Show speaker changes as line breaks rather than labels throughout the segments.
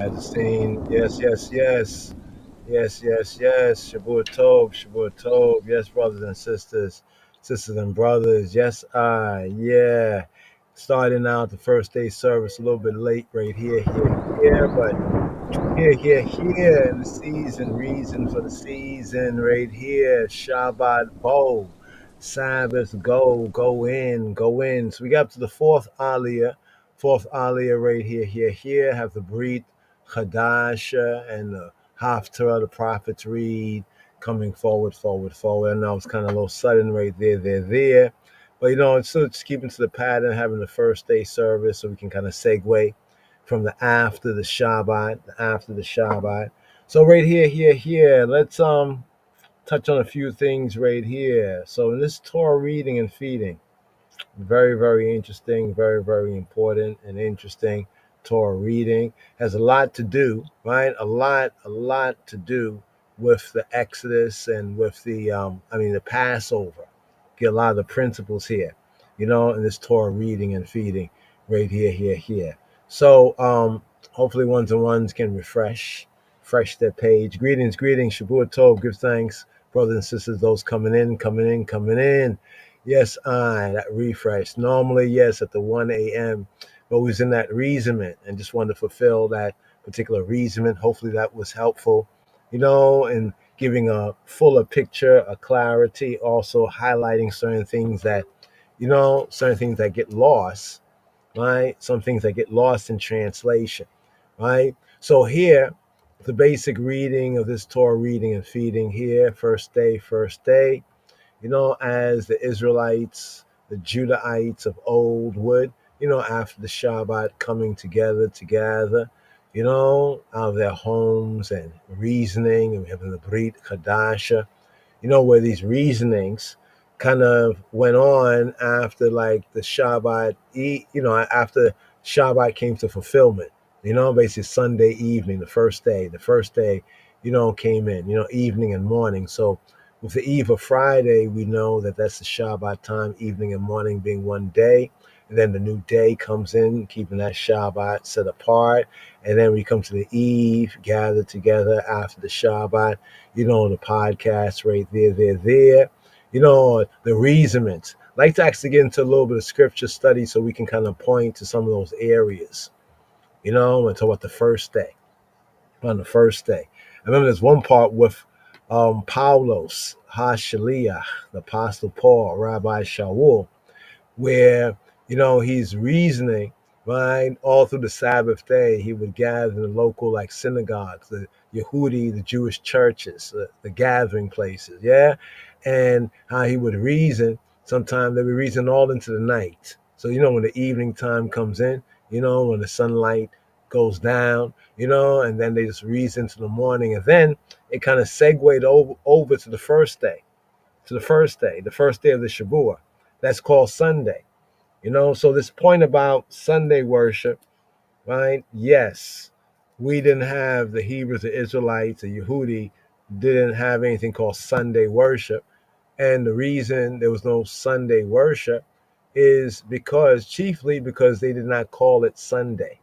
As a scene. Yes, yes, yes. Yes, yes, yes. Shabbat Tov, Shabbat Tov. Yes, brothers and sisters, sisters and brothers. Yes, yeah. Starting out the first day service a little bit late right here, but here in the season, reason for the season right here. Shabbat Bo, Sabbath go in, go in. So we got up to the fourth Aliyah right here. Have the Brit Chadasha and the Haftarah, the prophets read, coming forward. I know it's kind of a little sudden right there. But it's still just keeping to the pattern, having the first day service so we can kind of segue from the after the Shabbat. So right here. Let's touch on a few things right here. So in this Torah reading and feeding, very, very interesting, very, very important and interesting. Torah reading has a lot to do, right? A lot to do with the Exodus and with the Passover. Get a lot of the principles here, in this Torah reading and feeding right here. So hopefully ones and ones can refresh their page. Greetings, Shavua Tov, give thanks, brothers and sisters, those coming in. Yes, that refresh. Normally, yes, at the 1 a.m., but we was in that reasonment and just wanted to fulfill that particular reasonment. Hopefully that was helpful, and giving a fuller picture, a clarity, also highlighting certain things that get lost, right? Some things that get lost in translation, right? So here, the basic reading of this Torah reading and feeding here, first day, as the Israelites, the Judahites of old would, after the Shabbat coming together, out of their homes and reasoning, and having the Brit Chadasha, where these reasonings kind of went on after like the Shabbat, after Shabbat came to fulfillment, basically Sunday evening, the first day, came in, evening and morning. So with the eve of Friday, we know that that's the Shabbat time, evening and morning being one day. And then the new day comes in, keeping that Shabbat set apart. And then we come to the eve, gathered together after the Shabbat, the podcast right there. The reasonments. I'd like to actually get into a little bit of scripture study so we can kind of point to some of those areas, and talk about the first day. On the first day. I remember there's one part with Paulos, HaShaliach, the Apostle Paul, Rabbi Shaul, where he's reasoning, right, all through the Sabbath day. He would gather in the local like synagogues, the Yehudi, the Jewish churches, the gathering places, yeah, and how he would reason. Sometimes they would reason all into the night. So when the evening time comes in, when the sunlight goes down, and then they just reason to the morning, and then it kind of segued over to the first day, the first day of the Shavua. That's called Sunday. So this point about Sunday worship, right? Yes, we didn't have the Hebrews, the Israelites, the Yehudi didn't have anything called Sunday worship. And the reason there was no Sunday worship is chiefly because they did not call it Sunday.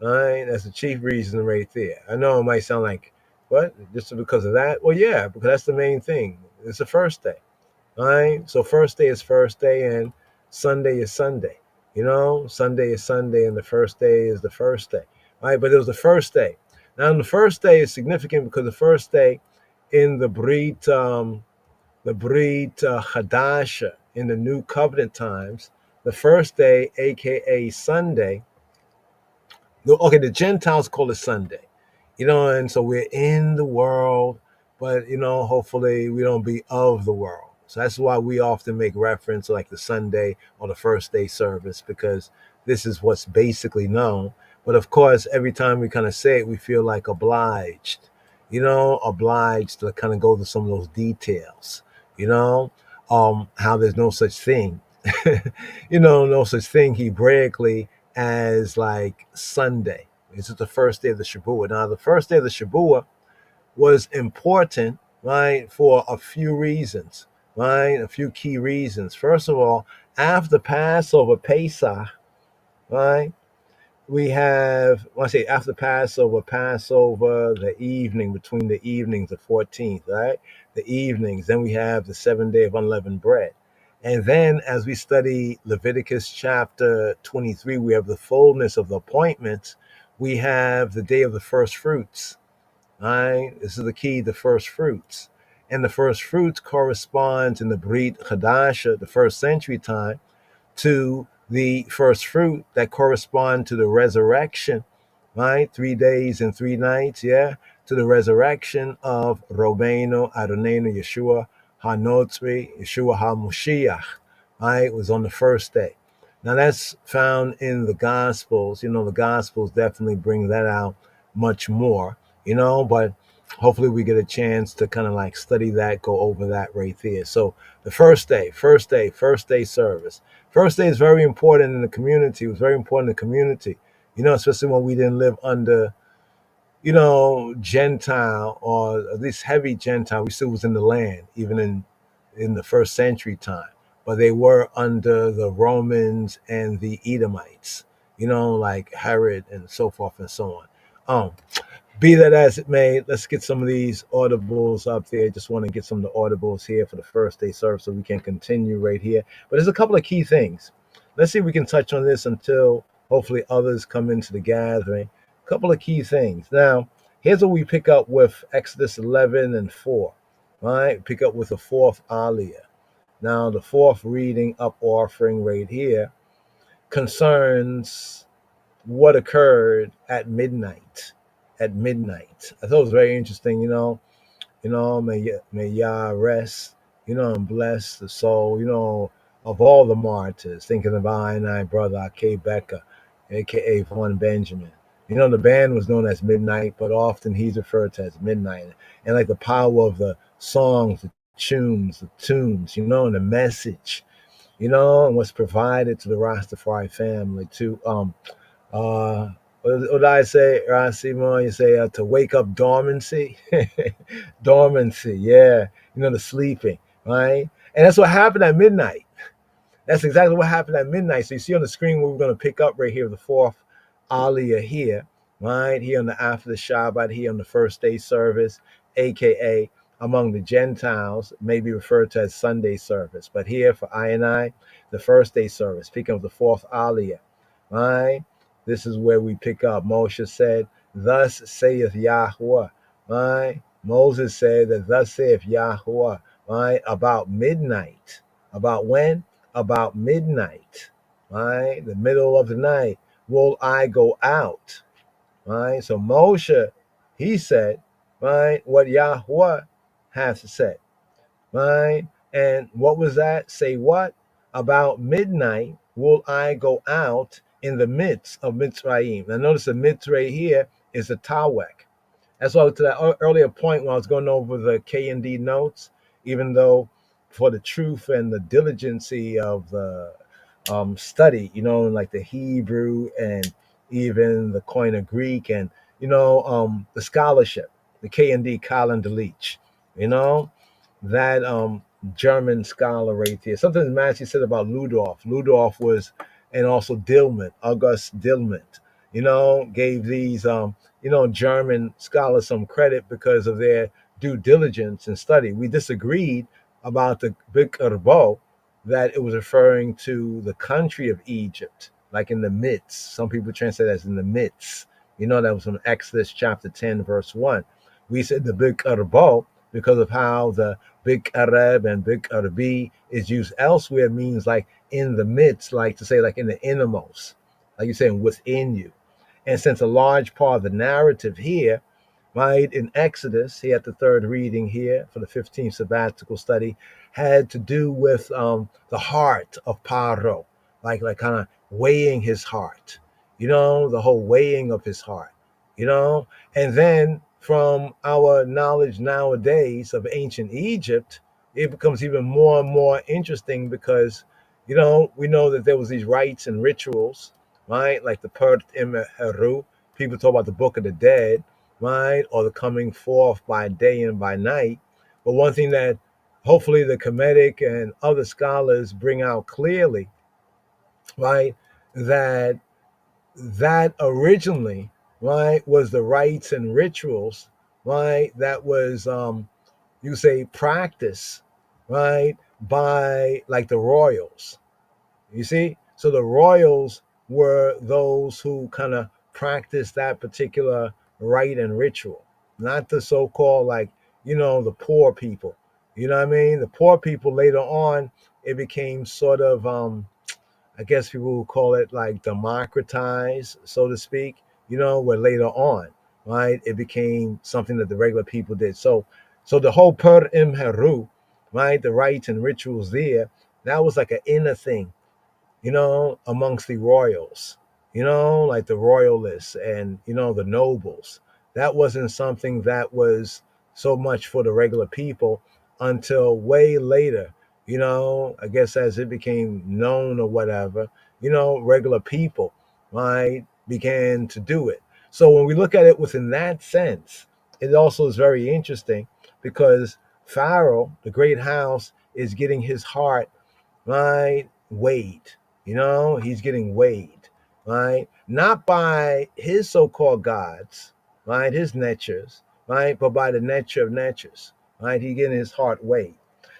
All right, that's the chief reason right there. I know it might sound like, what? Just because of that? Well, yeah, because that's the main thing. It's the first day. All right. So first day is first day and Sunday is Sunday. Sunday is Sunday and the first day is the first day. All right. But it was the first day. Now, the first day is significant because the first day in the Brit Hadasha, in the New Covenant times, the first day, aka Sunday. Okay, the Gentiles call it Sunday, and so we're in the world, but hopefully we don't be of the world. So that's why we often make reference to like the Sunday or the first day service, because this is what's basically known. But of course, every time we kind of say it, we feel like obliged to kind of go to some of those details, how there's no such thing, no such thing Hebraically as like Sunday. This is the first day of the Shabbat. Now, the first day of the Shabbat was important, right, for a few reasons, right? A few key reasons. First of all, after Passover, Pesach, right? we have, when I say after Passover, the evening, between the evenings, the 14th, right? The evenings. Then we have the 7th day of unleavened bread. And then as we study Leviticus chapter 23, we have the fullness of the appointments. We have the day of the first fruits. All right. This is the key, the first fruits. And the first fruits corresponds in the Brit Hadasha, the first century time, to the first fruit that correspond to the resurrection, right? 3 days and 3 nights, yeah, to the resurrection of Robeno Adonenu Yeshua HaNotzri, Yeshua HaMoshiach, right? It was on the first day. Now that's found in the Gospels. The Gospels definitely bring that out much more, but hopefully we get a chance to kind of like study that, go over that right there. So the first day service. First day is very important in the community. It was very important in the community, especially when we didn't live under, Gentile, or at least heavy Gentile. We still was in the land, even in the first century time. But they were under the Romans and the Edomites, like Herod and so forth and so on. Be that as it may, let's get some of these audibles up there. Just want to get some of the audibles here for the first day service so we can continue right here. But there's a couple of key things. Let's see if we can touch on this until hopefully others come into the gathering. A couple of key things. Now, here's what we pick up with Exodus 11 and 4. Right? Pick up with the fourth aliyah. Now, the fourth reading up offering right here concerns what occurred at midnight. At midnight, I thought it was very interesting. May Yah rest, and bless the soul, of all the martyrs. Thinking of I and I brother K. Becker, aka Von Benjamin. The band was known as Midnight, but often he's referred to as Midnight. And like the power of the songs, the tunes, and the message, and what's provided to the Rastafari family to what did I say, Simon? You say to wake up dormancy, dormancy, yeah. The sleeping, right? And that's what happened at midnight. That's exactly what happened at midnight. So you see on the screen what we're going to pick up right here, the fourth aliyah here, right? Here on the after the Shabbat, here on the first day service, aka among the Gentiles, may be referred to as Sunday service. But here for I and I, the first day service, speaking of the fourth aliyah, right? This is where we pick up. Moshe said, thus saith Yahweh, right? Moses said that thus saith Yahweh, right? About midnight. About when? About midnight, right? The middle of the night, will I go out, right? So Moshe, he said, right, what Yahweh has said, right? And what was that? Say what? About midnight will I go out in the midst of Mitzrayim. Now notice the Mitzray here is the Tawek. That's why to that earlier point when I was going over the K and D notes, even though for the truth and the diligency of the study, like the Hebrew and even the Koine Greek and, the scholarship, the K and D Colin DeLeach, that German scholar right there. Something Matthew said about Ludolf. Ludolf was, and also Dillman, August Dillman, gave these, German scholars some credit because of their due diligence and study. We disagreed about the Big Urbo, that it was referring to the country of Egypt, like in the midst. Some people translate as in the midst. That was from Exodus chapter 10, verse 1. We said the Big Urbo because of how the Big Arab and Big Arabi is used elsewhere, means like in the midst, like to say like in the innermost, like you're saying within you. And since a large part of the narrative here, right, in Exodus, he had the third reading here for the 15th sabbatical study, had to do with the heart of Paro, like kind of weighing his heart, the whole weighing of his heart, and then from our knowledge nowadays of ancient Egypt, it becomes even more and more interesting because, we know that there was these rites and rituals, right? Like the Pert Im Heru. People talk about the Book of the Dead, right? Or the coming forth by day and by night. But one thing that hopefully the Kemetic and other scholars bring out clearly, right? That that originally, right, was the rites and rituals, right, that was you say practice, right, by like the royals. You see? So the royals were those who kind of practiced that particular rite and ritual, not the so called, like, the poor people. You know what I mean? The poor people later on, it became sort of, I guess people would call it like democratized, so to speak, where later on, right, it became something that the regular people did. So the whole Per Imheru, right, the rites and rituals there, that was like an inner thing, amongst the royals, like the royalists and, the nobles. That wasn't something that was so much for the regular people until way later, I guess as it became known or whatever, regular people, right, began to do it. So when we look at it within that sense, it also is very interesting because Pharaoh, the great house, is getting his heart, right, weighed. He's getting weighed, right? Not by his so-called gods, right, his netures, right, but by the nature of natures, right? He getting his heart weighed.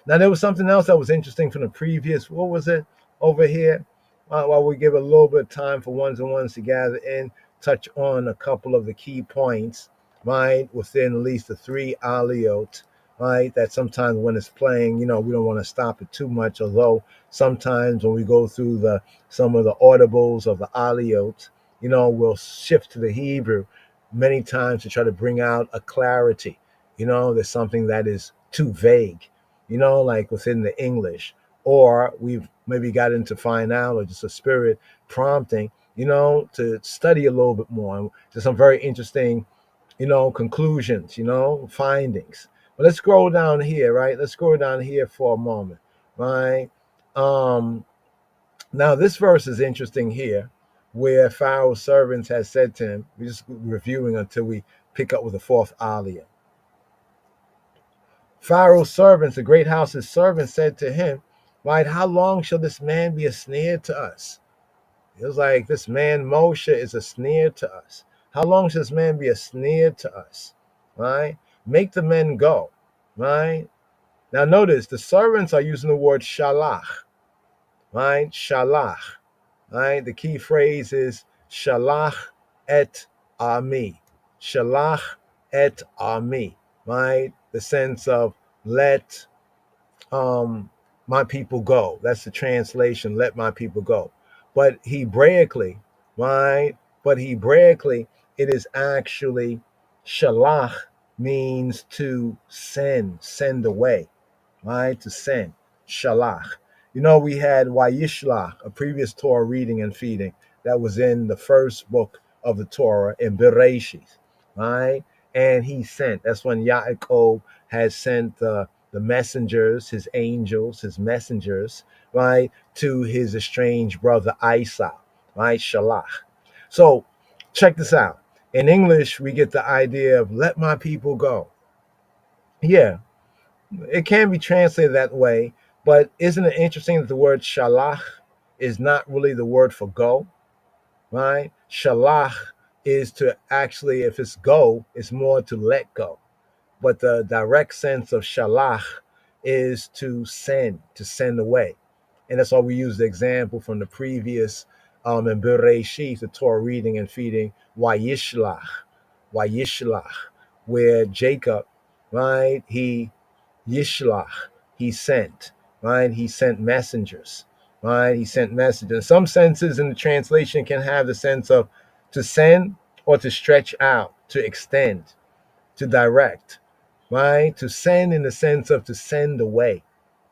Now there was something else that was interesting from the previous. What was it over here? While we give a little bit of time for ones and ones to gather in, touch on a couple of the key points, right, within at least the three aliyot, right? That sometimes when it's playing, we don't want to stop it too much, although sometimes when we go through the some of the audibles of the aliyot, we'll shift to the Hebrew many times to try to bring out a clarity. There's something that is too vague, like within the English, or we've maybe got into fine out or just a spirit prompting, to study a little bit more. There's some very interesting, conclusions, findings. But let's scroll down here, right? Let's scroll down here for a moment, right? Um, Now this verse is interesting here, where Pharaoh's servants had said to him, we're just reviewing until we pick up with the fourth aliyah. Pharaoh's servants, the great house's servants, said to him, right, how long shall this man be a snare to us? It was like, this man Moshe is a snare to us. How long shall this man be a snare to us? Right? Make the men go. Right? Now notice the servants are using the word shalach. Right? Shalach. Right? The key phrase is shalach et ami. Shalach et ami. Right? The sense of let my people go. That's the translation, let my people go. But Hebraically, right? But Hebraically, it is actually shalach, means to send away, right? To send, shalach. We had Wayishlach, a previous Torah reading and feeding that was in the first book of the Torah in Bereshith, right? And he sent. That's when Yaakov had sent the messengers, his angels, his messengers, right, to his estranged brother Isa, right? Shalach. So check this out. In English, we get the idea of let my people go. Yeah, it can be translated that way, but isn't it interesting that the word shalach is not really the word for go, right? Shalach is to actually, if it's go, it's more to let go. But the direct sense of shalach is to send away. And that's why we use the example from the previous in Bereshith, the Torah reading and feeding, Wayishlach, where Jacob, right, he Yishlach, he sent, right? He sent messengers, right? He sent messengers. Some senses in the translation can have the sense of to send or to stretch out, to extend, to direct, right? To send in the sense of to send away,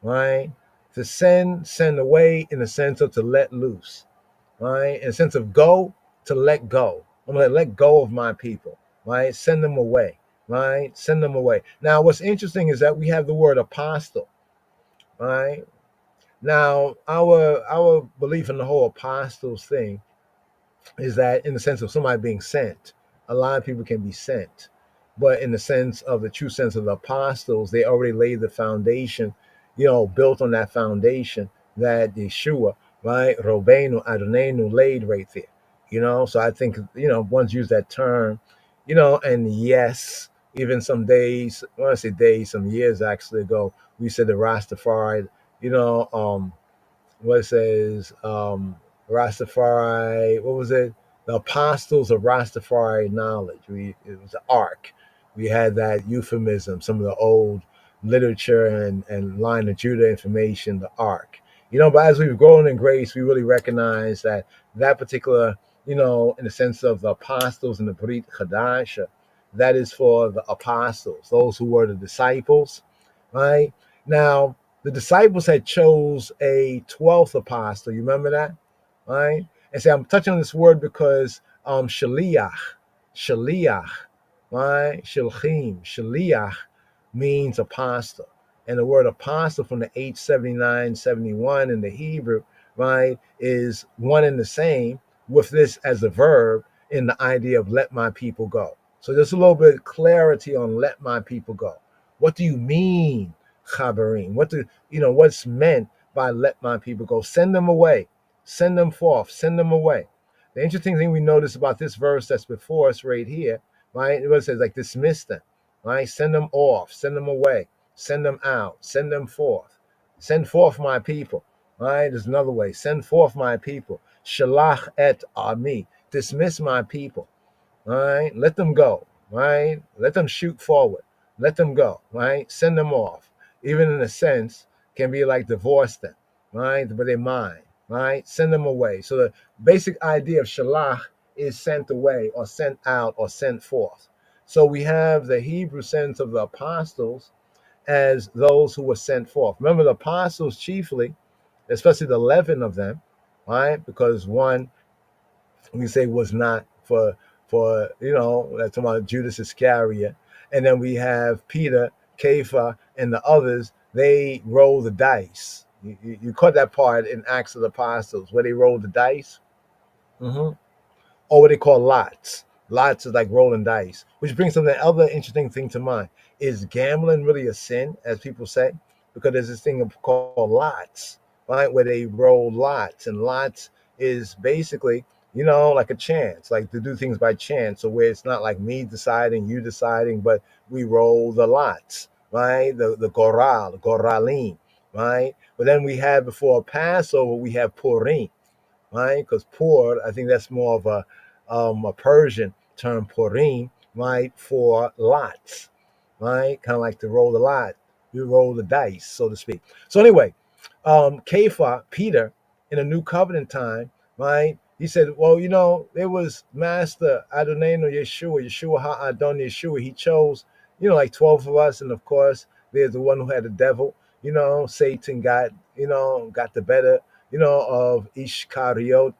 right? To send away in the sense of to let loose, right? In the sense of go, to let go. I'm going to let go of my people, right? Send them away, right? Send them away. Now, what's interesting is that we have the word apostle, right? Now, our belief in the whole apostles thing is that in the sense of somebody being sent, a lot of people can be sent. But in the sense of the true sense of the apostles, they already laid the foundation, built on that foundation that Yeshua, right, Robenu, Adonenu laid right there. So I think, ones use that term, and yes, even some days, when I say days, some years actually ago, we said the Rastafari, you know, what it says, Rastafari, what was it? The apostles of Rastafari knowledge. It was the ark. We had that euphemism, some of the old literature and line of Judah information, the ark. But as we've grown in grace, we really recognize that particular, in the sense of the apostles and the Brit Chadash, that is for the apostles, those who were the disciples, right? Now, the disciples had chose a 12th apostle. You remember that? Right? And say, I'm touching on this word because shaliach, right? Shaliach means apostle. And the word apostle from the H7971 in the Hebrew, right, is one and the same with this as a verb in the idea of let my people go. So there's a little bit of clarity on let my people go. What do you mean, chabarim? What's meant by let my people go? Send them away, send them forth, send them away. The interesting thing we notice about this verse that's before us right here, right? It says like dismiss them, right? Send them off, send them away, send them out, send them forth. Send forth my people. Right? There's another way. Send forth my people. Shalach et ami. Dismiss my people. Right? Let them go. Right? Let them shoot forward. Let them go. Right? Send them off. Even in a sense, can be like divorce them. Right? But they're mine. Right? Send them away. So the basic idea of shalach is sent away or sent out or sent forth. So we have the Hebrew sense of the apostles as those who were sent forth. Remember, the apostles chiefly, especially the 11 of them, right? Because one, we say, was not that's about Judas Iscariot. And then we have Peter, Kepha, and the others, they roll the dice. You caught that part in Acts of the Apostles where they rolled the dice. Mm-hmm. Or what they call lots. Lots is like rolling dice, which brings up the other interesting thing to mind. Is gambling really a sin, as people say? Because there's this thing called lots, right? Where they roll lots, and lots is basically, like a chance, like to do things by chance. So where it's not like me deciding, you deciding, but we roll the lots, right? The goralim, right? But then we have before Passover, we have Purim, right? Because Pur, I think that's more of a Persian term, Purim, right, for lots, right? Kind of like to roll the lot, you roll the dice, so to speak. So anyway, Kepha, Peter, in the New Covenant time, right? He said, well, there was Master Adonai Yeshua Ha-Adon Yeshua. He chose, like 12 of us. And of course, there's the one who had the devil. Satan got the better, of Ishkariot,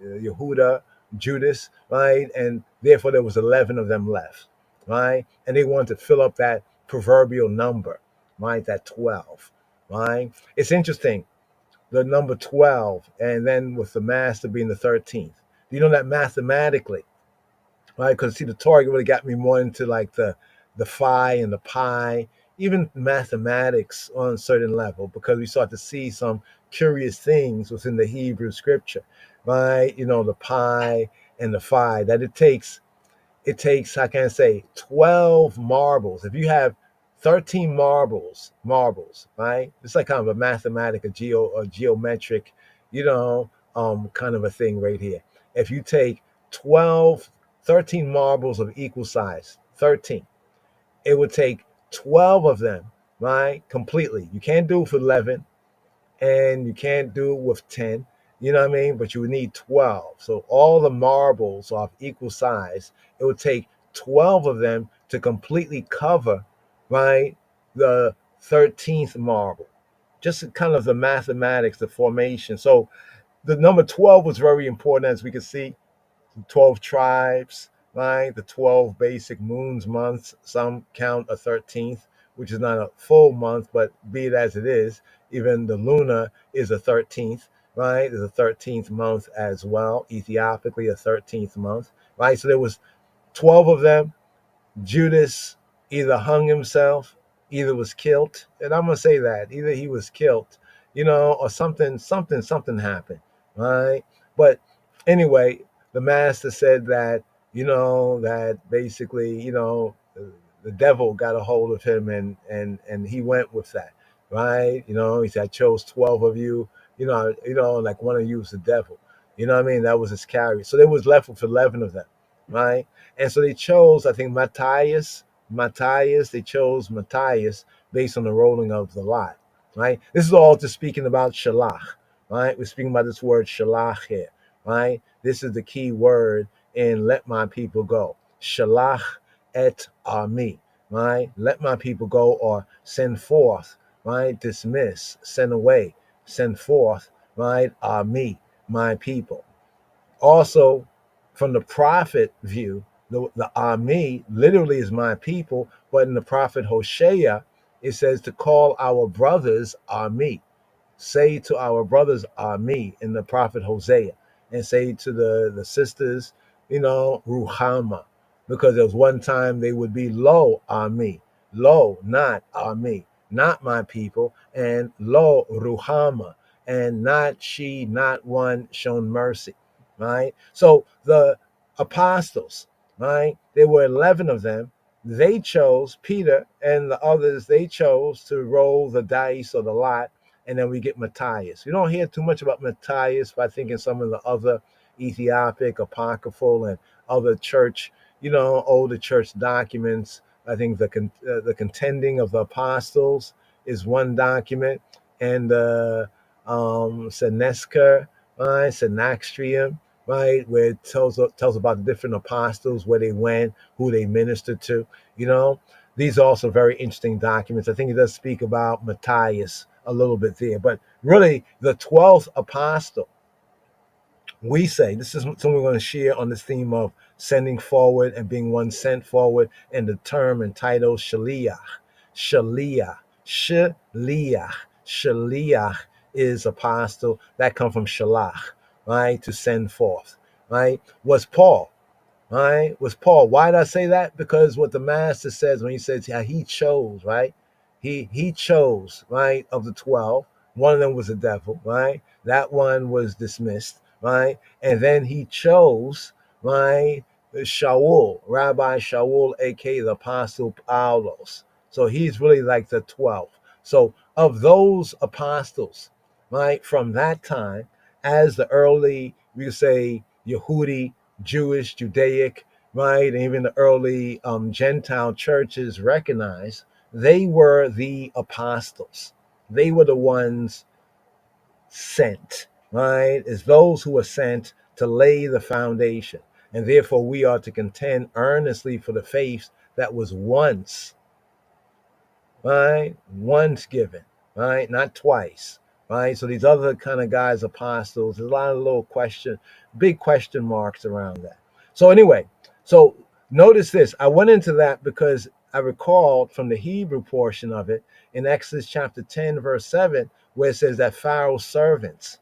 Yehuda, Judas, right? And therefore there was 11 of them left, right? And they wanted to fill up that proverbial number, right? That 12, right? It's interesting, the number 12, and then with the master being the 13th. You know that mathematically, right? Because see, the Torah really got me more into like the phi and the pi, even mathematics on a certain level, because we start to see some curious things within the Hebrew scripture, right? The pi and the phi, that it takes, how can I say, 12 marbles. If you have 13 marbles, right? It's like kind of a mathematic, a geometric, kind of a thing right here. If you take 12, 13 marbles of equal size, 13, it would take 12 of them, right? Completely. You can't do it for 11, and you can't do it with 10, you know what I mean? But you would need 12. So all the marbles are of equal size. It would take 12 of them to completely cover, right, the 13th marble. Just kind of the mathematics, the formation. So the number 12 was very important, as we can see. 12 tribes, right? The 12 basic moons, months. Some count a 13th, which is not a full month, but be it as it is, even the lunar is a 13th, right? There's a 13th month as well, Ethiopically a 13th month, right? So there was 12 of them. Judas either hung himself, either was killed, and I'm gonna say that either he was killed, or something happened, right? But Anyway, the master said that, that basically, the devil got a hold of him, and he went with that, right? He said, I chose 12 of you, like one of you was the devil. You know what I mean? That was his carry. So they was left with 11 of them, right? And so they chose, I think, Matthias, they chose Matthias based on the rolling of the lot, right? This is all just speaking about Shalach, right? We're speaking about this word Shalach here, right? This is the key word in let my people go. Shalach et ami, right? Let my people go, or send forth, right? Dismiss, send away, send forth, right? Ami, my people. Also, from the prophet view, the Ami literally is my people, but in the prophet Hosea, it says to call our brothers Ami. Say to our brothers me in the prophet Hosea, and say to the sisters, Ruhama, because there was one time they would be lo me, lo not me, not my people, and lo Ruhama, and not she, not one shown mercy, right? So the apostles, right? There were 11 of them. They chose Peter and the others. They chose to roll the dice or the lot, and then we get Matthias. You don't hear too much about Matthias, but I think in some of the other Ethiopic, apocryphal, and other church, older church documents, I think the contending of the apostles is one document, and Senesker, right, Synaxtrium, right, where it tells about the different apostles, where they went, who they ministered to. You know, these are also very interesting documents. I think it does speak about Matthias a little bit there, but really the 12th apostle, we say, this is something we're going to share on this theme of sending forward and being one sent forward, and the term entitled Shaliach. Shaliach. Shaliach. Shaliach is apostle. That come from Shalach, right? To send forth, right? Was Paul. Right? Was Paul. Why did I say that? Because what the master says when he says how he chose, right? He chose, right, of the 12. One of them was the devil, right? That one was dismissed, right? And then he chose, right, Shaul, Rabbi Shaul, aka the Apostle Paulos. So he's really like the 12. So of those apostles, right, from that time, as the early, we could say, Yehudi, Jewish, Judaic, right, and even the early Gentile churches recognized, they were the apostles. They were the ones sent, right? It's those who were sent to lay the foundation. And therefore, we are to contend earnestly for the faith that was once, right? Once given, right? Not twice, right? So these other kind of guys, apostles, there's a lot of big question marks around that. So anyway, so notice this. I went into that because I recalled from the Hebrew portion of it in Exodus chapter 10, verse 7, where it says that Pharaoh's servants.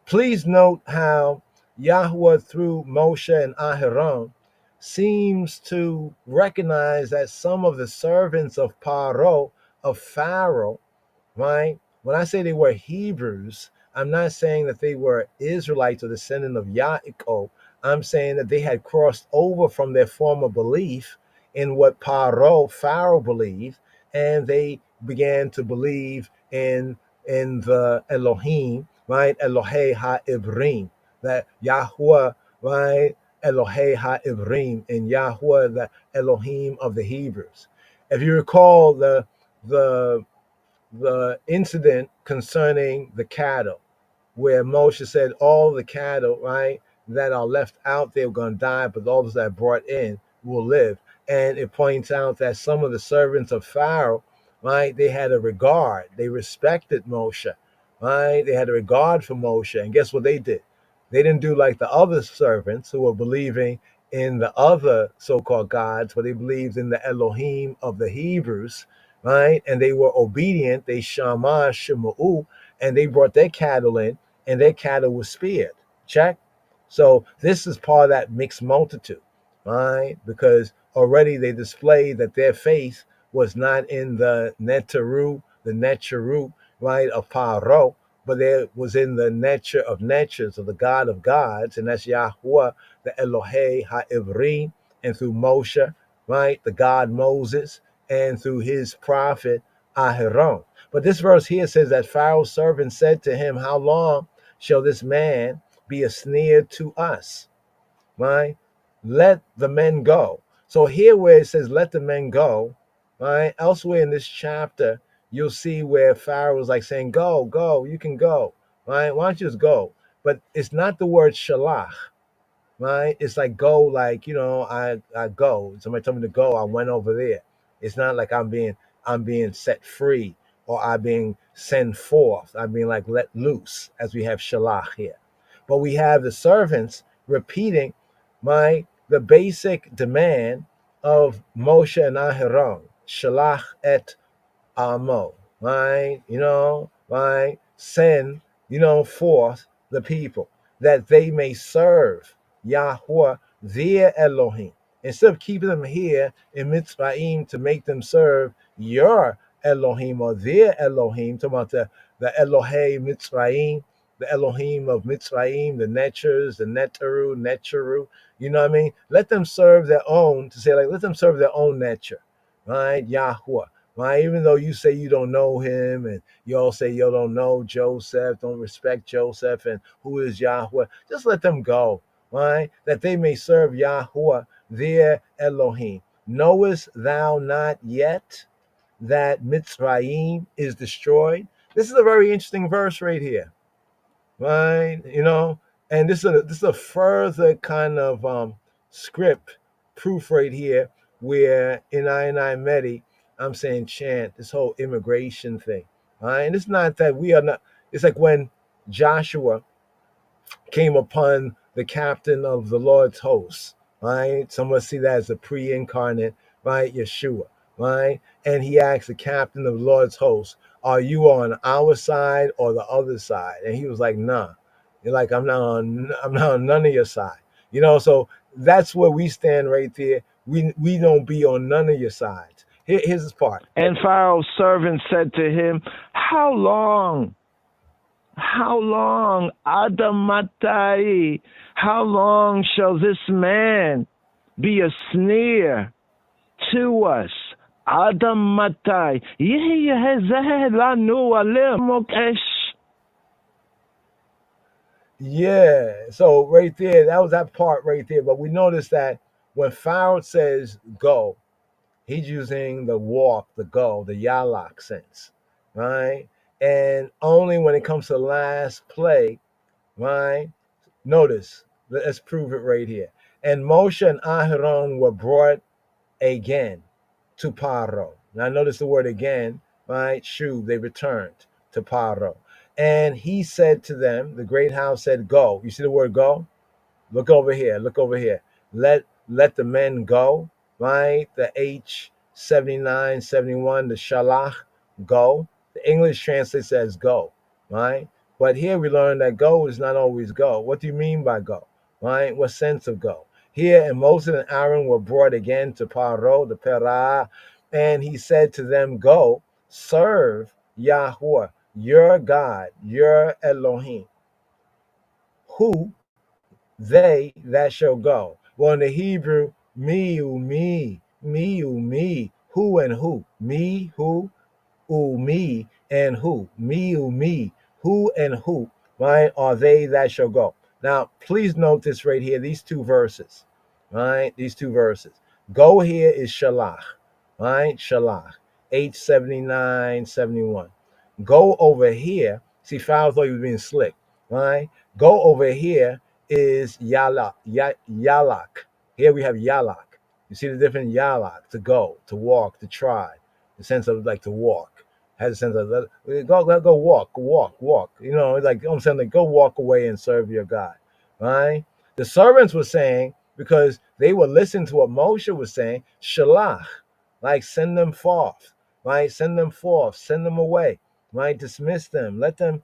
Please note how Yahweh through Moshe and Aharon seems to recognize that some of the servants of Paro, of Pharaoh, right? When I say they were Hebrews, I'm not saying that they were Israelites or descendant of Yaakov. I'm saying that they had crossed over from their former belief in what Pharaoh believed, and they began to believe in the Elohim, right? Elohei ha-Ivrim, that Yahweh, right? Elohei ha-Ivrim, and Yahweh, the Elohim of the Hebrews. If you recall the the incident concerning the cattle, where Moshe said all the cattle, right, that are left out there are going to die, but those that are brought in will live. And it points out that some of the servants of Pharaoh, right, they had a regard, they respected Moshe, right, they had a regard for Moshe. And guess what they did? They didn't do like the other servants who were believing in the other so-called gods, but they believed in the Elohim of the Hebrews, right? And they were obedient. They shema'u, and they brought their cattle in, and their cattle was spared. Check. So this is part of that mixed multitude, right? Because already they displayed that their faith was not in the Neteru, right, of Paro, but there was in the nature of natures of the God of gods, and that's Yahweh, the Elohei HaIvrim, and through Moshe, right, the God Moses, and through his prophet Aharon. But this verse here says that Pharaoh's servant said to him, how long shall this man be a snare to us? Right? Let the men go. So here where it says let the men go, right? Elsewhere in this chapter, you'll see where Pharaoh was like saying, go, go, you can go. Right? Why don't you just go? But it's not the word shalach, right? It's like go, like, I go. Somebody told me to go, I went over there. It's not like I'm being set free or I'm being sent forth. I'm being like let loose, as we have shalach here. But we have the servants repeating the basic demand of Moshe and Aharon, shalach et amo, right? Right? Send, forth the people that they may serve Yahweh, their Elohim. Instead of keeping them here in Mitzrayim to make them serve your Elohim or their Elohim, talking about the Elohei Mitzrayim, the Elohim of Mitzrayim, the Netchers, the Netcheru, you know what I mean? Let them serve their own, to say like, let them serve their own Netcher, right? Yahweh. Right? Even though you say you don't know him and you all say you don't know Joseph, don't respect Joseph, and who is Yahweh, just let them go, right? That they may serve Yahweh, their Elohim. Knowest thou not yet that Mitzrayim is destroyed? This is a very interesting verse right here, right? And this is a further kind of script proof right here, where in I Medi, I'm saying chant this whole immigration thing, right? And it's not that we are not. It's like when Joshua came upon the captain of the Lord's hosts, right? Some would see that as a pre-incarnate, right? Yeshua, right? And he asked the captain of the Lord's hosts, are you on our side or the other side? And he was like, nah. You're like, I'm not on none of your side. So that's where we stand right there. We don't be on none of your sides. Here's this part.
And Pharaoh's servant said to him, how long? How long, Adamatai? How long shall this man be a snare to us? Adamatai.
Yeah, so right there, that was that part right there. But we notice that when Pharaoh says go, he's using the walk, the go, the yalak sense, right? And only when it comes to the last play, right? Notice, let's prove it right here. And Moshe and Aharon were brought again to Paro. Now notice the word again, right? Shuv, they returned to Paro. And he said to them, the great house said, go. You see the word go? Look over here. Look over here. Let the men go, right? The H7971, the shalach, go. The English translates as go, right? But here we learn that go is not always go. What do you mean by go, right? What sense of go? Here, and Moses and Aaron were brought again to Paro, the Perah, and he said to them, go, serve Yahweh, your God, your Elohim, who they that shall go. Well, in the Hebrew, me, who and who, me, who, me, and who, me, who and who, right, are they that shall go. Now, please note this right here, these two verses, right, these two verses. Go here is shalach, right, shalach, H7971. Go over here, see, Pharaoh thought he was being slick, right? Go over here is yalak, yalak. Here we have yalak. You see the difference? Yalak, to go, to walk, to try. The sense of like to walk. Has a sense of go walk. It's like I'm saying, like go walk away and serve your God. Right? The servants were saying, because they were listening to what Moshe was saying, shalach, like send them forth, right? Send them forth, send them away, right? Dismiss them, let them,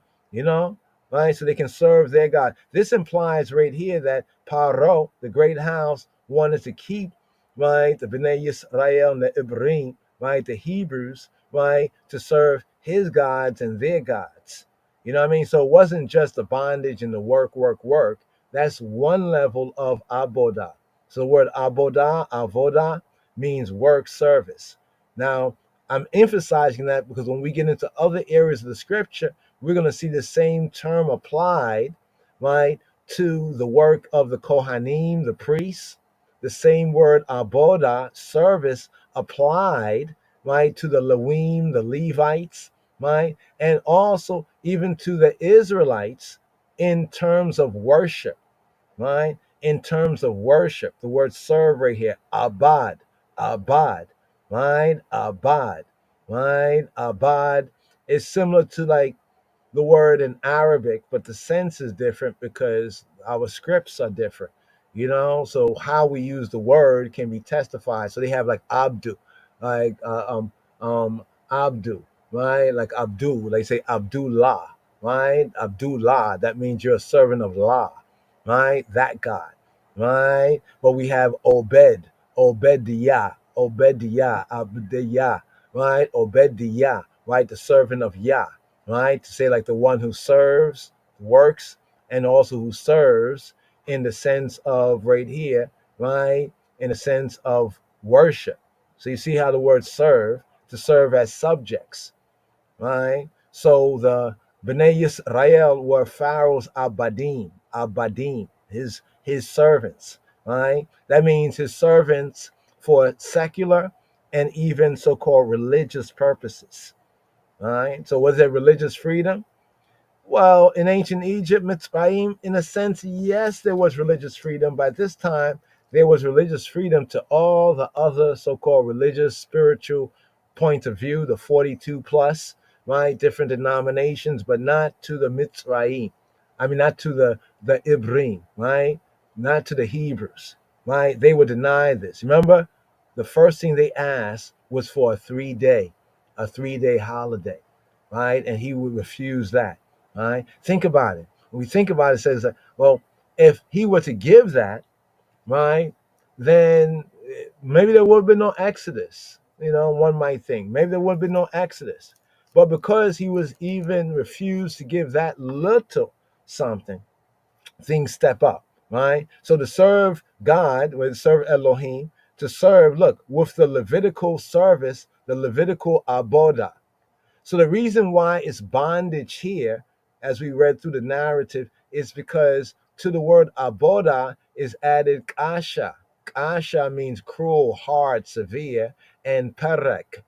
right? So they can serve their God. This implies right here that Paro, the great house, wanted to keep, right, the Bnei Yisrael and the Ibrahim, right, the Hebrews, right, to serve his gods and their gods. You know what I mean? So it wasn't just the bondage and the work, work, work. That's one level of abodah. So the word abodah, avodah, means work, service. Now, I'm emphasizing that because when we get into other areas of the scripture, we're going to see the same term applied, right, to the work of the Kohanim, the priests. The same word abodah, service, applied, right, to the Lewim, the Levites, right, and also even to the Israelites in terms of worship, right? In terms of worship, the word serve right here, abad, abad, right? Abad, right? Abad is similar to like the word in Arabic, but the sense is different because our scripts are different, you know. So how we use the word can be testified. So they have like Abdu, like Abdu, right? Like Abdul, they say Abdullah, right? Abdullah. That means you're a servant of Allah, right? That God, right? But we have Obed, Obediah, Obediah, Abdiyah, right? Obediah, right? The servant of Yah, right? To say like the one who serves, works, and also who serves in the sense of right here, right? In the sense of worship. So you see how the word serve, to serve as subjects, right? So the Bnei Yisrael were Pharaoh's abadim, his servants, right? That means his servants for secular and even so-called religious purposes. All right. So was there religious freedom? Well, in ancient Egypt, Mitzrayim, in a sense, yes, there was religious freedom. But at this time, there was religious freedom to all the other so-called religious, spiritual point of view, the 42 plus, right? Different denominations, but not to the Mitzrayim. I mean, not to the Ibrim, right? Not to the Hebrews, right? They would deny this. Remember, the first thing they asked was for a 3 day holiday, right? And he would refuse that. All right. Think about it. When we think about it, it says that, well, if he were to give that, right, then maybe there would have been no Exodus. You know, one might think maybe there would have been no Exodus. But because he was even refused to give that little something, things step up, right? So to serve God, or to serve Elohim, to serve, look, with the Levitical service, the Levitical abodah. So the reason why it's bondage here, as we read through the narrative, is because to the word aboda is added kasha. Kasha means cruel, hard, severe, and ferek,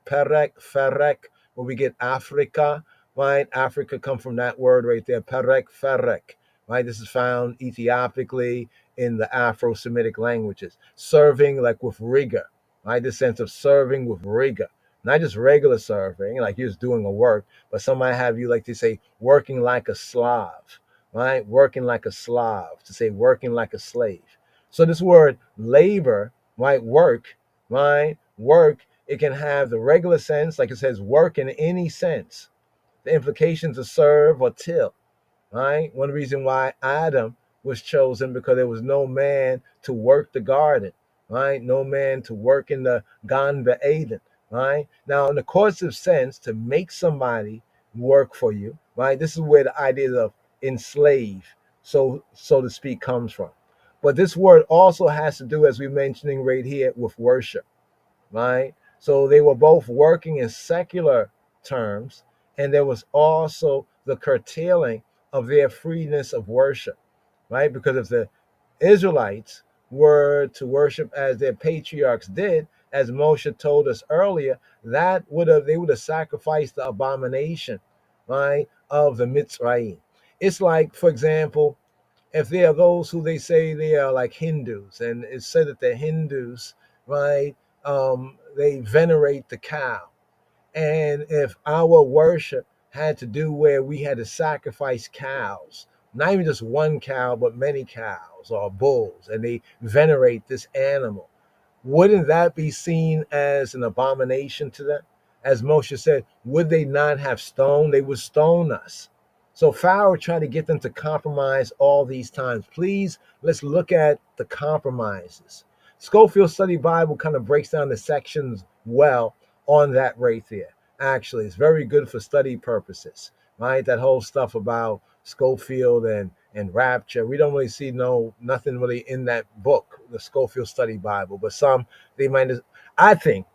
where we get Africa, right? Africa come from that word right there, ferek, right? This is found Ethiopically in the Afro-Semitic languages. Serving like with rigor, right? The sense of serving with rigor, not just regular serving, like you're just doing a work, but some might have you, like they say, working like a Slav, right? Working like a Slav, to say working like a slave. So this word labor, right? Work, right? Work, it can have the regular sense, like it says work in any sense. The implications of serve or till, right? One reason why Adam was chosen because there was no man to work the garden, right? No man to work in the Gan Eden, right? Now, in the coursive sense, to make somebody work for you, right? This is where the idea of enslave, so to speak, comes from. But this word also has to do, as we're mentioning right here, with worship, right? So they were both working in secular terms, and there was also the curtailing of their freeness of worship, right? Because if the Israelites were to worship as their patriarchs did, as Moshe told us earlier, that they would have sacrificed the abomination, right, of the Mitzrayim. It's like, for example, if there are those who they say they are like Hindus, and it's said that the Hindus, right, they venerate the cow. And if our worship had to do where we had to sacrifice cows, not even just one cow, but many cows or bulls, and they venerate this animal, wouldn't that be seen as an abomination to them? As Moshe said, would they not have stoned? They would stone us. So Pharaoh tried to get them to compromise all these times. Please, let's look at the compromises. Schofield Study Bible kind of breaks down the sections well on that right there. Actually, it's very good for study purposes, right? That whole stuff about Schofield and rapture. We don't really see nothing really in that book, the Schofield Study Bible. But some they might. I think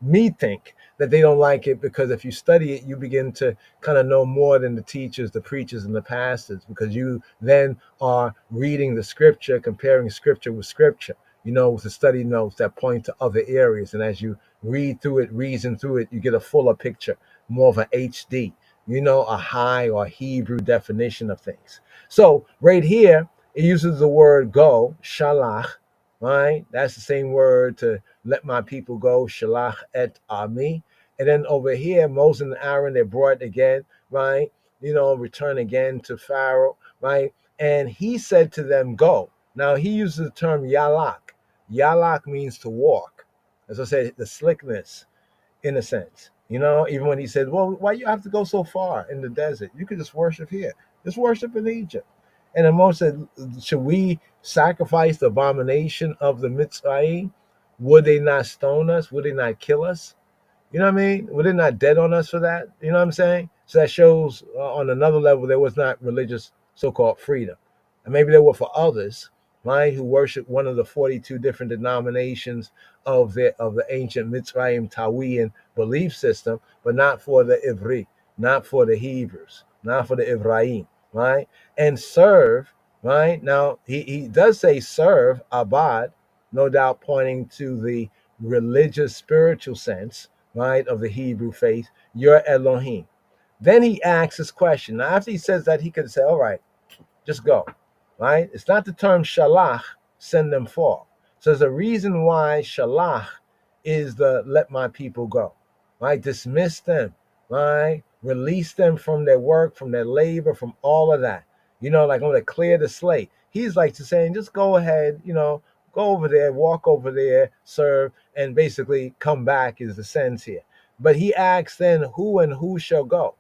that they don't like it because if you study it, you begin to kind of know more than the teachers, the preachers, and the pastors, because you then are reading the scripture, comparing scripture with scripture. With the study notes that point to other areas, and as you read through it, reason through it, you get a fuller picture, more of an HD, a high or Hebrew definition of things. So right here, it uses the word go, shalach, right? That's the same word to let my people go, shalach et ami. And then over here, Moses and Aaron, they're brought again, right? Return again to Pharaoh, right? And he said to them, go. Now he uses the term yalak. Yalak means to walk. As I said, the slickness, in a sense. Even when he said, well, why you have to go so far in the desert? You could just worship here. Just worship in Egypt. And then Moses said, should we sacrifice the abomination of the Mitzrayim? Would they not stone us? Would they not kill us? You know what I mean? Were they not dead on us for that? You know what I'm saying? So that shows on another level there was not religious so-called freedom. And maybe there were for others, right, who worship one of the 42 different denominations of the ancient Mitzrayim Tawian belief system, but not for the Ivri, not for the Hebrews, not for the Ibrahim, right? And serve, right? Now he does say serve, abad, no doubt pointing to the religious spiritual sense, right, of the Hebrew faith, your Elohim. Then he asks this question. Now, after he says that, he could say, all right, just go, right? It's not the term shalach, send them forth. So there's a reason why shalach is the let my people go, right? Dismiss them, right? Release them from their work, from their labor, from all of that. Like I'm going to clear the slate. He's like to saying, just go ahead, go over there, walk over there, serve, and basically come back is the sense here. But he asks then, who and who shall go?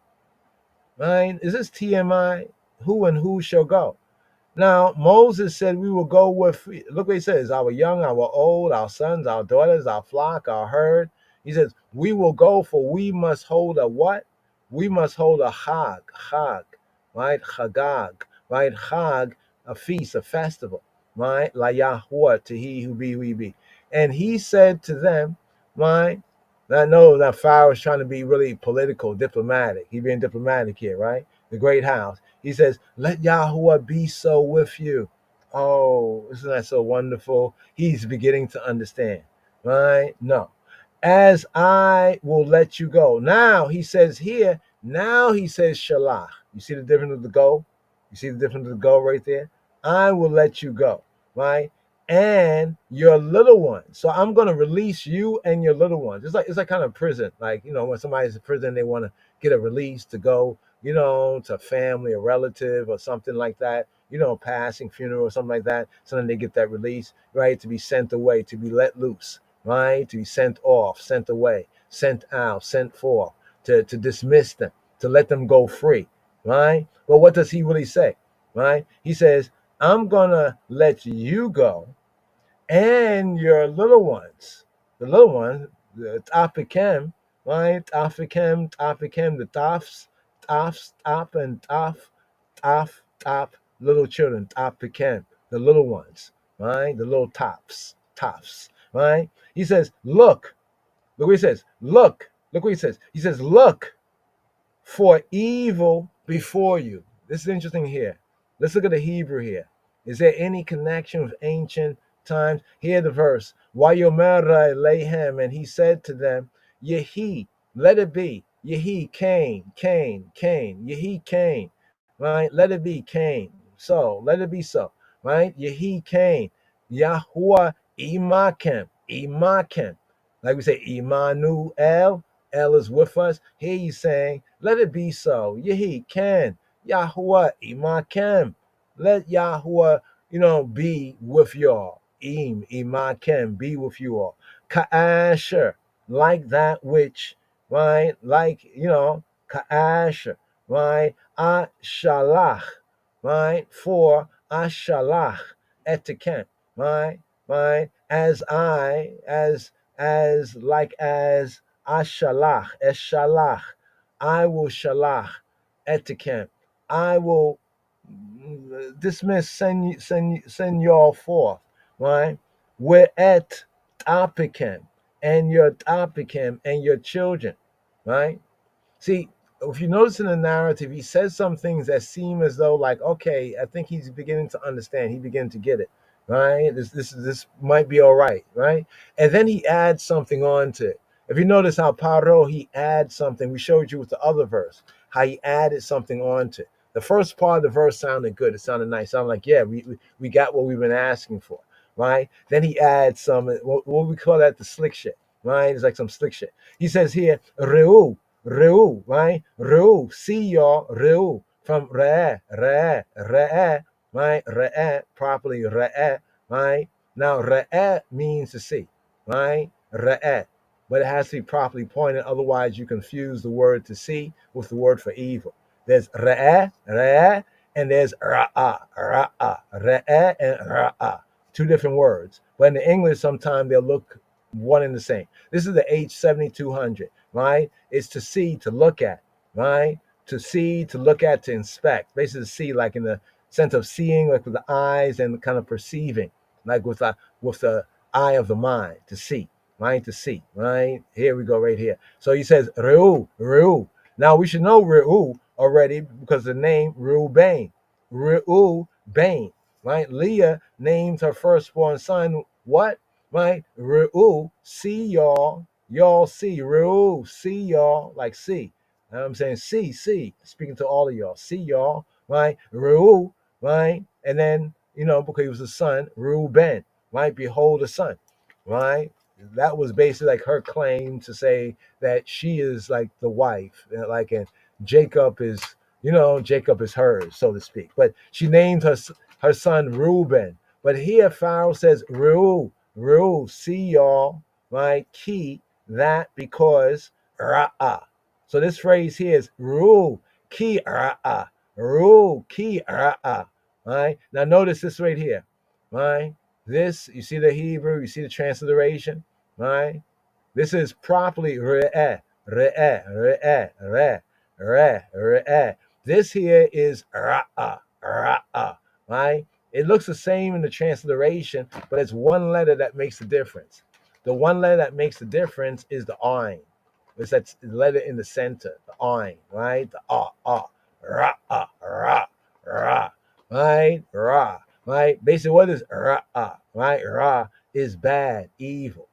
Right? Is this TMI? Who and who shall go? Now, Moses said we will go with, look what he says, our young, our old, our sons, our daughters, our flock, our herd. He says, we will go for we must hold a what? We must hold a chag, right? Chagag, right? Chag, a feast, a festival, right? La Yahuwah, to he who be, we be. And he said to them, right? I know that Pharaoh is trying to be really political, diplomatic. He's being diplomatic here, right? The great house. He says, let Yahuwah be so with you. Oh, isn't that so wonderful? He's beginning to understand, right? No. As I will let you go. Now, he says here, now he says shalach. You see the difference of the go? You see the difference of the go right there? I will let you go, right? And your little ones. So I'm going to release you and your little ones. It's like kind of prison. Like, when somebody's in prison, they want to get a release to go, to family, a relative or something like that, passing funeral or something like that. So then they get that release, right? To be sent away, to be let loose, right? To be sent off, sent away, sent out, sent forth, to dismiss them, to let them go free, right? Well, what does he really say, right? He says, I'm going to let you go and your little ones, the little ones, the tafikem, right? Tafikem, the tafs, taf, and taf, little children, tafikem, the little ones, right? The little tafs, right? He says, look what he says, look what he says. He says, look for evil before you. This is interesting here. Let's look at the Hebrew here. Is there any connection with ancient times? Hear the verse. Wayomera lehem, and he said to them, Yehi, let it be. Yehi, Cain, Yehi, Cain, right? Let it be Cain. So, let it be so, right? Yehi, Cain, Yahuwah, Imakem. Like we say, Immanuel, El is with us. Here he's saying, let it be so. Yehi, Ken, Yahuwah, Imakem. Let Yahuwah, be with y'all. Imakem, be with you all. Ka'asher, like that which, right? Like, Ka'asher, right? Ashalach, right? For Ashalach, etikem, right? Right? As like as Ashalach, Eshalach, I will shalach etikem. I will dismiss, send y'all forth, right? We're at Topican and your Topican and your children, right? See, if you notice in the narrative, he says some things that seem as though, like, okay, I think he's beginning to understand. He beginning to get it, right? This might be all right, right? And then he adds something on to it. If you notice how Paro he adds something, we showed you with the other verse how he added something on to it. The first part of the verse sounded good. It sounded nice. Sounded like, yeah, we got what we've been asking for, right? Then he adds some what we call that, the slick shit, right? It's like some slick shit. He says here, Reu, Reu, right? Reu, see y'all, Reu, from Re, right? Re, properly Re, right? Now, Re means to see, right? Re, but it has to be properly pointed. Otherwise, you confuse the word to see with the word for evil. There's Re, and there's Ra'a, Re, and Ra'a. Two different words. But in the English, sometimes they'll look one and the same. This is the H7200, right? It's to see, to look at, right? To see, to look at, to inspect. Basically, to see, like in the sense of seeing, like with the eyes, and kind of perceiving, like with the eye of the mind, to see, right? To see, right? Here we go, right here. So he says, Reu, Reu. Now we should know Reu already because the name Reuben, Reu, Bain, right? Leah names her firstborn son what? Right? Reu, see y'all. Y'all see. Reu, see y'all. Like see. You know what I'm saying? See. Speaking to all of y'all. See y'all. Right? Reu, right? And then, because he was a son, Reuben, right? Behold the son. Right? That was basically like her claim to say that she is like the wife. Like, and Jacob is, Jacob is hers, so to speak. But she named her son Reuben. But here Pharaoh says, Reu, see y'all, right? Key, that, because, ra'ah. So this phrase here is Reu, ki ra'ah. Reu, ki ra'ah. Right? Now notice this right here. Right? This, you see the Hebrew, you see the transliteration, right? This is properly re'eh, re'eh, re'eh, re'eh, re'eh, re'eh. This here is ra'ah, ra'ah, right? It looks the same in the transliteration, but it's one letter that makes the difference. The one letter that makes the difference is the ayin. It's that letter in the center, the ayin, right? The ra'ah, ra, right? Ra, right? Basically, what is ra'ah, right? Ra is bad, evil.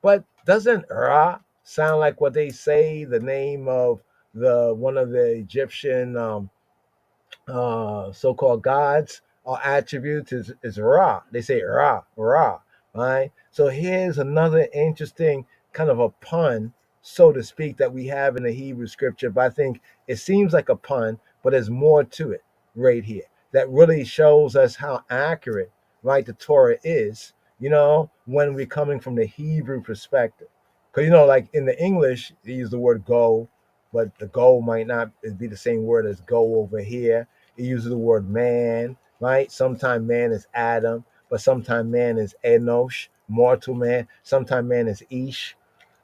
But doesn't Ra sound like what they say the name of the one of the Egyptian so-called gods or attributes is Ra. They say Ra, right? So here's another interesting kind of a pun, so to speak, that we have in the Hebrew scripture. But I think it seems like a pun, but there's more to it right here that really shows us how accurate, right, the Torah is, when we're coming from the Hebrew perspective. Because, like in the English, they use the word go, but the go might not be the same word as go over here. It uses the word man, right? Sometimes man is Adam, but sometimes man is Enosh, mortal man. Sometimes man is Ish,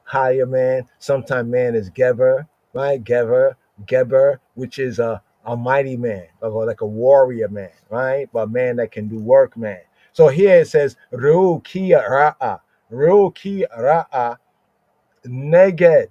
higher man. Sometimes man is Geber, right? Geber, which is a mighty man, like a warrior man, right? But a man that can do work, man. So here it says, Ru ki ra'a, neged.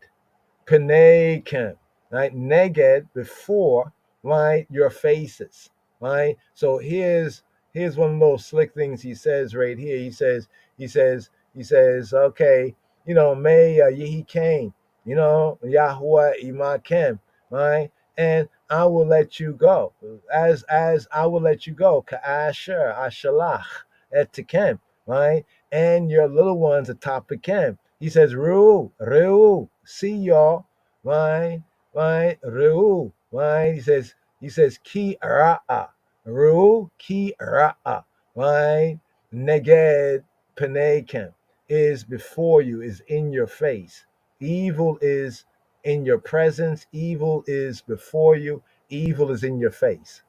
Panakim, right? Neged, before, right? Your faces, right? So here's one of those slick things he says right here. He says, okay, may Yehi came, Yahuwah Imakem, right? And I will let you go, as I will let you go, Ka'asher Ashalach et Tekem, right? And your little ones atop the camp. He says, Reu, see y'all, right? Right? Reu, right? He says, Ki ra'a. Reu, ki ra'a, right? Neged Penekem is before you, is in your face. Evil is in your presence. Evil is before you. Evil is in your face.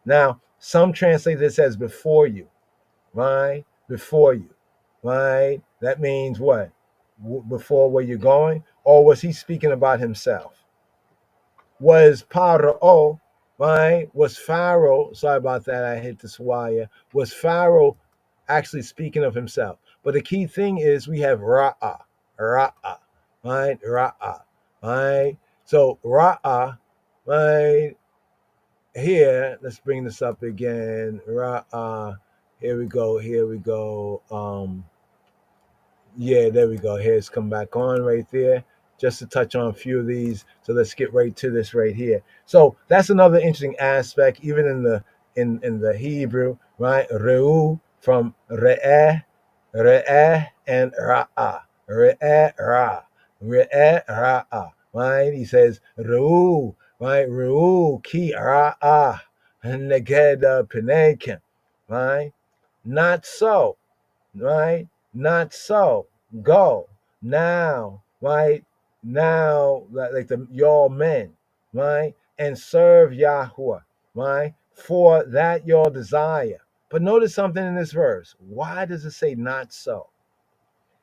Now, some translate this as before you, right? Before you, right? That means what? Before where you're going? Or was he speaking about himself? Was Paro, right? Was Pharaoh, sorry about that, I hit this wire. Was Pharaoh actually speaking of himself? But the key thing is we have Ra'ah, right? Ra'ah, right? So Ra'ah, right? Here, let's bring this up again. Here we go. Here we go. Yeah, there we go. Here's come back on right there. Just to touch on a few of these. So let's get right to this right here. So that's another interesting aspect, even in the Hebrew, right? Reu from re'eh and ra'ah. Re'eh ra. Re'eh ra'ah. Right? He says Reu, right? Reu ki ra'ah. Neged penekim. Right? Not so, right? Not so. Go now, right? Now, like the your men, right? And serve Yahweh, right? For that your desire. But notice something in this verse. Why does it say not so?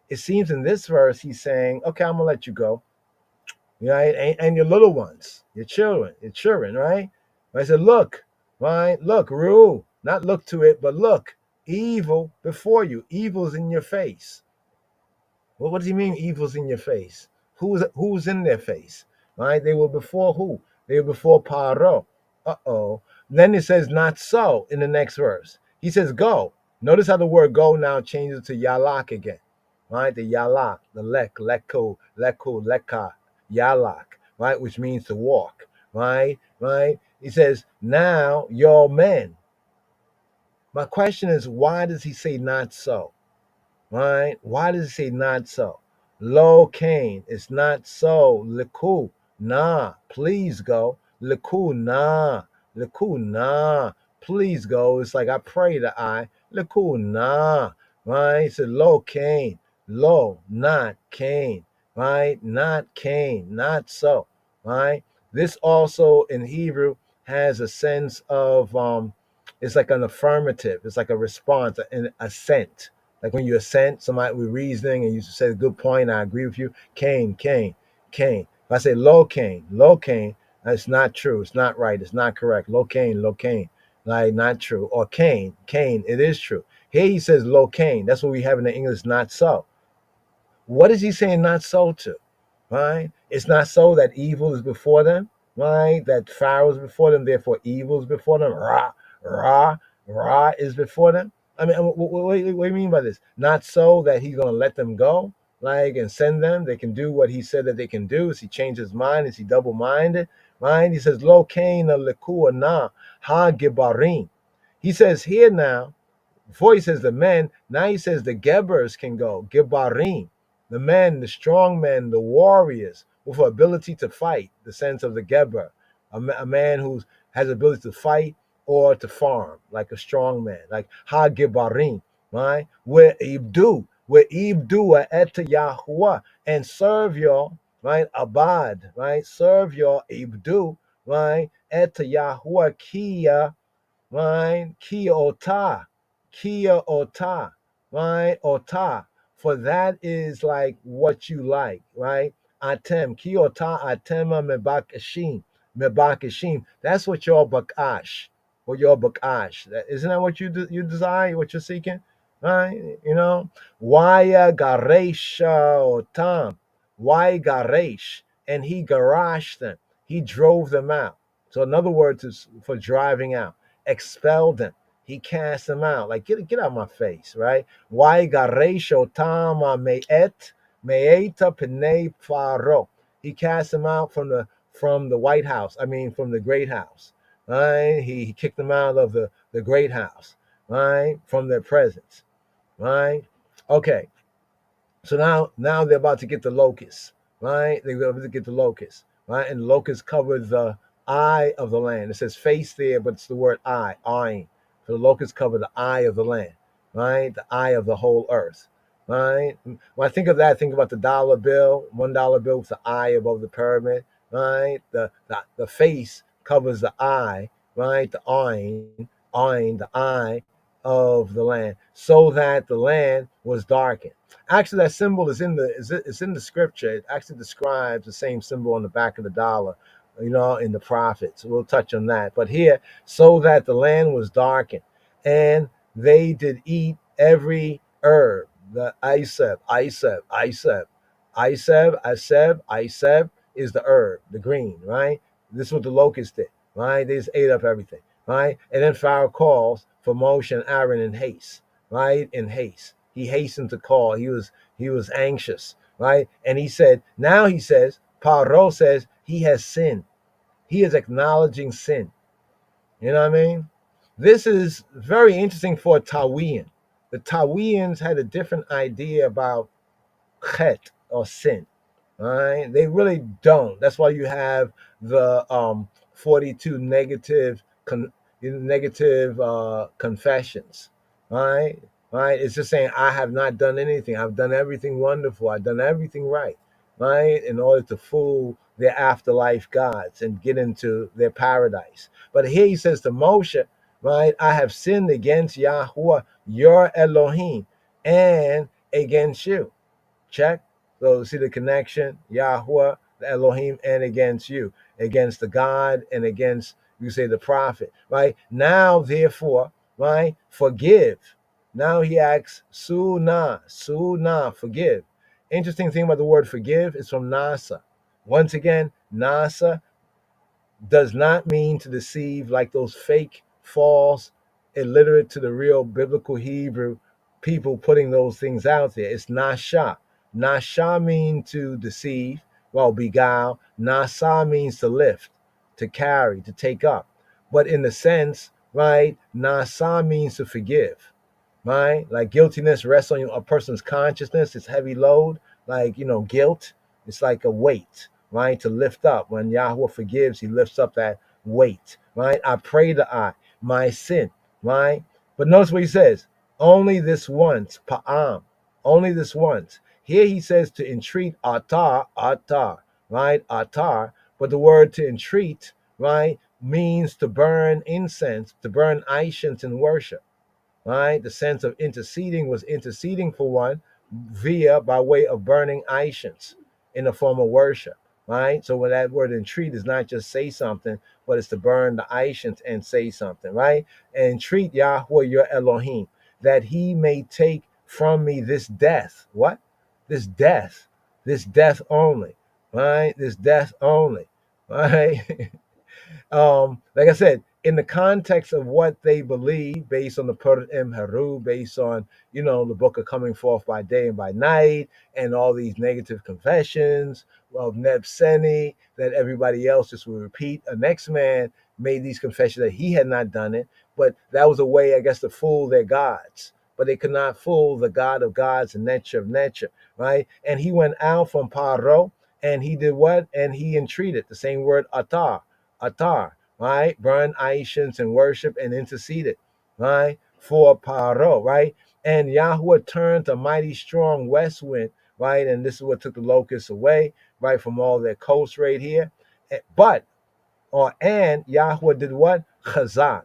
It seems in this verse he's saying, okay, I'm gonna let you go, right? And your little ones, your children, right? I said, look, right? Look, rule, not look to it, but look, evil before you, evil's in your face. Well, what does he mean evil's in your face? Who's in their face? Right? They were before who? They were before Paro. Uh-oh. Then it says not so in the next verse. He says go. Notice how the word go now changes to yalak again. Right? The yalak, the leka, yalak, right? Which means to walk. Right? Right? He says, now your men. My question is, why does he say not so? Right? Why does it say not so? Lo Cain, it's not so. Liku, nah, please go. Liku, nah. Liku, nah, please go. It's like I pray to I. Liku, nah. Right? He said, Lo Cain, lo, not Cain. Right? Not Cain, not so. Right? This also in Hebrew has a sense of it's like an affirmative, it's like a response, an assent, like when you assent somebody with reasoning and you say a good point, I agree with you. Cain, Cain, Cain. If I say low Cain, that's not true. It's not right. It's not correct. Low Cain, like not true. Or Cain, Cain, it is true. Here he says low Cain. That's what we have in the English, not so. What is he saying not so to? Right? It's not so that evil is before them, right? That Pharaoh is before them, therefore evil is before them. Ra, Ra is before them. I mean, what do you mean by this? Not so that he's going to let them go, like, and send them. They can do what he said that they can do. Is he change his mind? Is he double minded? Right? He says, Lo kain lekua na ha gibarim. He says here now, before he says the men, now he says the Gebers can go, Gibarim, the men, the strong men, the warriors with ability to fight, the sense of the Geber, a man who has ability to fight or to farm, like a strong man, like Ha Gibarim, right? Where Ibdu et Yahuwah, and serve your, right? Abad, right? Serve your Ibdu, right? Et Yahuwah Kia, right? Kia ota, right? Ota, for that is like what you like, right? Atem, ki ota atema mebakashim. That's what your bakash, or your bakash. Isn't that what you desire, what you're seeking, right? You know, waya garesha otam, why garesh, and he garashed them, he drove them out. So in other words, it's for driving out, expelled them. He cast them out. Like, get out of my face, right? Why garesho tama meeta pene faro. He cast them out from the White House. I mean, from the Great House. Right? He kicked them out of the Great House, right? From their presence. Right? Okay. So now they're about to get the locusts, right? They're about to get the locusts, right? And the locusts cover the eye of the land. It says face there, but it's the word eye, eyeing. So the locusts cover the eye of the land, right? The eye of the whole earth, right? When I think of that, I think about the dollar bill, $1 bill with the eye above the pyramid, right? The face covers the eye, right? The eyeing, the eye of the land, so that the land was darkened. Actually, that symbol is in the scripture. It actually describes the same symbol on the back of the dollar, in the prophets. We'll touch on that. But here, so that the land was darkened, and they did eat every herb. The Iseb is the herb, the green, right? This is what the locust did, right? They just ate up everything, right? And then Pharaoh calls for Moshe and Aaron in haste, right? In haste. He hastened to call. He was anxious, right? And he says, Paro says he has sinned. He is acknowledging sin. You know what I mean? This is very interesting for a Tawian. The Tawians had a different idea about chet or sin. All right, they really don't. That's why you have the 42 negative confessions. Right, right. It's just saying I have not done anything. I've done everything wonderful. I've done everything right. Right, in order to fool their afterlife gods and get into their paradise. But here he says to Moshe, right, I have sinned against Yahweh, your Elohim, and against you. Check. So see the connection, Yahweh, the Elohim, and against you, against the God, and against, you say, the prophet, right? Now, therefore, right, forgive. Now he asks, Sunnah, forgive. Interesting thing about the word forgive is from Nasa. Once again, Nasa does not mean to deceive like those fake, false, illiterate to the real biblical Hebrew people putting those things out there. It's nasha. Nasha means to deceive, well, beguile. Nasa means to lift, to carry, to take up. But in the sense, right, nasa means to forgive, right? Like guiltiness rests on a person's consciousness. It's heavy load, like, guilt. It's like a weight, right? To lift up. When Yahweh forgives, he lifts up that weight, right? I pray to my sin, right? But notice what he says, only this once, pa'am, only this once. Here he says to entreat atar, right? Atar. But the word to entreat, right, means to burn incense, to burn incense in worship, right? The sense of interceding was interceding for one via by way of burning incense in the form of worship, right? So when that word entreat is not just say something, but it's to burn the incense and say something, right? And entreat Yahweh your Elohim that he may take from me this death. What? This death only, right? This death only, right? Like I said, in the context of what they believe, based on the Purut Im Haru, based on, the book of coming forth by day and by night, and all these negative confessions of Nebseni, that everybody else just will repeat. A next man made these confessions that he had not done it, but that was a way, I guess, to fool their gods. But they could not fool the God of gods and nature of nature, right? And he went out from Paro, and he did what? And he entreated, the same word, atar, right? Burn incense and worship and interceded, right? For Paro, right? And Yahweh turned a mighty strong west wind, right? And this is what took the locusts away, right? From all their coasts right here. And Yahweh did what? Chazak.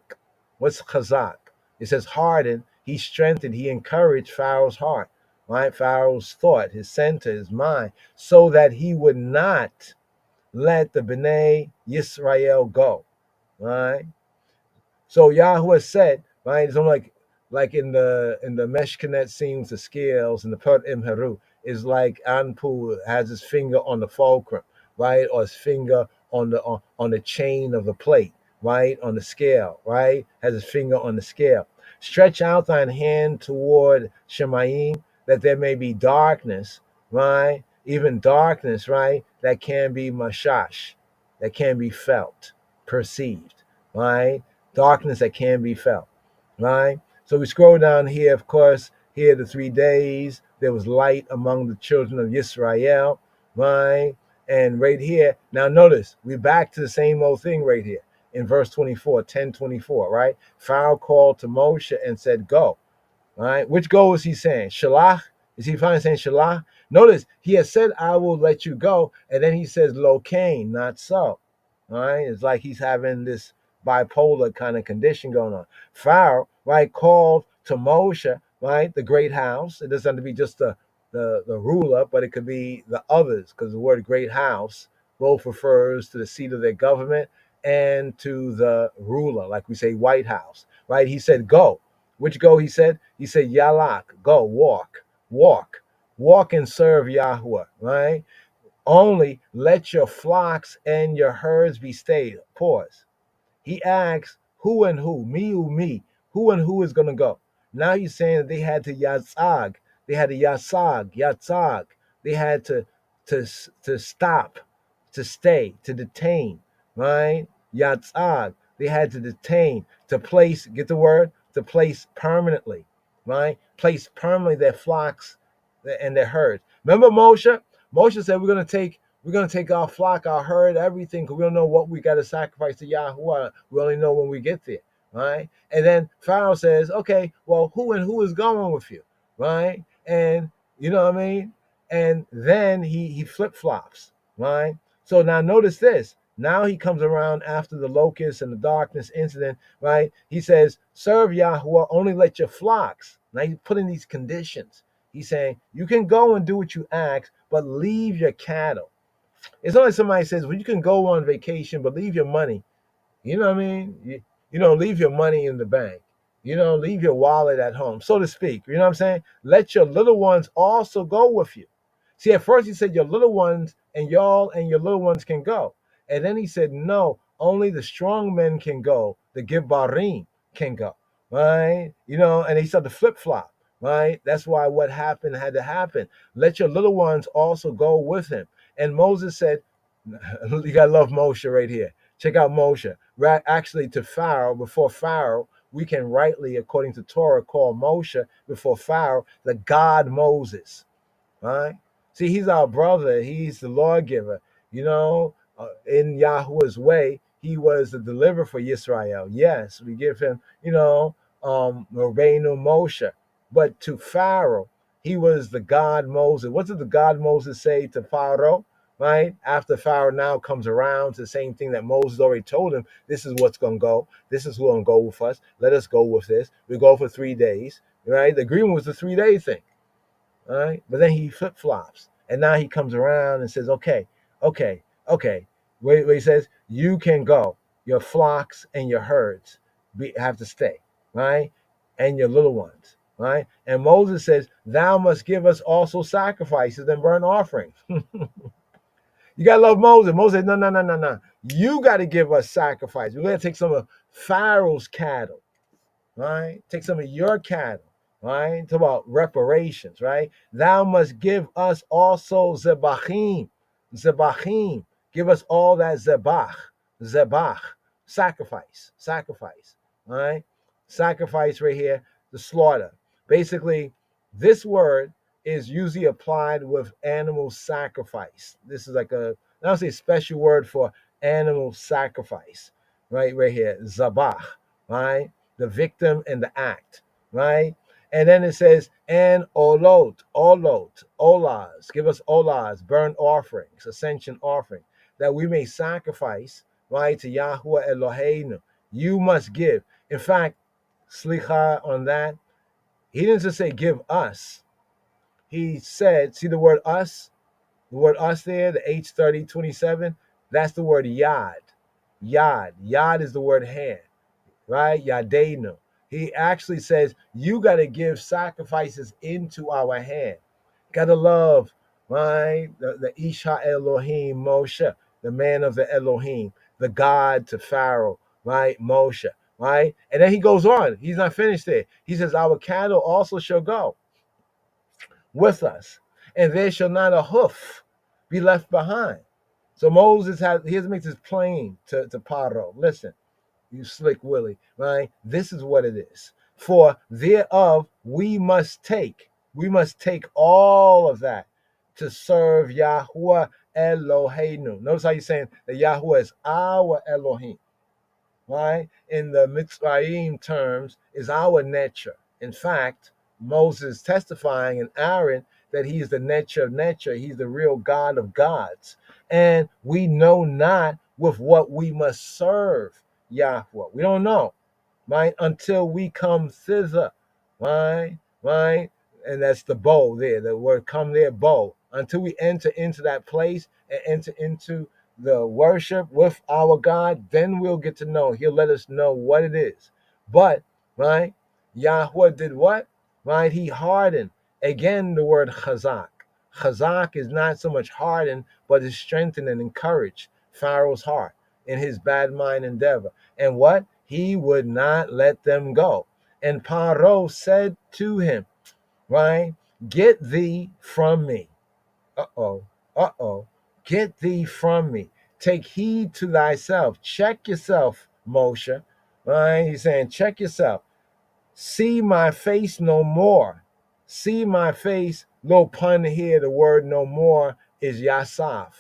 What's Chazak? It says hardened. He strengthened, he encouraged Pharaoh's heart, right? Pharaoh's thought, his center, his mind, so that he would not let the B'nai Yisrael go, right? So Yahweh said, right? It's almost like in the Meshkanet scenes, the scales and the Pert Imheru is like Anpu has his finger on the fulcrum, right? Or his finger on the chain of the plate, right? On the scale, right? Has his finger on the scale. Stretch out thine hand toward Shemayim, that there may be darkness, right? Even darkness, right? That can be mashash, that can be felt, perceived, right? Darkness that can be felt, right? So we scroll down here, of course, here the 3 days, there was light among the children of Israel, right? And right here, now notice, we're back to the same old thing right here in verse 24, 10:24, right? Pharaoh called to Moshe and said, go. All right. Which go is he saying? Shalach? Is he finally saying Shalach? Notice he has said, I will let you go. And then he says, Locain, not so. All right. It's like he's having this bipolar kind of condition going on. Pharaoh, right, called to Moshe, right, the great house. It doesn't have to be just the ruler, but it could be the others, because the word great house both refers to the seat of their government and to the ruler, like we say White House, right? He said, go. Which go, he said? He said, Yalak, go, walk and serve Yahweh, right? Only let your flocks and your herds be stayed. Pause. He asks, who and who? Me or me? Who and who is going to go? Now he's saying that they had to yatzag. They had to yatzag. They had to, to stop, to stay, to detain, right? Yatzag. They had to detain, to place, get the word? To place permanently, right? Place permanently their flocks and their herds. Remember Moshe? Moshe said, we're gonna take our flock, our herd, everything, because we don't know what we got to sacrifice to Yahweh. We only know when we get there, right? And then Pharaoh says, okay, well, who and who is going with you, right? And you know what I mean? And then he flip flops, right? So now notice this. Now he comes around after the locust and the darkness incident, right? He says, serve Yahweh, only let your flocks. Now he's putting these conditions. He's saying, you can go and do what you ask, but leave your cattle. It's not like somebody says, well, you can go on vacation, but leave your money. You know what I mean? Leave your money in the bank. Leave your wallet at home, so to speak. You know what I'm saying? Let your little ones also go with you. See, at first he said your little ones and y'all and your little ones can go. And then he said, no, only the strong men can go. The Gibbarim can go. Right? And he said the flip flop. Right? That's why what happened had to happen. Let your little ones also go with him. And Moses said, you gotta love Moshe right here. Check out Moshe. Right, actually, to Pharaoh, before Pharaoh, we can rightly, according to Torah, call Moshe before Pharaoh the God Moses. Right? See, he's our brother. He's the lawgiver. In Yahweh's way, he was the deliverer for Israel. Yes, we give him, Rabbeinu Moshe. But to Pharaoh, he was the God Moses. What did the God Moses say to Pharaoh? Right? After Pharaoh now comes around to the same thing that Moses already told him, this is what's going to go. This is who's going to go with us. Let us go with this. We go for 3 days. Right? The agreement was the 3-day thing. All right. But then he flip flops. And now he comes around and says, okay. Where he says, you can go. Your flocks and your herds have to stay. Right? And your little ones. Right? And Moses says, thou must give us also sacrifices and burnt offerings. You gotta love Moses. Moses said, no. You got to give us sacrifice. We're gonna take some of Pharaoh's cattle, right? Take some of your cattle, right? Talk about reparations, right? Thou must give us also zebachim. Give us all that zebach, sacrifice, right? Sacrifice right here, the slaughter. Basically, this word is usually applied with animal sacrifice. This is like I don't say special word for animal sacrifice, right? Right here, zabach, right? The victim and the act, right? And then it says, and olas, give us olas, burnt offerings, ascension offering, that we may sacrifice, right, to Yahweh Eloheinu. You must give. In fact, slicha on that, he didn't just say give us. He said, see the word us? The word us there, the H3027, that's the word yad. Yad is the word hand, right? Yadeinu. He actually says, you got to give sacrifices into our hand. Got to love, right? The Isha Elohim, Moshe, the man of the Elohim, the God to Pharaoh, right? Moshe, right? And then he goes on. He's not finished there. He says, our cattle also shall go with us, and there shall not a hoof be left behind. So Moses makes this plain to Paro. Listen, you slick Willie, right? This is what it is. For thereof we must take all of that to serve Yahweh Eloheinu. Notice how you're saying that Yahweh is our Elohim, right? In the Mitzrayim terms, is our nature. In fact, Moses testifying in Aaron that he is the nature of nature. He's the real God of gods. And we know not with what we must serve Yahweh. We don't know, right? Until we come thither, right? Right? And that's the bow there. The word come there, bow. Until we enter into that place and enter into the worship with our God, then we'll get to know. He'll let us know what it is. But, right, Yahweh did what? Right, he hardened. Again, the word chazak. Chazak is not so much hardened, but is strengthened and encouraged Pharaoh's heart in his bad mind endeavor. And what? He would not let them go. And Paro said to him, right, get thee from me. Uh-oh, uh-oh. Get thee from me. Take heed to thyself. Check yourself, Moshe. Right? He's saying, check yourself. See my face no more. See my face. Little pun here. The word no more is yasaf,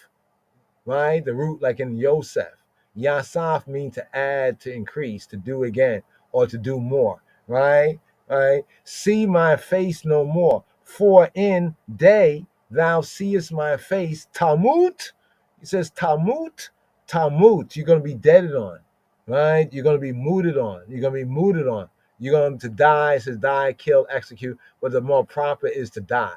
right? The root, like in Yosef. Yasaf means to add, to increase, to do again, or to do more, right? Right? See my face no more. For in day thou seest my face. Talmud. He says Talmud, Talmud. You're going to be deaded on, right? You're going to be mooted on. You're going to be mooted on. You're going to die. It says die, kill, execute. But the more proper is to die,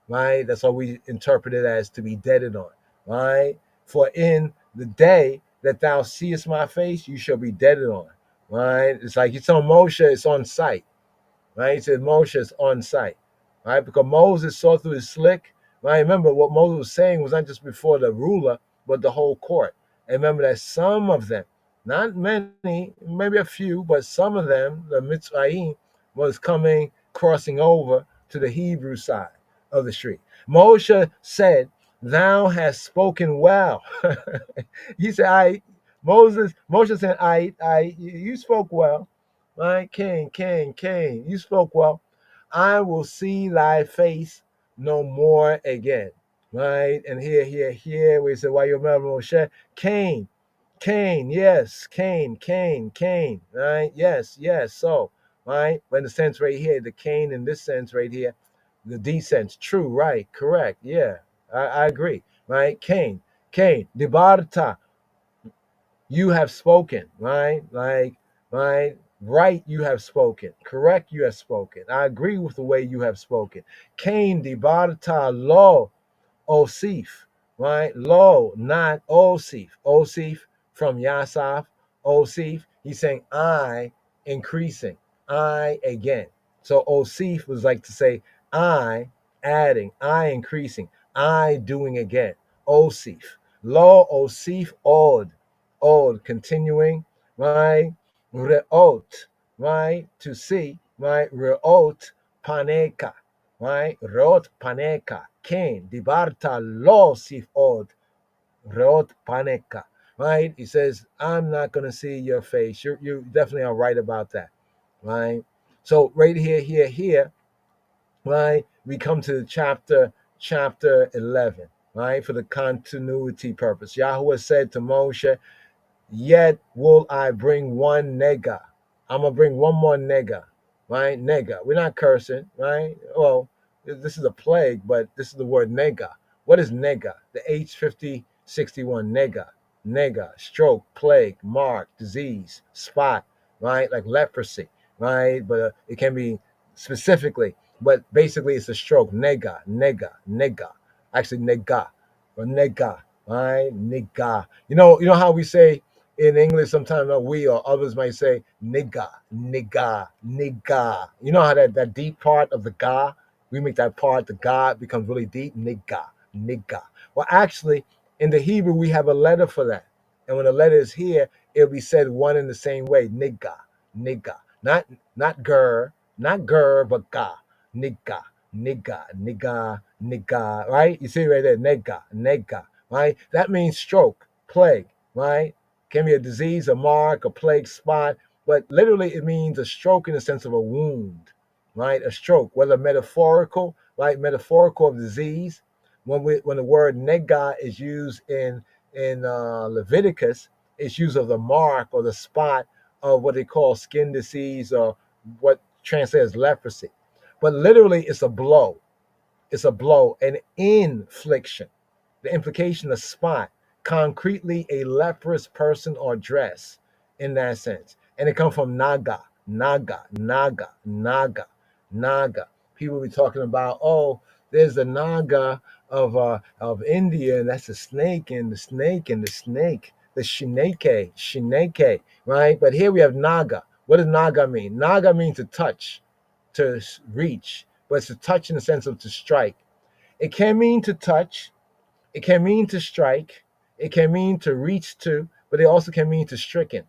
right? That's how we interpret it, as to be deaded on, right? For in the day that thou seest my face, you shall be deaded on, right? It's like you tell Moshe it's on sight, right? He said Moshe is on sight, right? Because Moses saw through his slick, right? Remember what Moses was saying was not just before the ruler, but the whole court. And remember that some of them, not many, maybe a few, but some of them, the Mitzrayim, was coming, crossing over to the Hebrew side of the street. Moshe said, thou hast spoken well. He said, Moshe said, you spoke well, right? Cain, you spoke well. I will see thy face no more again, right? And here, we say, why you remember Moshe? Cain, yes, Cain, right? Yes, so, right? But in the sense right here, the Cain in this sense right here, the D sense, true, right, correct, yeah, I agree, right? Cain, Dibarta, you have spoken, right? Like, right, you have spoken. Correct, you have spoken. I agree with the way you have spoken. Cain dibarta lo osif, right? Lo, not osif. Osif from Yasaf. Osif, he's saying I increasing. I again. So osif was like to say I adding, I increasing, I doing again. Osif. Lo osif od, continuing, right? Reot, right? To see, right? Reot paneka, right? Reot paneka. Cain, dibarta lo sif od, reot paneka, right? He says, I'm not going to see your face. You definitely are right about that, right? So right here, right? We come to chapter 11, right? For the continuity purpose. Yahweh said to Moshe, yet will I bring one nega. I'm gonna bring one more nega, right? Nega. We're not cursing, right? Well, this is a plague, but this is the word nega. What is nega? The H5061 nega. Nega, stroke, plague, mark, disease, spot, right? Like leprosy, right? But it can be specifically, but basically it's a stroke. Nega. Actually, nega or nega, right? Nega. You know how we say in English, sometimes we or others might say nigga. You know how that deep part of the ga, we make that part, the ga becomes really deep, nigga. Well, actually, in the Hebrew, we have a letter for that. And when the letter is here, it'll be said one in the same way, nigga. Not gur, but ga, nigga, right? You see right there, nega, right? That means stroke, plague, right? Can be a disease, a mark, a plague spot, but literally it means a stroke in the sense of a wound, right? A stroke, whether metaphorical, right? Metaphorical of disease. When the word nega is used in Leviticus, it's used of the mark or the spot of what they call skin disease or what translates as leprosy. But literally, it's a blow. It's a blow, an infliction. The implication, a spot, concretely a leprous person or dress in that sense. And it comes from naga. People be talking about, oh, there's the naga of India, and that's the snake and the snake and the snake, the shineke, right? But here we have naga. What does naga mean? Naga means to touch, to reach, but it's to touch in the sense of to strike. It can mean to touch, it can mean to strike, it can mean to reach to, but it also can mean to stricken.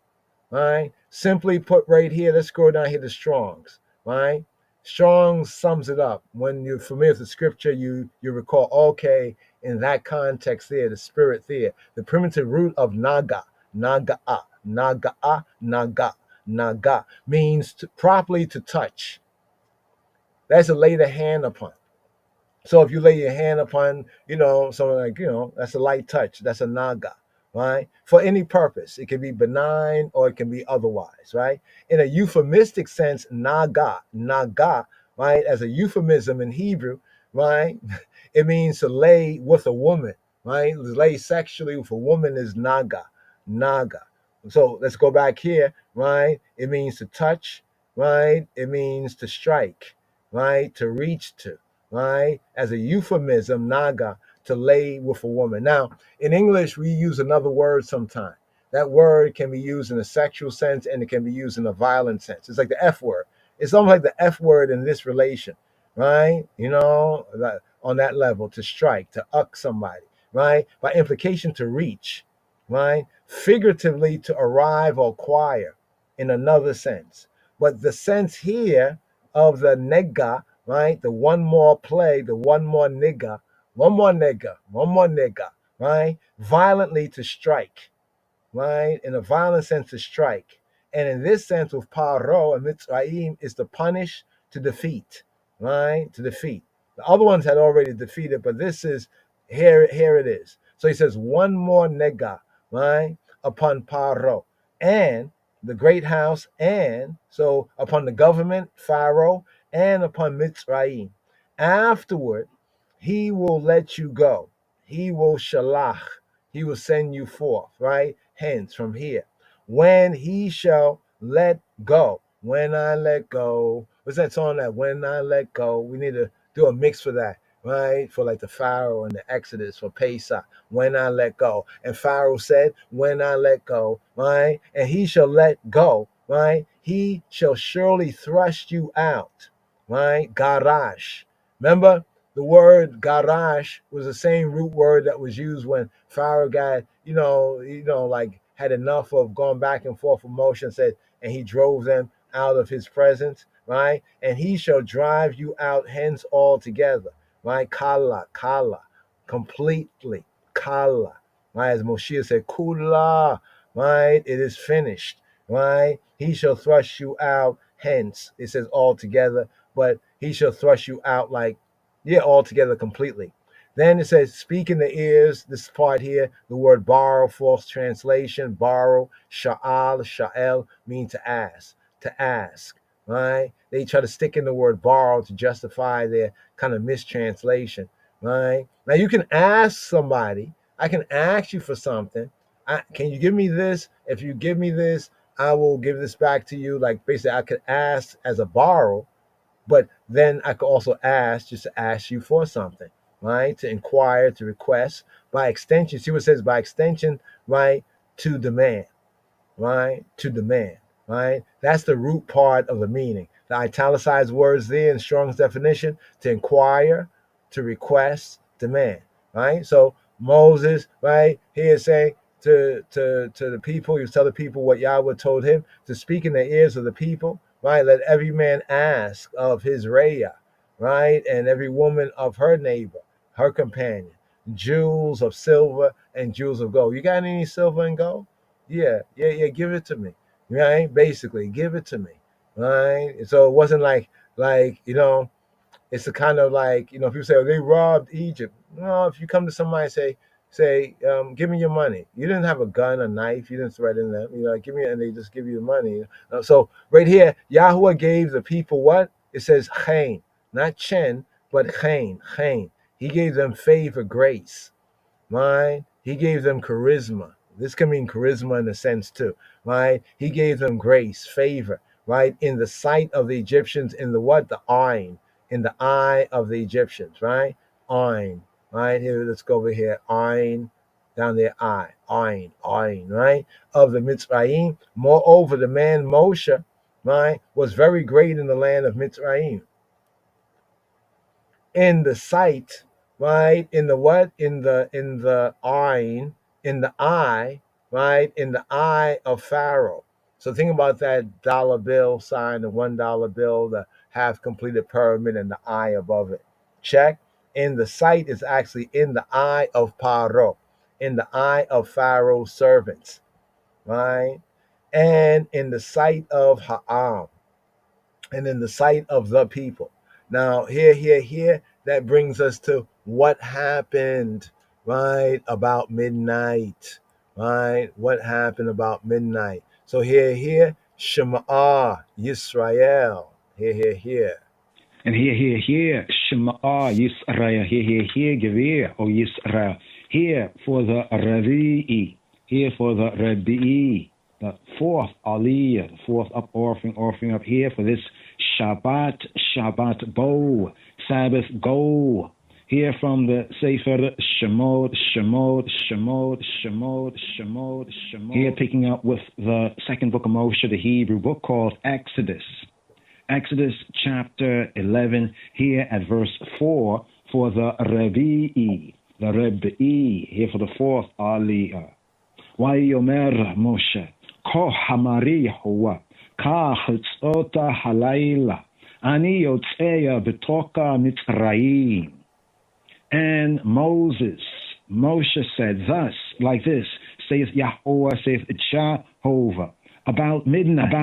Right? Simply put right here, let's scroll down here to Strong's. Right? Strong's sums it up. When you're familiar with the scripture, you recall, okay, in that context there, the spirit there, the primitive root of naga, naga, means to, properly to touch. That's to lay the hand upon. So if you lay your hand upon, someone like, that's a light touch. That's a naga, right? For any purpose. It can be benign or it can be otherwise, right? In a euphemistic sense, naga, right? As a euphemism in Hebrew, right? It means to lay with a woman, right? Lay sexually with a woman is naga. So let's go back here, right? It means to touch, right? It means to strike, right? To reach to, right? As a euphemism, naga, to lay with a woman. Now, in English, we use another word sometimes. That word can be used in a sexual sense and it can be used in a violent sense. It's like the F word. It's almost like the F word in this relation, right? On that level, to strike, to uck somebody, right? By implication, to reach, right? Figuratively, to arrive or acquire in another sense. But the sense here of the nega, right? The one more play, the one more nigga, right? Violently to strike, right? In a violent sense to strike. And in this sense with paro and mitzrayim is to punish, to defeat, right? To defeat. The other ones had already defeated, but this is here it is. So he says one more nega, right? Upon paro. And the great house, and so upon the government, Pharaoh, and upon Mitzrayim. Afterward, he will let you go. He will shalach. He will send you forth, right? Hence, from here. When he shall let go. When I let go. What's that song that when I let go? We need to do a mix for that, right? For like the Pharaoh and the Exodus for Pesach. When I let go. And Pharaoh said, when I let go, right? And he shall let go, right? He shall surely thrust you out, right? Garash. Remember, the word garage was the same root word that was used when Pharaoh got, like had enough of going back and forth with motion, said, and he drove them out of his presence, right? And he shall drive you out hence altogether, right? Kala, completely, kala, right? As Moshe said, kula, right? It is finished, right? He shall thrust you out hence. It says altogether, but he shall thrust you out like, yeah, altogether completely. Then it says, speak in the ears, this part here, the word borrow, false translation, borrow, sha'al mean to ask, right? They try to stick in the word borrow to justify their kind of mistranslation, right? Now you can ask somebody, I can ask you for something. Can you give me this? If you give me this, I will give this back to you. Like basically I could ask as a borrow, but then I could also ask just to ask you for something, right? To inquire, to request. By extension, see what it says by extension, right? To demand, right? To demand, right? That's the root part of the meaning. The italicized words there in Strong's definition, to inquire, to request, demand, right? So Moses, right, here is saying to the people, he was telling the people what Yahweh told him to speak in the ears of the people, right? Let every man ask of his Raya, right? And every woman of her neighbor, her companion, jewels of silver and jewels of gold. You got any silver and gold? Yeah, give it to me, right? Basically, give it to me, right? So it wasn't like it's a kind of like people say, oh, they robbed Egypt. No, if you come to somebody and say, give me your money. You didn't have a gun, a knife. You didn't threaten them. Like, give me, and they just give you the money. So right here, Yahweh gave the people what? It says chen, not chen, but chen. He gave them favor, grace, right? He gave them charisma. This can mean charisma in a sense too, right? He gave them grace, favor, right? In the sight of the Egyptians, in the what? The eye, in the eye of the Egyptians, right? Eye, right? Here, let's go over here. Ain, down there, Ain, right? Of the Mitzrayim. Moreover, the man Moshe, right, was very great in the land of Mitzrayim. In the sight, right? In the what? In the Ain, in the eye, right? In the eye of Pharaoh. So think about that dollar bill sign, the $1 bill, the half completed pyramid, and the eye above it. Check. In the sight is actually in the eye of Paro, in the eye of Pharaoh's servants, right? And in the sight of Ha'am, and in the sight of the people. Now, here, that brings us to what happened, right, about midnight, right? What happened about midnight? So here, Shema Yisrael, here.
And here, Shema Yisrael, here, Gevir, O Yisrael, here for the Ravi'i, here for the Rabi'i, the fourth Aliyah, the fourth up offering up here for this Shabbat bow, Sabbath go. Here from the Sefer Shemot. Here picking up with the second book of Moshe, the Hebrew book called Exodus. Exodus chapter 11, here at verse 4 for the Revi'i, here for the fourth Aliyah. Vayomer Moshe, Ko Hamari Yehovah, Ka Chitzota Halayla, Ani Yotzeya Betoka Mitzrayim. And Moshe said thus, like this, saith Yahweh, saith Jehovah, about midnight,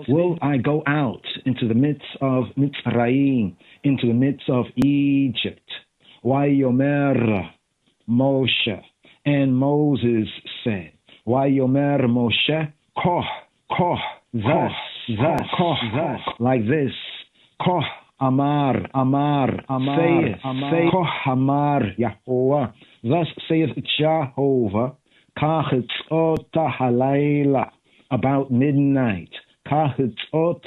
will I go out into the midst of Mitzrayim, into the midst of Egypt. Vayomer Moshe, and Moses said, Vayomer Moshe, Koh, thus, like this, Koh, Amar, saith, Koh Amar, Yahweh, thus saith Jehovah, Kachitzot halayla, about midnight. Kachitzot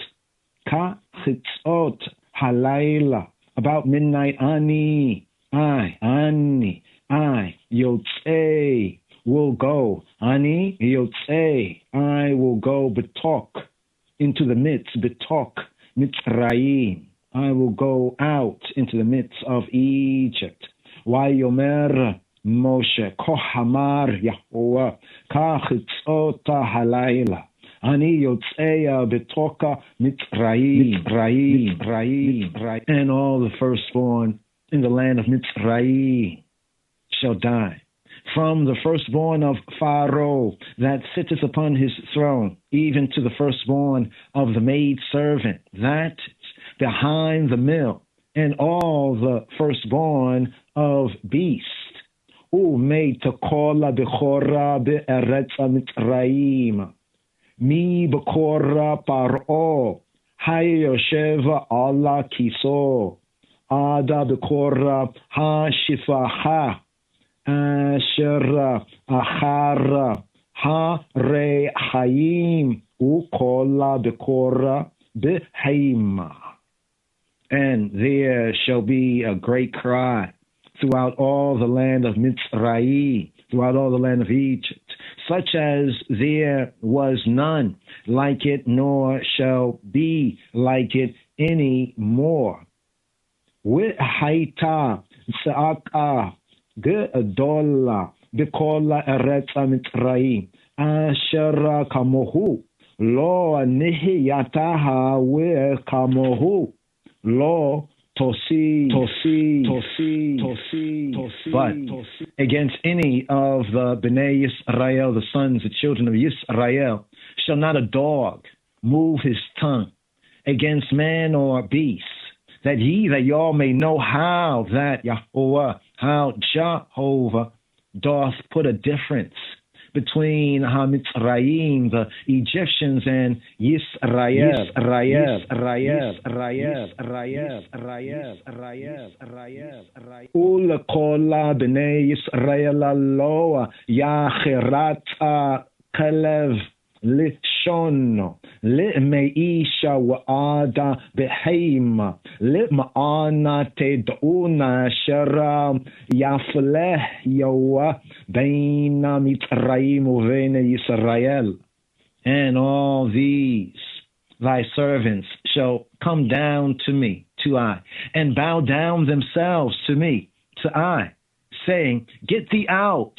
halayla, about midnight. I, Yotzei, will go. Ani, Yotzei, I will go, betok, into the midst, betok, Mitzrayim. I will go out into the midst of Egypt. Vayomer Moshe, Kohamar Yahweh, Kachitzota Halayla, Ani Yotzeya Betoka Mitzrayim, and all the firstborn in the land of Mitzrayim shall die. From the firstborn of Pharaoh that sitteth upon his throne, even to the firstborn of the maidservant that behind the mill, and all the firstborn of beast. Umei tekola bechora be'eretz Mitzrayim, mi bekora paro, hayoshev ala kiso, ada bekora ha-shifaha, asher achara, ha-re hayim, ukola bekora beheima. And there shall be a great cry throughout all the land of Mitzrayim, throughout all the land of Egypt, such as there was none like it, nor shall be like it any more. V'haita tza'aka ge'adola b'kol eretz Mitzrayim asher kamohu lo nihiyataha ve'kamohu lo tosi. But against any of the Bnei Yisrael, the sons, the children of Yisrael, shall not a dog move his tongue against man or beast, that y'all may know how that Yahweh, how Jehovah doth put a difference between Mitzrayim, the Egyptians, and Yisrael. Ulekola b'nei Yisrael lo yachirat kalev Rishono, Meisha Wa'ada Behema, Ma'ana Teduna Shara Yafleh Yoa Baina Mitraim Uvene Israel. And all these thy servants shall come down to me, to I, and bow down themselves to me, to I, saying, Get thee out,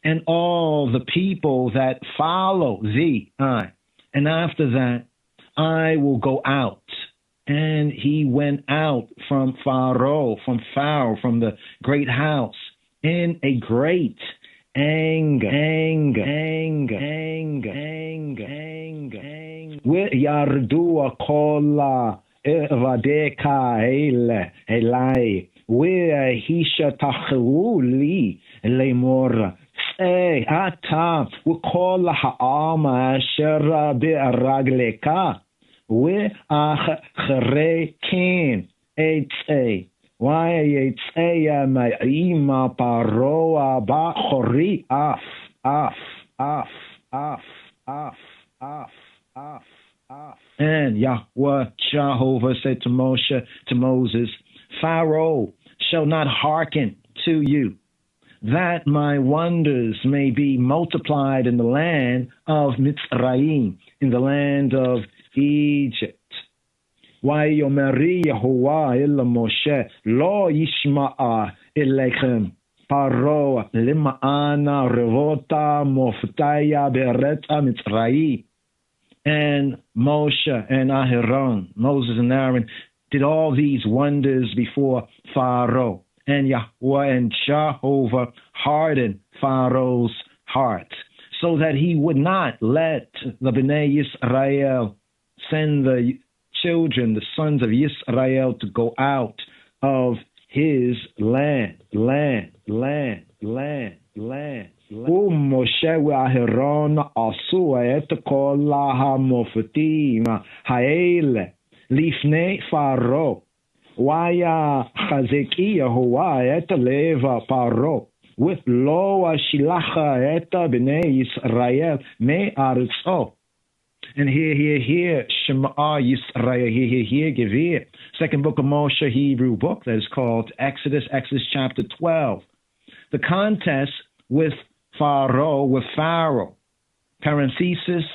and all the people that follow thee, I. And after that, I will go out. And he went out from Pharaoh, from the great house, in a great anger. Yardua kola evadeka elai. Where he shatachuli lemor. Ata ukola haama shara be'aragleka. We achre kin etze. Why etze ma'ima paroa ba chori af. And Yahweh Jehovah said to Moses, Pharaoh shall not hearken to you, that my wonders may be multiplied in the land of Mitzrayim, in the land of Egypt. Vayomeri Yehovah el Moshe lo yishma'a elechem paro lima'ana revota moftaya be'ereta Mitzrayim. And Moshe and Aharon, Moses and Aaron, did all these wonders before Pharaoh. And Yahweh and Jehovah hardened Pharaoh's heart, so that he would not let the Bnei Yisrael send the children, the sons of Yisrael, to go out of his land. Moshe ואהרון עשו את כל המופתים האלה לפני פרעה. והיה חזק יהוה את לב פרעה, ולא שלח את בני ישראל מארצו. And here, Shema Yisrael, here, give here. Second book of Moshe, Hebrew book that is called Exodus chapter 12. The contest with Pharaoh, parenthesis,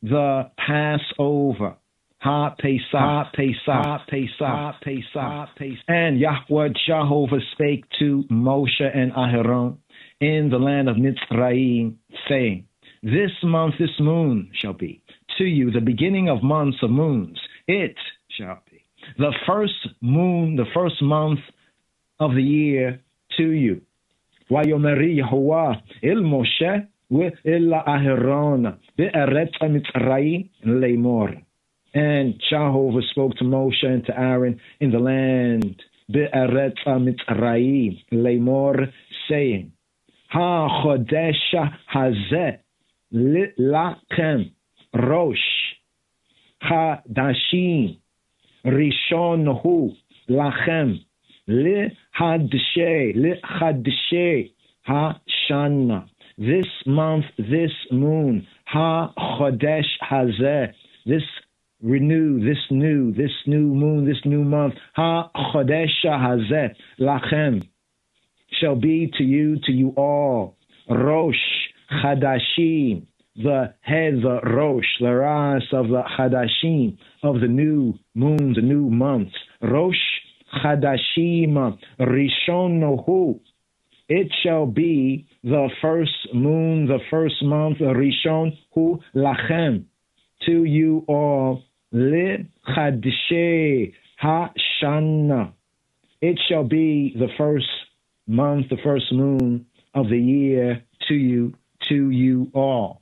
the Passover, Ha-Pesach. And Yahweh Jehovah spake to Moshe and Aharon in the land of Mitzrayim, saying, This month, this moon shall be to you the beginning of months of moons. It shall be the first moon, the first month of the year to you. Vayomeri Yehovah el Moshe ve'el Aharon be'eretz Mitzrayim lemor. And Jehovah spoke to Moshe and to Aaron in the land be'eretz Mitzrayim lemor, saying, Ha chodesha hazeh lachem rosh chadashim rishon hu lachem lehadshei hashana. This month, this moon, ha chodesh hazeh, this new moon, this new month, ha chodesh hazeh lachem, shall be to you all, rosh chadashim, the head, the rosh, the ras of the chadashim, of the new moons, the new months. Rosh chadashim rishonohu. It shall be the first moon, the first month, rishon hu lachem, to you all. Le chadshei hashana. It shall be the first month, the first moon of the year to you all.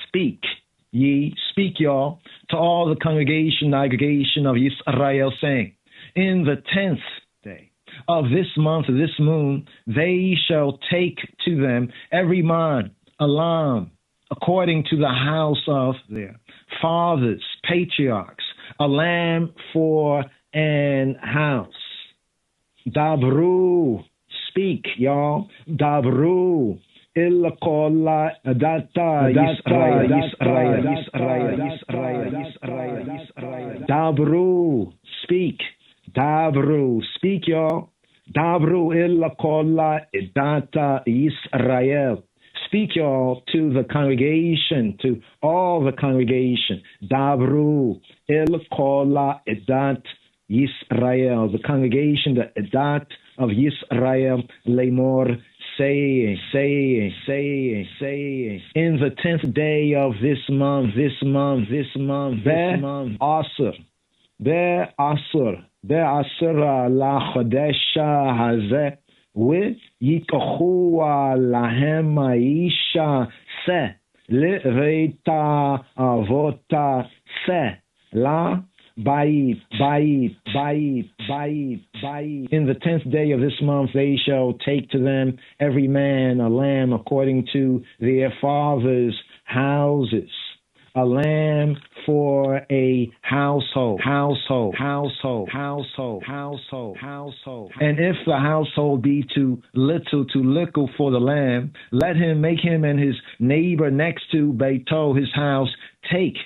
Speak y'all, to all the congregation, aggregation of Yisrael, saying, in the 10th day of this month, of this moon, they shall take to them every man a lamb, according to the house of their fathers, patriarchs, a lamb for an house. Dabru, speak, y'all. Dabru, إلا كل داتا Yisrael. Dabru, speak. Dabru, speak, y'all. Dabru illa kolla data Yisrael. Speak, y'all, to the congregation, to all the congregation. Dabru illa kolla edat Yisrael. The congregation, the edat of Yisrael, Lemor, saying, in the 10th day of this month, Be'asr la chodesha hazeh, וייקחו להם האישה לביתה אבותה Bayit. In the 10th day of this month, they shall take to them every man a lamb according to their father's houses. A lamb for a household. And if the household be too little for the lamb, let him make him and his neighbor next to Beito, his house, take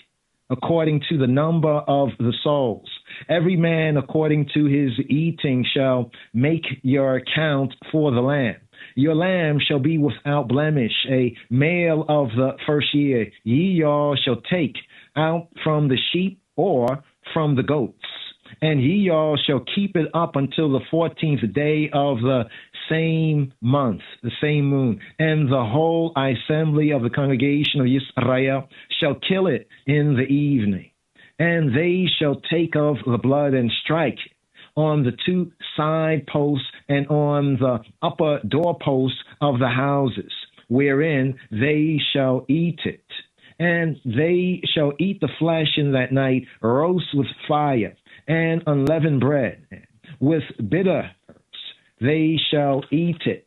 according to the number of the souls. Every man according to his eating shall make your account for the lamb. Your lamb shall be without blemish, a male of the first year. Ye all shall take out from the sheep or from the goats. And ye all shall keep it up until the 14th day of the same month, the same moon. And the whole assembly of the congregation of Israel shall kill it in the evening. And they shall take of the blood and strike on the two side posts and on the upper doorposts of the houses, wherein they shall eat it. And they shall eat the flesh in that night, roast with fire, and unleavened bread, with bitter herbs. They shall eat it.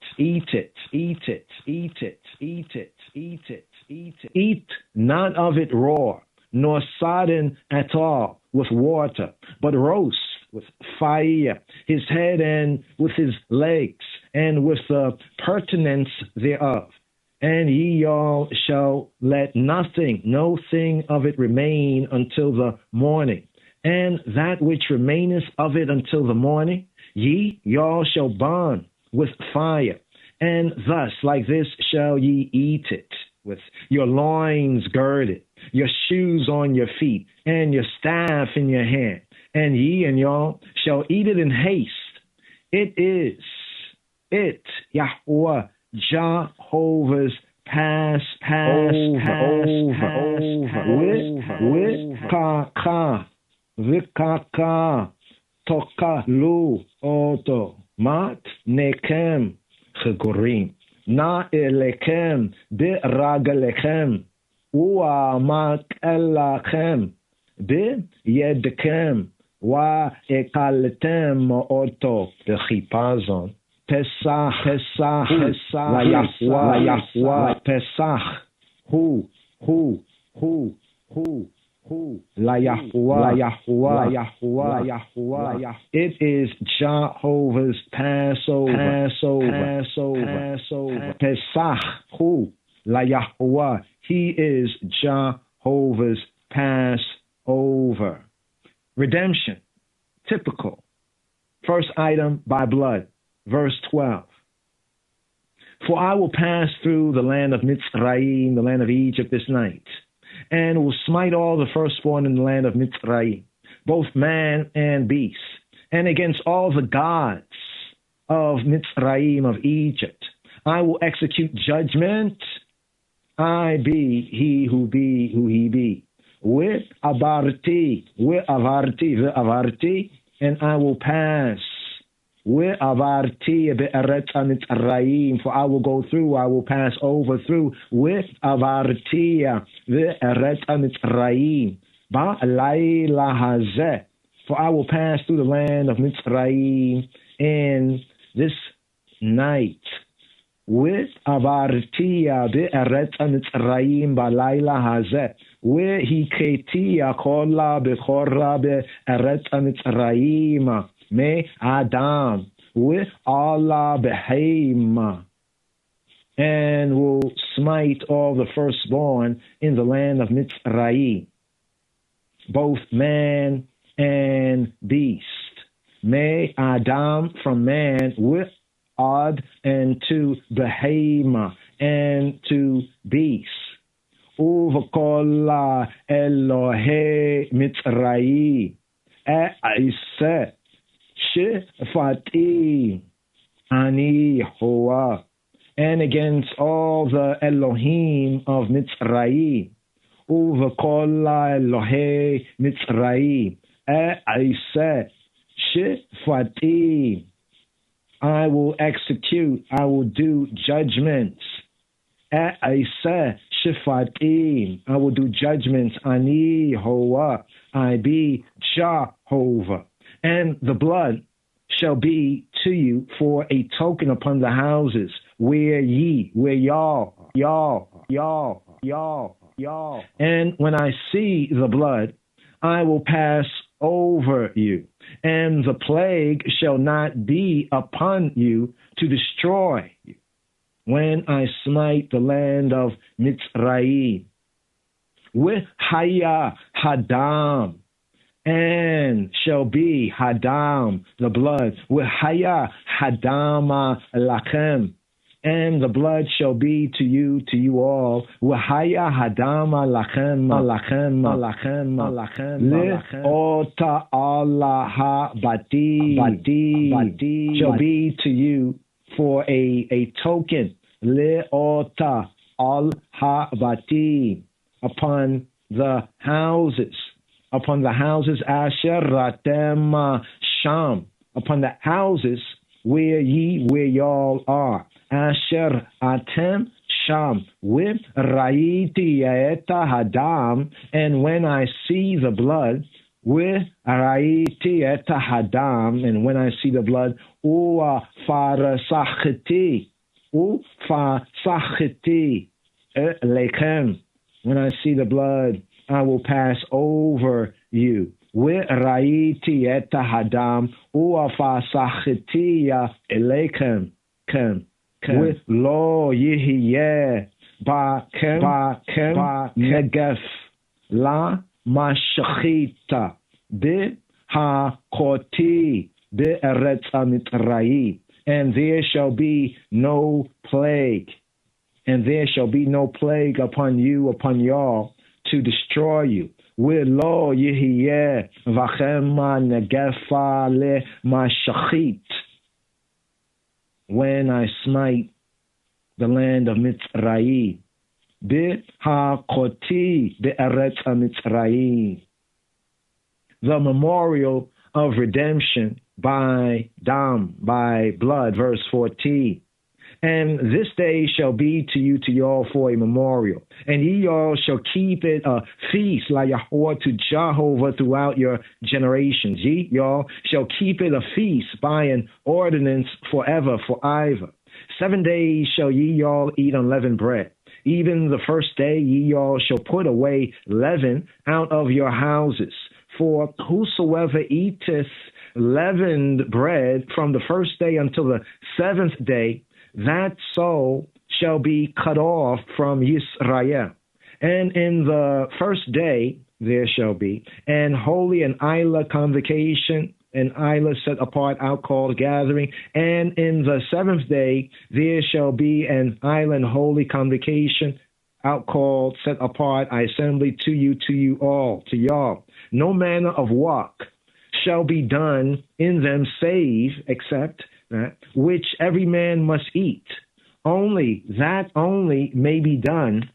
Eat not of it raw, nor sodden at all with water, but roast with fire his head and with his legs, and with the pertinence thereof. And ye all shall let nothing, no thing of it remain until the morning. And that which remaineth of it until the morning, y'all shall burn with fire. And thus, like this, shall ye eat it, with your loins girded, your shoes on your feet, and your staff in your hand. And ye and y'all shall eat it in haste. It, Yahweh, Jehovah's Passover. Vikaka toka lu oto mat nekem chegorim na elekem beragelechem uamak elachem biyedkem wa ekaltem oto bechipazon Pesach la Yahweh Pesach hu La Yahweh. It is Jehovah's Passover. Pesach hu La Yahweh. He is Jehovah's Passover. Redemption, typical. First item, by blood. Verse 12. For I will pass through the land of Mitzrayim, the land of Egypt, this night, and will smite all the firstborn in the land of Mitzrayim, both man and beast, and against all the gods of Mitzrayim, of Egypt. I will execute judgment. I be he who he be. With avarti, and I will pass. For I will go through, I will pass over through. With avartia, for I will pass through the land of Mitzrayim in this night. With avartia, Mitzrayim balayla hazeh. Where he ketia kola bechora be'eretz Mitzrayim. Me Adam with Allah Behema. and will smite all the firstborn in the land of Mitzrayim, both man and beast. May Adam from man with Ad and to Behema and to beast. Uv'kol Elohei Mitzrayim E'iseh Shifati Ani Hoa, and against all the Elohim of Mitzrayim. Uv'kol Elohei Mitzrayim E'iseh Shifati, I will execute, I will do judgments. E'iseh Shifati, I will do judgments. Ani Hoa, I be Jehovah. And the blood shall be to you for a token upon the houses where y'all. And when I see the blood, I will pass over you, and the plague shall not be upon you to destroy you. When I smite the land of Mitzrayim with Haya Hadam, and shall be Hadam, the blood, with Haya Hadama Lachem, and the blood shall be to you all. Wahaya Hadama Lachem Le'ota Allah Bati shall be to you for a token. Le'ota Allah Bati upon the houses. Upon the houses Asher Ratem Sham, upon the houses where y'all are. Asher Atem Sham, with Raiti Eta Hadam, and when I see the blood, with Raiti Eta Hadam, and when I see the blood, Ua Farasachiti Lechem, when I see the blood, I will pass over you. With Raiti Eta Hadam, Ua Farasachiti Lechem. With Lo Yihye Ba Negef La Mashachita Bi Ha-Koti Bi Eretz Mitzrayim, and there shall be no plague, and there shall be no plague upon you, upon y'all, to destroy you. With Lo Yihye Vachema Negefa Le Mashachit, when I smite the land of Mitzrayim, Bi-ha-koti be'eretz Mitzrayim, the memorial of redemption by dam, by blood, verse 14. And this day shall be to y'all for a memorial, and ye all shall keep it a feast like Yahweh to Jehovah throughout your generations. Ye y'all shall keep it a feast by an ordinance forever, for ever. 7 days shall ye y'all eat unleavened bread. Even the first day ye y'all shall put away leaven out of your houses. For whosoever eateth leavened bread from the first day until the 7th day, that soul shall be cut off from Yisrael. And in the first day there shall be an holy and Isla convocation, an Isla set apart, outcalled gathering. And in the 7th day there shall be an island holy convocation, outcalled, set apart, assembly to you all, to y'all. No manner of work shall be done in them, save, except that which every man must eat. Only may be done.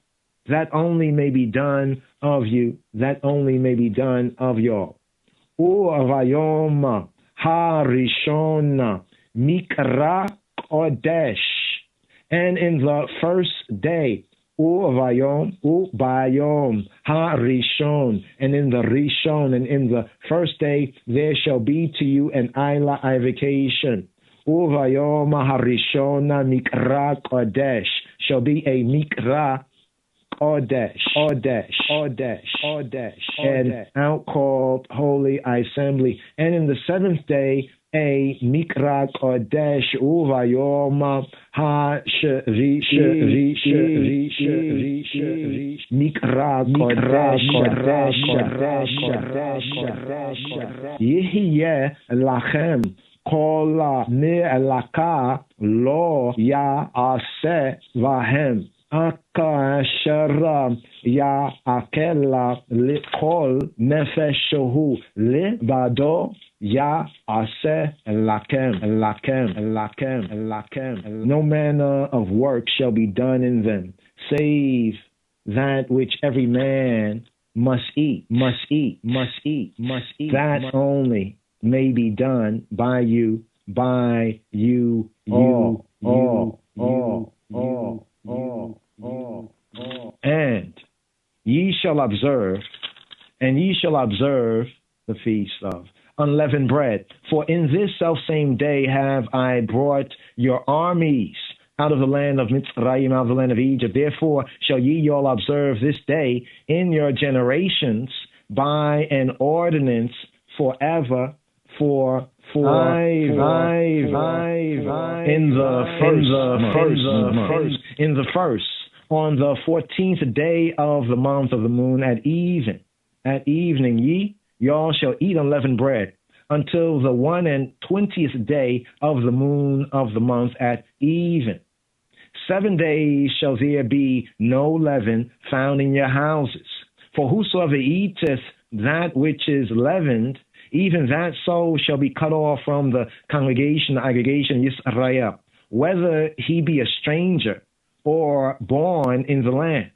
That only may be done of you. That only may be done of y'all. Vayom harishon mikra kodesh, and in the first day, bayom harishon, and in the rishon, and in the first day, there shall be to you an Isla vacation. Uvayom harishona mikra kodesh, shall be a mikra kodesh, an out-called holy assembly. And in the 7th day, a Mikra Kodesh Uvayoma Ha-Shvi Mikra Kodesh Yihye Lachem Kola Mi'laka Lo Ya Ase Vahem Akashara Ya Akela Likol Nefeshahu Libado Ya Ase Lakem. No manner of work shall be done in them, save that which every man must eat. That only may be done by you, and ye shall observe the feast of unleavened bread. For in this selfsame day have I brought your armies out of the land of Mitzrayim, out of the land of Egypt. Therefore shall ye all observe this day in your generations by an ordinance forever, in the first, on the 14th day of the month of the moon at evening, y'all shall eat unleavened bread until the 21st day of the moon of the month at even. 7 days shall there be no leaven found in your houses. For whosoever eateth that which is leavened, even that soul shall be cut off from the congregation, the aggregation, Yisrael, whether he be a stranger or born in the land.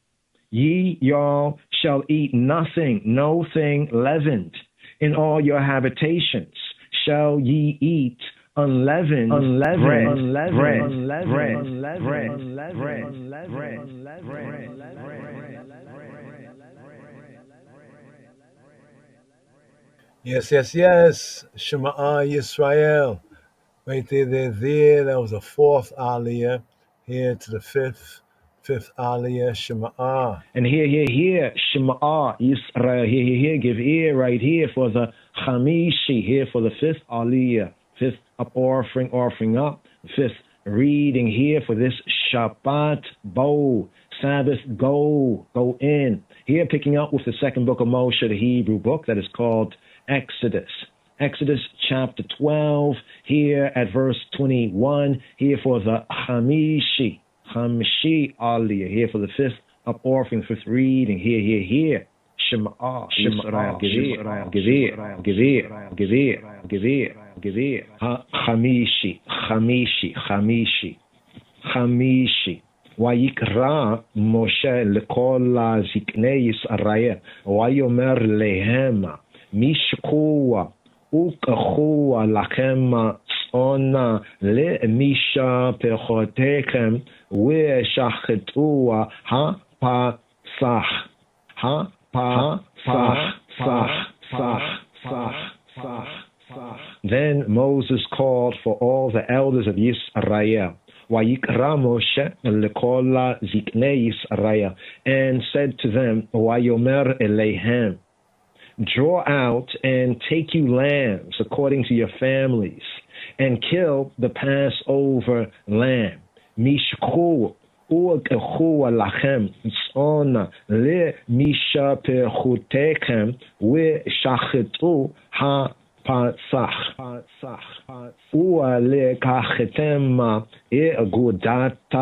Y'all shall eat nothing, no thing leavened. In all your habitations shall ye eat unleavened bread.
Yes. Shema Yisrael. Right there. That was the fourth aliyah. Here to the fifth aliyah, Shema.
And here, Shema Yisrael. Here, give ear right here for the Chamishi. Here for the fifth aliyah, fifth up offering up, fifth reading here for this Shabbat bow, Sabbath go in. Here picking up with the second book of Moshe, the Hebrew book that is called Exodus. Exodus chapter 12, here at verse 21, here for the Chamishi aliyah, here for the fifth up offering, fifth reading, here. Shema Yisrael, give ear. Chamishi. ויקרא משה לכל זקני ישראל, ויאמר להם, משקוע וקחו לכם צאן למשפחותיכם, ושחטו הפסח. Then Moses called for all the elders of Israel, ויקרא משה לכל זקני ישראל, and said to them, ויאמר אליהם, draw out and take you lambs according to your families, and kill the Passover lamb. משקו וקחו לכם צאן למשפחותיכם, ושחטו הפסח. ולקחתם אגודת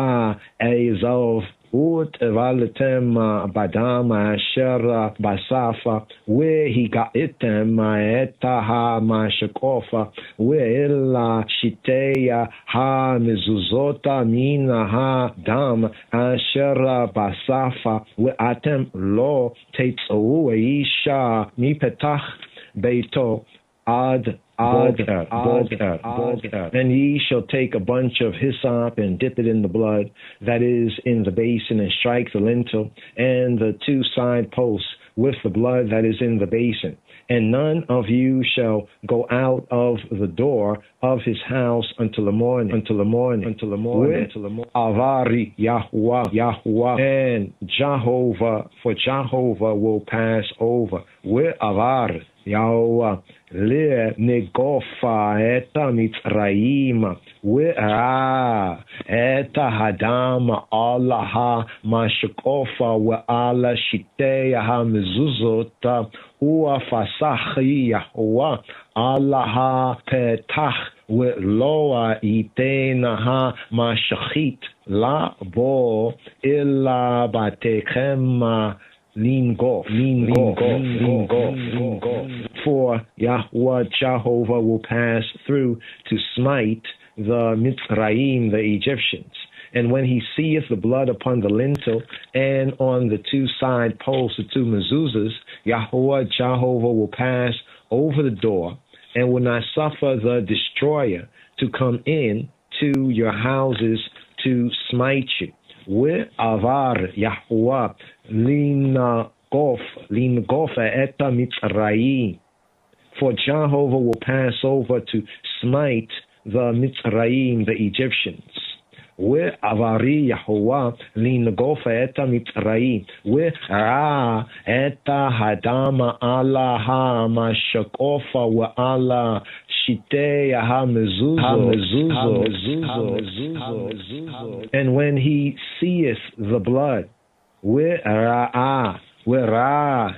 עזוב, וטבלתם בדם אשר בספה, והגעתם את המשקוף, ואל שתי המזוזות מן הדם אשר בספה, ואתם לא תצאו אישה מפתח ביתו ad. And ye shall take a bunch of hyssop and dip it in the blood that is in the basin, and strike the lintel and the two side posts with the blood that is in the basin. And none of you shall go out of the door of his house until the morning. Avari Yahuwah, and Jehovah, for Jehovah will pass over. With Avar Yahweh le negofa eta mitzrayim we'ra eta hadam Allah mashkofa we'ala shitei hamzuzot u'afasachi Yahweh Allah petach we'loa itenaha mashachit la bo illa batekhem Lingo. For Yahweh Jehovah will pass through to smite the Mitzrayim, the Egyptians. And when he seeth the blood upon the lintel and on the two side posts, the two mezuzahs, Yahweh Jehovah will pass over the door and will not suffer the destroyer to come in to your houses to smite you. Avar Yahweh Lingof eta Mitzrayim. For Jehovah will pass over to smite the Mitzrayim, the Egyptians. Avari Yahweh Lingof eta Mitzrayim. Ra eta Hadama Allah Mashakofa wa Allah and when he seeth the blood,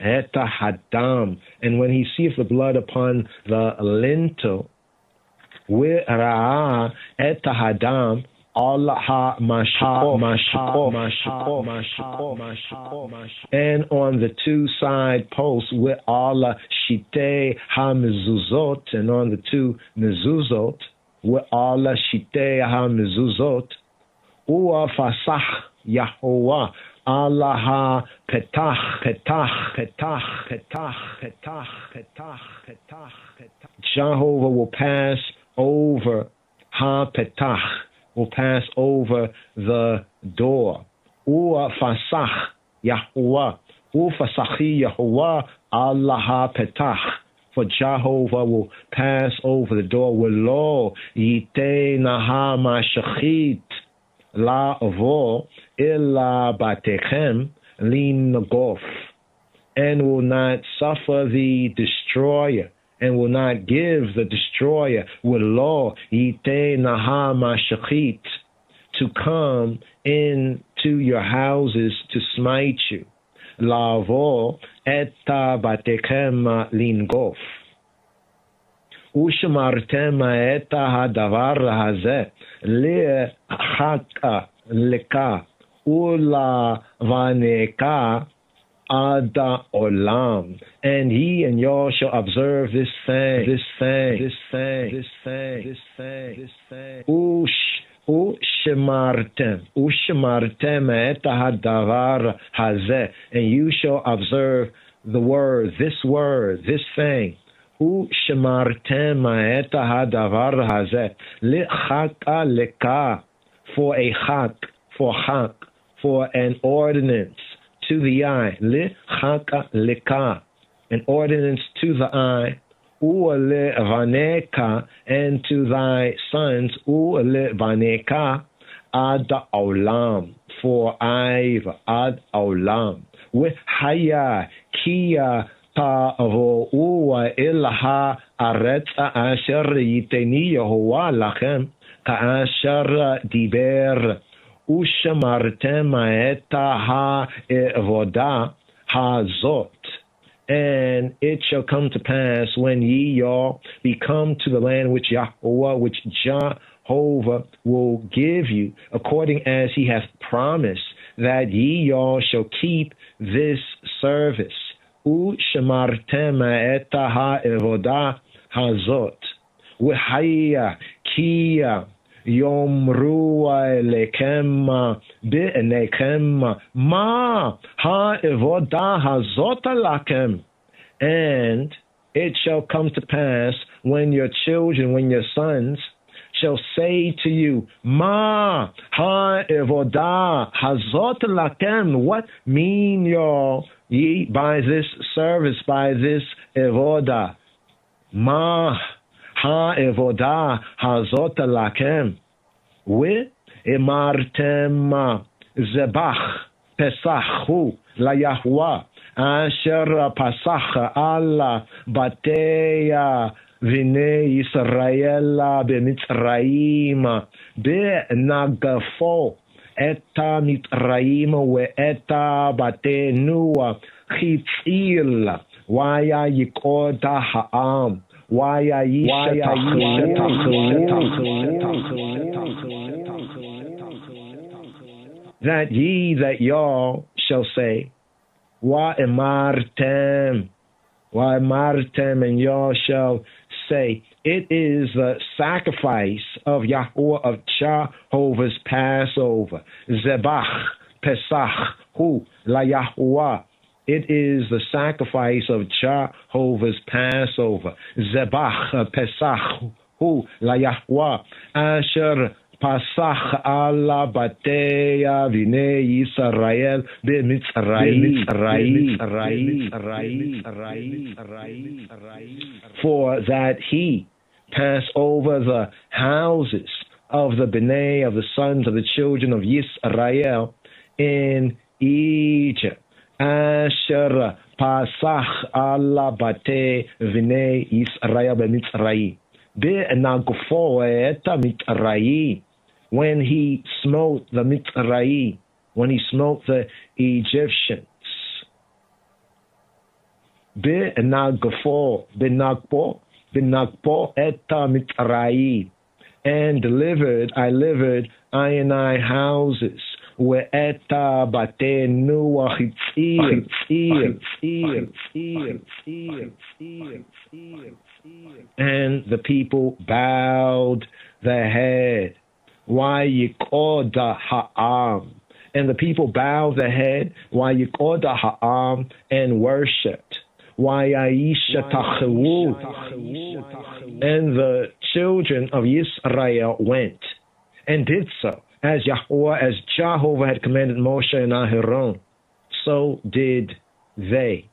eta hadam, and when he seeth the blood upon the lintel, eta hadam, Allah and on the two side posts with Allah shitei hamezuzot, and on the two mezuzot with Allah shitei hamezuzot u'afasach Yahweh Allah petach. Jehovah will pass over petach, will pass over the door. U'afasach Yahweh, u'fasachi Yahweh Allah petach. For Jehovah will pass over the door. V'lo yitei naha mashachit la'avo illa batechem lingof, and will not suffer the destroyer, and will not give the destroyer v'lo yitei naha mashachit to come into your houses to smite you. Lavo eta batechem lingof. Ushmartem eta hadavar hazeh lechaka leka ula vaneka ada olam. And he and y'all shall observe this thing. Ushmartem et hadavar hazeh, and you shall observe the word, this thing. Ushmartem et hadavar hazeh lechaka leka, for a chak, for an ordinance to the eye. Lechaka leka, an ordinance to the eye. U'ale vaneka, and to thy sons. U'ale vaneka ad olam, for ad olam. Wehaya kia ta'avo uwa ilaha aretza asher yiteni Yehovah lachem ka'asher diber. Ushamartem eta ha'evodah hazot. And it shall come to pass when ye all become to the land which Yahweh, which Jehovah will give you, according as he hath promised, that ye all shall keep this service. U'shemartem et ha'evodah hazot. V'haya kia yomru elekem be'enekem ma ha'evodah hazot alakem. And it shall come to pass when your children, when your sons shall say to you, Ma ha'evodah hazot lakem. What mean y'all ye by this service, by this evodah? Ma ha'evodah hazot lakem. We emartem zebach pesachu la Yahweh Asher pasach Allah bateya v'nei Yisrael b'Mitzrayim b'nagafo eta Mitzrayim ve'eta batenu chitzil waya yikoda ha'am waya that y'all shall say, Wa emartem, and y'all shall say, it is the sacrifice of Yahweh of Jehovah's Passover. Zebach Pesach hu la Yahweh. It is the sacrifice of Jehovah's Passover. Zebach Pesach hu la Yahweh. Asher Pasach Allah bateya v'nei Yisrael b'Mitzrayim. For that he passed over the houses of the B'nai, of the sons of the children of Yisrael in Egypt. Asher Pasach Allah bate v'nei Yisrael b'Mitzrayim. B'nagfo et Mitzrayim. When he smote the Mitzrayim, when he smote the Egyptians. B'nagfo et Mitzrayim. And I delivered I houses We'eta batenu and the people bowed their head. Wa'yikoda ha'am. And the people bowed their head. Wa'yikoda ha'am and worshipped. Wa'yisha tachewu. And the children of Israel went and did so as Jehovah had commanded Moshe and Aharon. So did they.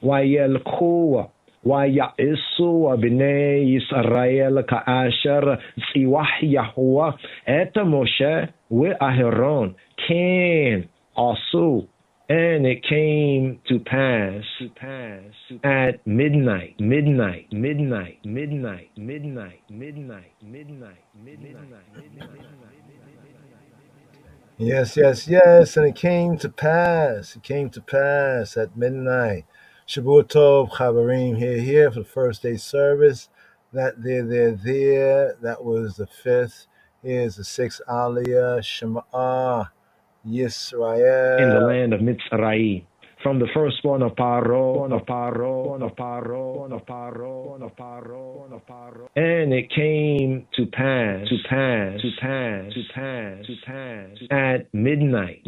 Wa'yelkuwa. Wa'ya'isu b'nei Yisrael ka'asher tziwah Yahuwah et Moshe ve'Aharon ken asu. And it came to pass at midnight.
Yes. And it came to pass at midnight. Shabbat Tov, Chavarim, here for the first day service. That there. That was the fifth. Here's the sixth Aliyah, Shema Yisrael.
In the land of Mitzrayim. From the firstborn of Paro. And it came to pass at midnight,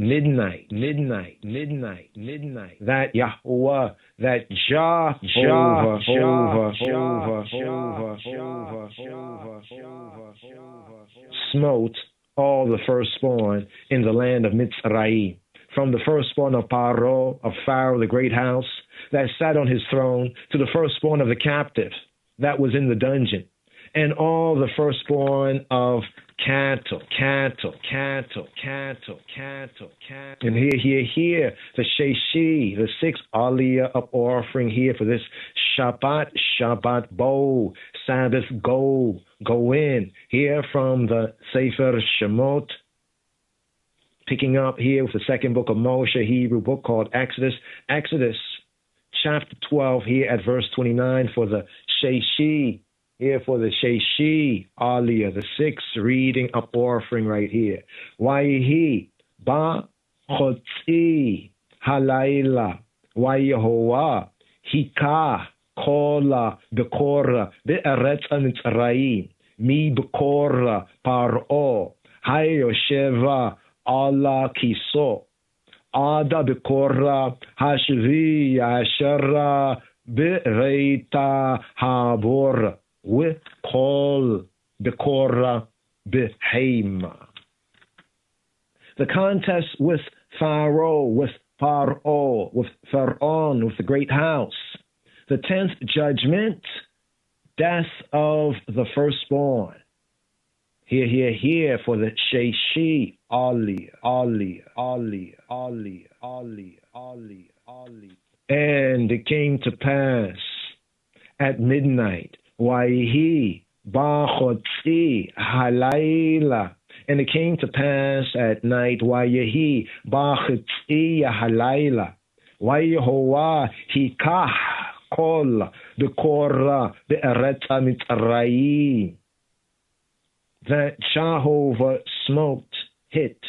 that Yahweh, that Jehovah smote all the firstborn in the land of Mitzrayim. From the firstborn of Paro, of Pharaoh, the great house, that sat on his throne, to the firstborn of the captive that was in the dungeon, and all the firstborn of cattle. And here, the Sheshi, the sixth Aliyah up offering here for this Shabbat bowl, Sabbath go in, here from the Sefer Shemot, picking up here with the second book of Moshe, Hebrew book called Exodus. Exodus chapter 12 here at verse 29 for the Sheshi. Here for the Sheshi Aliyah, the sixth reading up offering right here. Wayihi ba chotzi halayla wayehoah hika kola bekora be'eretz mitzrayim mi bekora paro hayosheva Allah kiso ada bekora hashvi ashara bereita habor with kol bekora behema. The contest with Pharaoh, with Paro, with Pharaoh, with the great house. The 10th judgment, death of the firstborn. Here for the Sheshi And it came to pass at midnight, Waihi Bachotzi Halayla. And it came to pass at night, Waihi Bachotzi Halayla. Waihoa Hikah Kol the Korah the Eretz Mitzrayim. That Jehovah hit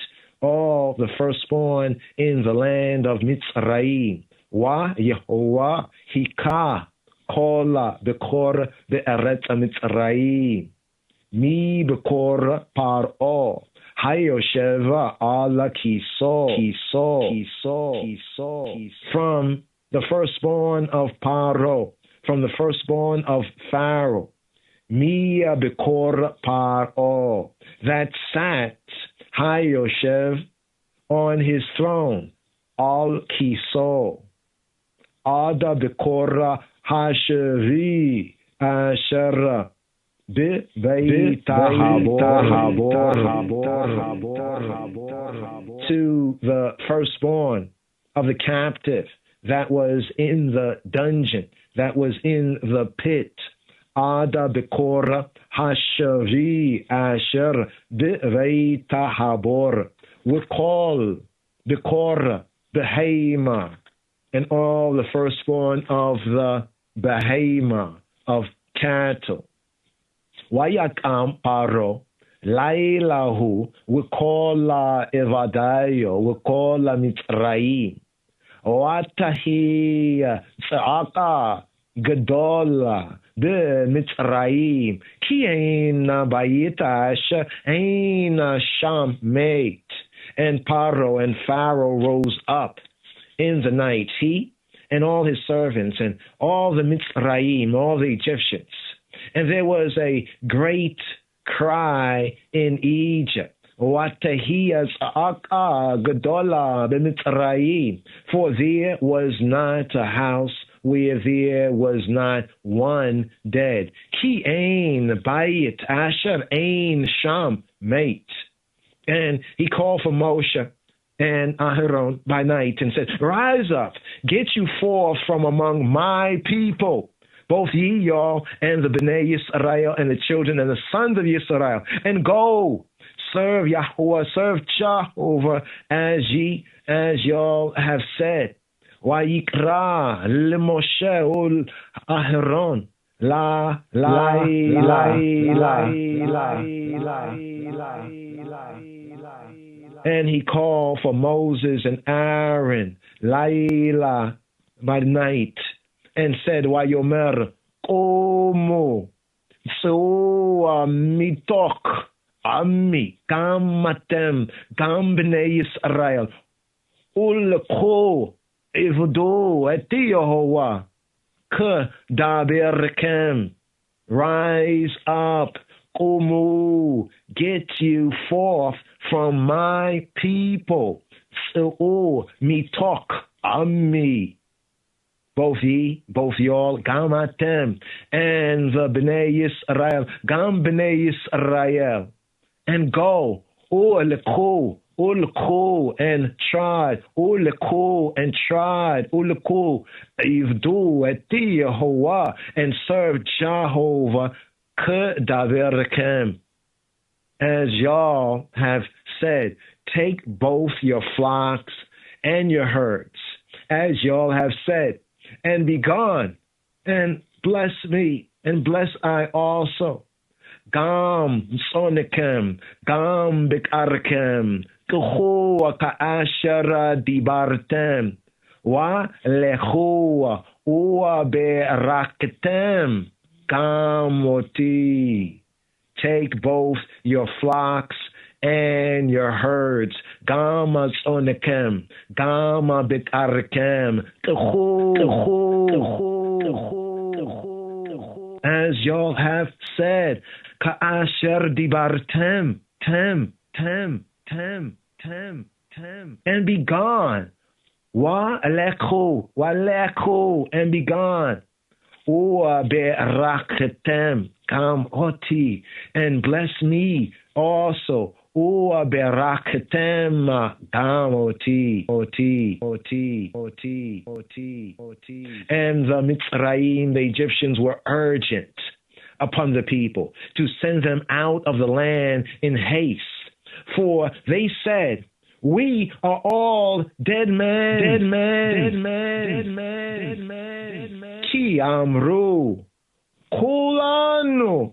all the firstborn in the land of Mitzrayim. Wa Yehovah Hikah Kola Bekor Be'eretz Mitzrayim. Mi Bekor Paro. Hayosheva Ala Kiso. From the firstborn of Paro. From the firstborn of Pharaoh. Mia Bekor Paro. That sat Hayoshev on his throne. Al Kiso. Ada Bekora Hashevi Asher to the firstborn of the captive that was in the dungeon, that was in the pit. Ada Bekora Hashevi Asher Beveita Habor. We call Bekora Behema. And all the firstborn of the behema, of cattle. Wayakam Paro, Lailahu, Wikola Evadayo, Wikola Mitzrayim, Watahi Tzaka Gadola, De Mitzrayim, Kiena Bayitash, Aina Sham Mate. And Paro and Pharaoh rose up in the night, he and all his servants and all the Mitzrayim, all the Egyptians. And there was a great cry in Egypt. Watahiyas Aka Gadola B'Mitzrayim. For there was not a house where there was not one dead. Ki ein bayit asher ein sham mate. And he called for Moshe and Aharon by night and said, rise up, get you forth from among my people, both ye, y'all, and the Bnei Yisrael, and the children and the sons of Yisrael, and go, serve Yahweh, serve Jehovah, as y'all have said. Wayikra leMoshe ul Aharon, la. And he called for Moses and Aaron, Laila, by night, and said, Wayomer, Komo, Seoa mitok, Ami, Gam matem, Gam bnei Yisrael, Ulko, Evodo, Eti Yehovah, Ke daberkem, rise up, Komu, get you forth from my people. So, me talk, Ami. Both ye, both y'all, Gamatem, and the Bnei Yisrael, Gam Bnei Yisrael, and go, Uleko, and tried, Uleko, and tried, Uleko, Ivdu, Eti Yehovah, and serve Jehovah, Kedaverkem. As y'all have said, take both your flocks and your herds, as y'all have said, and be gone, and bless me, and bless I also. Gam sonikem, gam bikarkem, kuhu kaashara dibartem, wa lehu ua beraktem, gamoti. Take both your flocks and your herds. Gama sonikem, gama bikarkem, as y'all have said, Ka'asher dibartem, tem, and be gone. Wa lechu, and be gone. Ua be'rakhetem, kam oti, and bless me also. Ua beraktem dam oti. And the Mitzrayim, the Egyptians, were urgent upon the people to send them out of the land in haste. For they said, we are all dead men. Ki amru, kulanu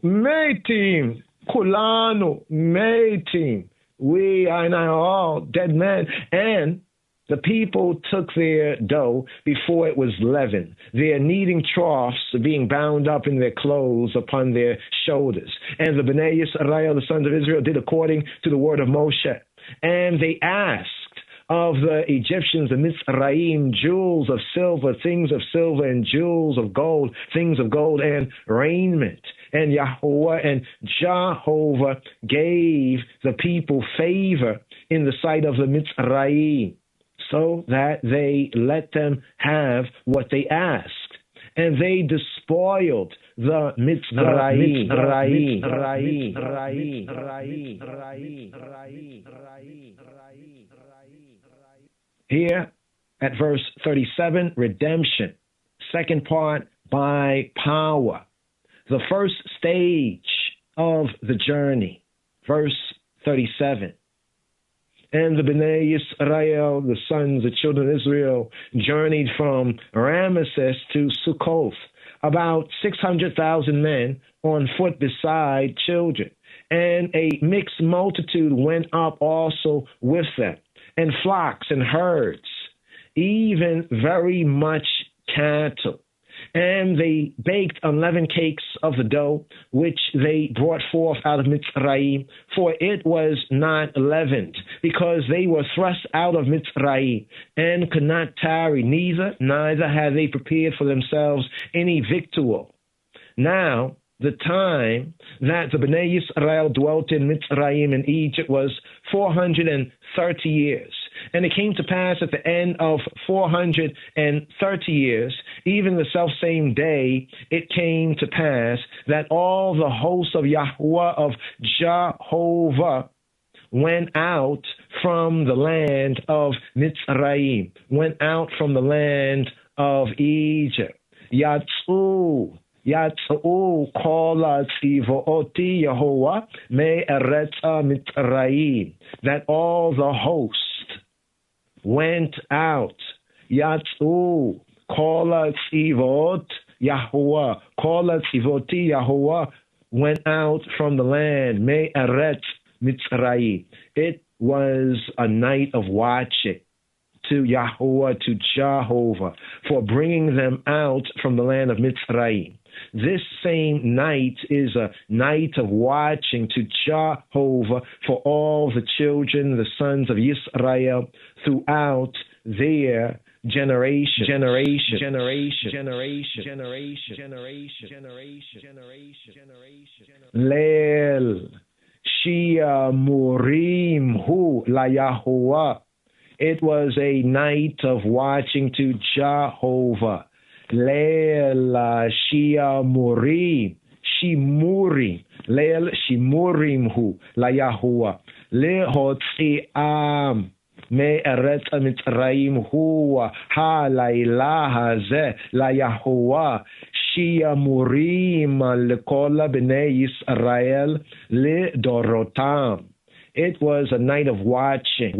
metim. We are now all dead men. And the people took their dough before it was leavened, their kneading troughs being bound up in their clothes upon their shoulders. And the Bnei Yisrael, the sons of Israel, did according to the word of Moshe. And they asked of the Egyptians, the Mitzrayim, jewels of silver, things of silver, and jewels of gold, things of gold, and raiment. And Yahweh and Jehovah gave the people favor in the sight of the Mitzrayim, so that they let them have what they asked. And they despoiled the Mitzrayim. Here at verse 37, redemption. Second part, by power. The first stage of the journey. Verse 37. And the Bnei Yisrael, the sons, the children of Israel, journeyed from Ramesses to Sukkoth, about 600,000 men on foot beside children. And a mixed multitude went up also with them, and flocks and herds, even very much cattle. And they baked unleavened cakes of the dough, which they brought forth out of Mitzrayim, for it was not leavened, because they were thrust out of Mitzrayim, and could not tarry, neither had they prepared for themselves any victual. Now, the time that the Bnei Yisrael dwelt in Mitzrayim in Egypt was 430 years. And it came to pass at the end of 430 years, even the selfsame day, it came to pass that all the hosts of Yahweh, of Jehovah, went out from the land of Mitzrayim, went out from the land of Egypt. Yatsu kol tzivoti Yehovah me'eretz Mitzrayim, that all the host went out. Yatsu kol tzivot Yehovah, kol tzivoti Yehovah went out from the land me'eretz Mitzrayim. It was a night of watching to Yahweh, to Jehovah, for bringing them out from the land of Mitzrayim. This same night is a night of watching to Jehovah for all the children, the sons of Israel, throughout their generation. Lel Shia Murim Hu La Yahuwah. It was a night of watching to Jehovah. Leil Shimurim, Leil Shimurim Hu La Yahuwah. Lehotzi'am me'eretz Mitzrayim Huwa Ha Laila Hazeh La Yahuwah. Shimurim Lekol Bnei Yisrael Lidorotam. It was a night of watching.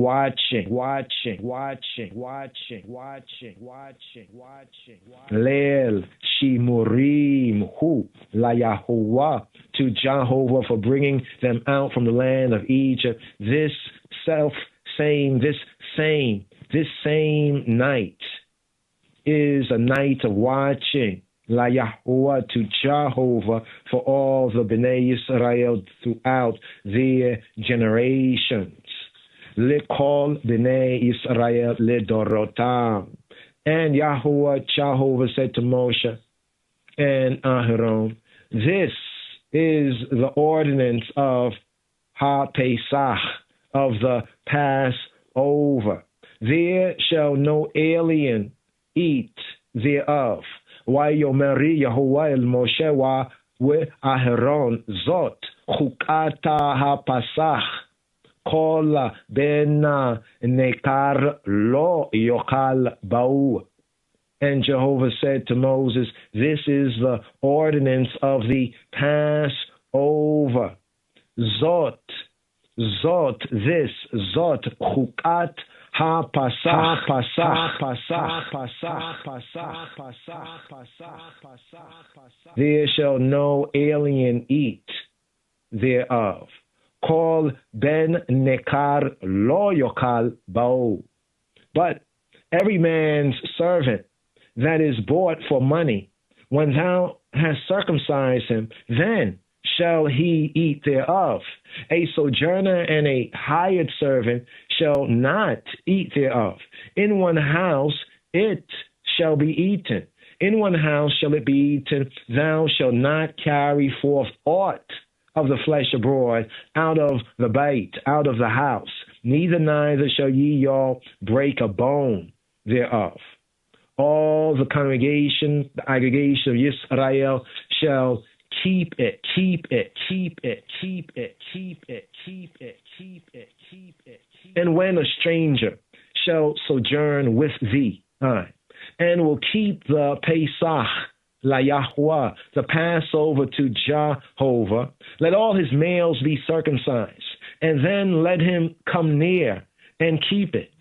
Leil Shimurim Hu La Yahuwah, to Jehovah for bringing them out from the land of Egypt. This same night is a night of watching. La Yahuwah, to Jehovah for all the Bnei Yisrael throughout their generations. Lekol Bnei Yisrael ledorotam. And Yahuwah, Jehovah said to Moshe and Aharon, this is the ordinance of Ha-Pesach, of the Passover. There shall no alien eat thereof. Vayomeri Yahuwah el Moshe wa Aharon zot chukata ha-Pasach Kol ben nekar lo yokal ba'u. And Jehovah said to Moses, this is the ordinance of the Passover. Zot, this, chukat there shall no alien eat thereof. Kol ben nekar lo yokal ba'u. But every man's servant that is bought for money, when thou hast circumcised him, then shall he eat thereof. A sojourner and a hired servant shall not eat thereof. In one house it shall be eaten. In one house shall it be eaten. Thou shalt not carry forth aught of the flesh abroad out of the bait, out of the house. Neither shall ye all break a bone thereof. All the congregation, the aggregation of Israel shall keep it. And when a stranger shall sojourn with thee, and will keep the Pesach la Yahweh, the Passover to Jehovah, let all his males be circumcised, and then let him come near and keep it.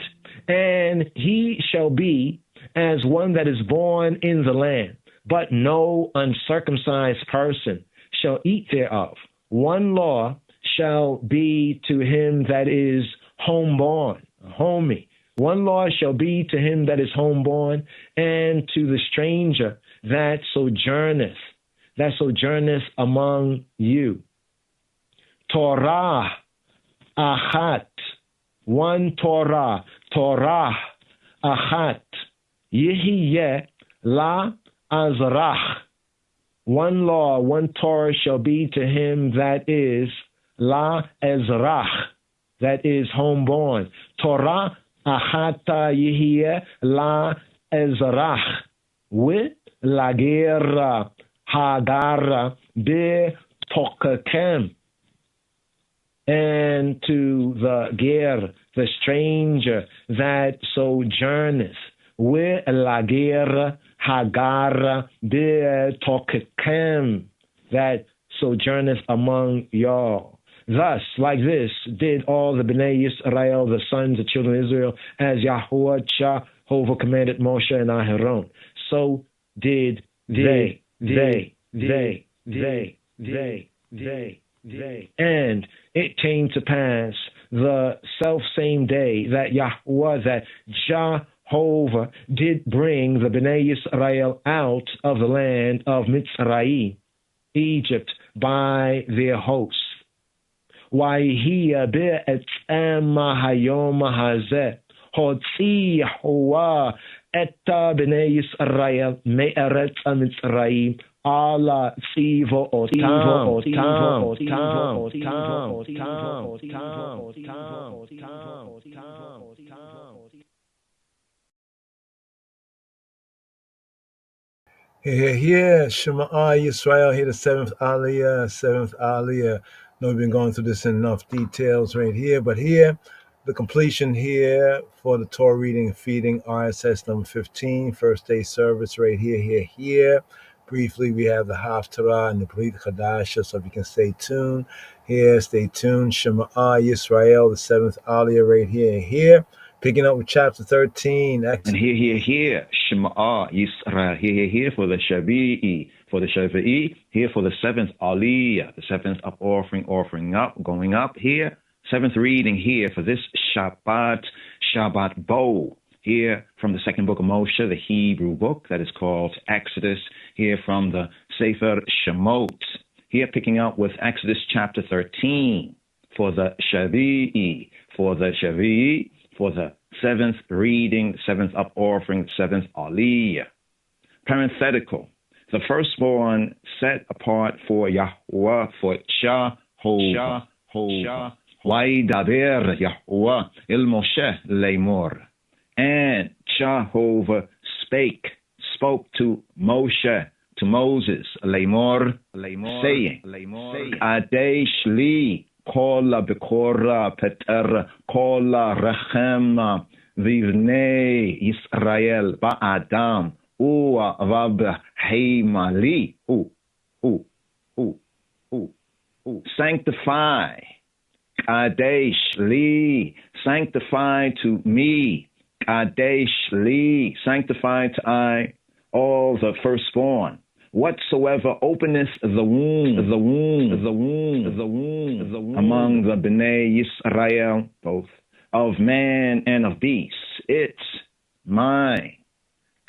And he shall be as one that is born in the land, but no uncircumcised person shall eat thereof. One law shall be to him that is homeborn, homie. One law shall be to him that is homeborn, and to the stranger that sojourneth among you. Torah achat, one Torah achat, yihiyeh la azrach. One law, one Torah shall be to him that is la ezrach, that is homeborn. Torah achata yihiyeh la ezrach, with lagera hagara be tokakem. And to the ger, the stranger that sojourneth, with lagera hagara be tokakem, that sojourneth among y'all. Thus, like this, did all the Bnei Yisrael, the sons of children of Israel, as Yahuwah Jehovah commanded Moshe and Aharon. So did they. And it came to pass the self-same day that Yahuwah, that Jehovah, did bring the Bnei Yisrael out of the land of Mitzrayim, Egypt, by their hosts. Wayhiya be'etzem hayom hazeh hotzi Yahuwah etta b'nei Yisrael me'eretz Mitzrayim ala tzivo otam.
Here, Shema Yisrael, here the seventh Aliyah. Know we've been going through this in enough details right here, but here, the completion here for the Torah reading and feeding, RSS number 15, first day service right here. Briefly, we have the Haftarah and the Brit Chadasha, so if you can stay tuned. Here, stay tuned. Shema Yisrael, the seventh Aliyah right here. Picking up with chapter 13.
And here, Shema Yisrael, here for the Shavi'i, here for the seventh Aliyah, the seventh up offering up, going up here. Seventh reading here for this Shabbat Bo, here from the second book of Moshe, the Hebrew book that is called Exodus, here from the Sefer Shemot, here picking up with Exodus chapter 13 for the Shavi'i, for the seventh reading, seventh up offering, seventh Aliyah. Parenthetical, the firstborn set apart for Yahweh, for Jehovah. Vaydaber Yahweh il Moshe lemor. And Jehovah spoke to Moshe, to Moses, lemor, saying, Kadesh li Kola Bekora Peter Kola Rechem Vivnei Israel Ba'adam Ua Vab Heimali. Sanctify Kadesh Li, sanctify to me, Kadesh Li, sanctify to I all the firstborn. Whatsoever openeth the womb among the Bnei Yisrael, both of man and of beast, it's mine.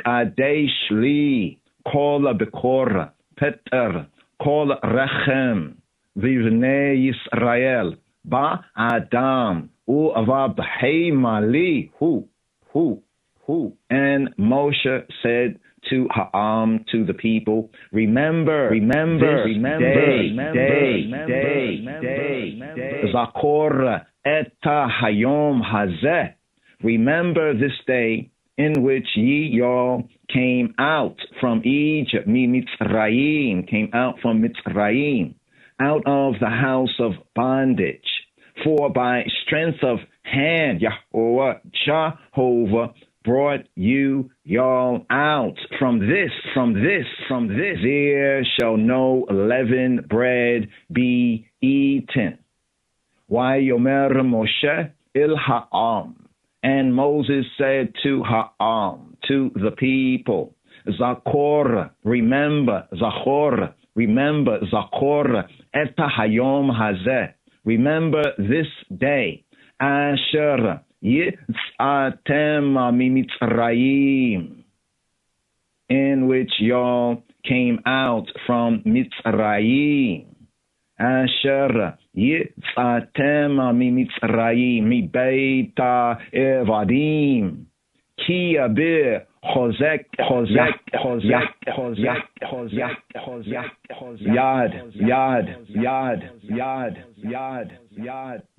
Kadesh Li, Kola Bekora, Peter, Kola Rechem, Vivnei Yisrael, Ba Adam, U Avab Heimali, who. And Moshe said to Ha'am, to the people, remember day, Zakor Eta Hayom Hazeh, remember this day in which ye y'all came out from Egypt, Mitzrayim, came out from Mitzrayim, out of the house of bondage. For by strength of hand, Yahweh, Jehovah, brought y'all out from this. There shall no leavened bread be eaten. Why Yomer Moshe il Ha'am. And Moses said to Ha'am, to the people, Zakor, remember, Zakor, Eta Hayom Hazeh, remember this day, Asher Yitz'atem Mitzrayim, in which y'all came out from Mitzrayim. Asher Yitz'atem Mitzrayim, Mi Beita Evadim, Ki Abir Chozek, Yad,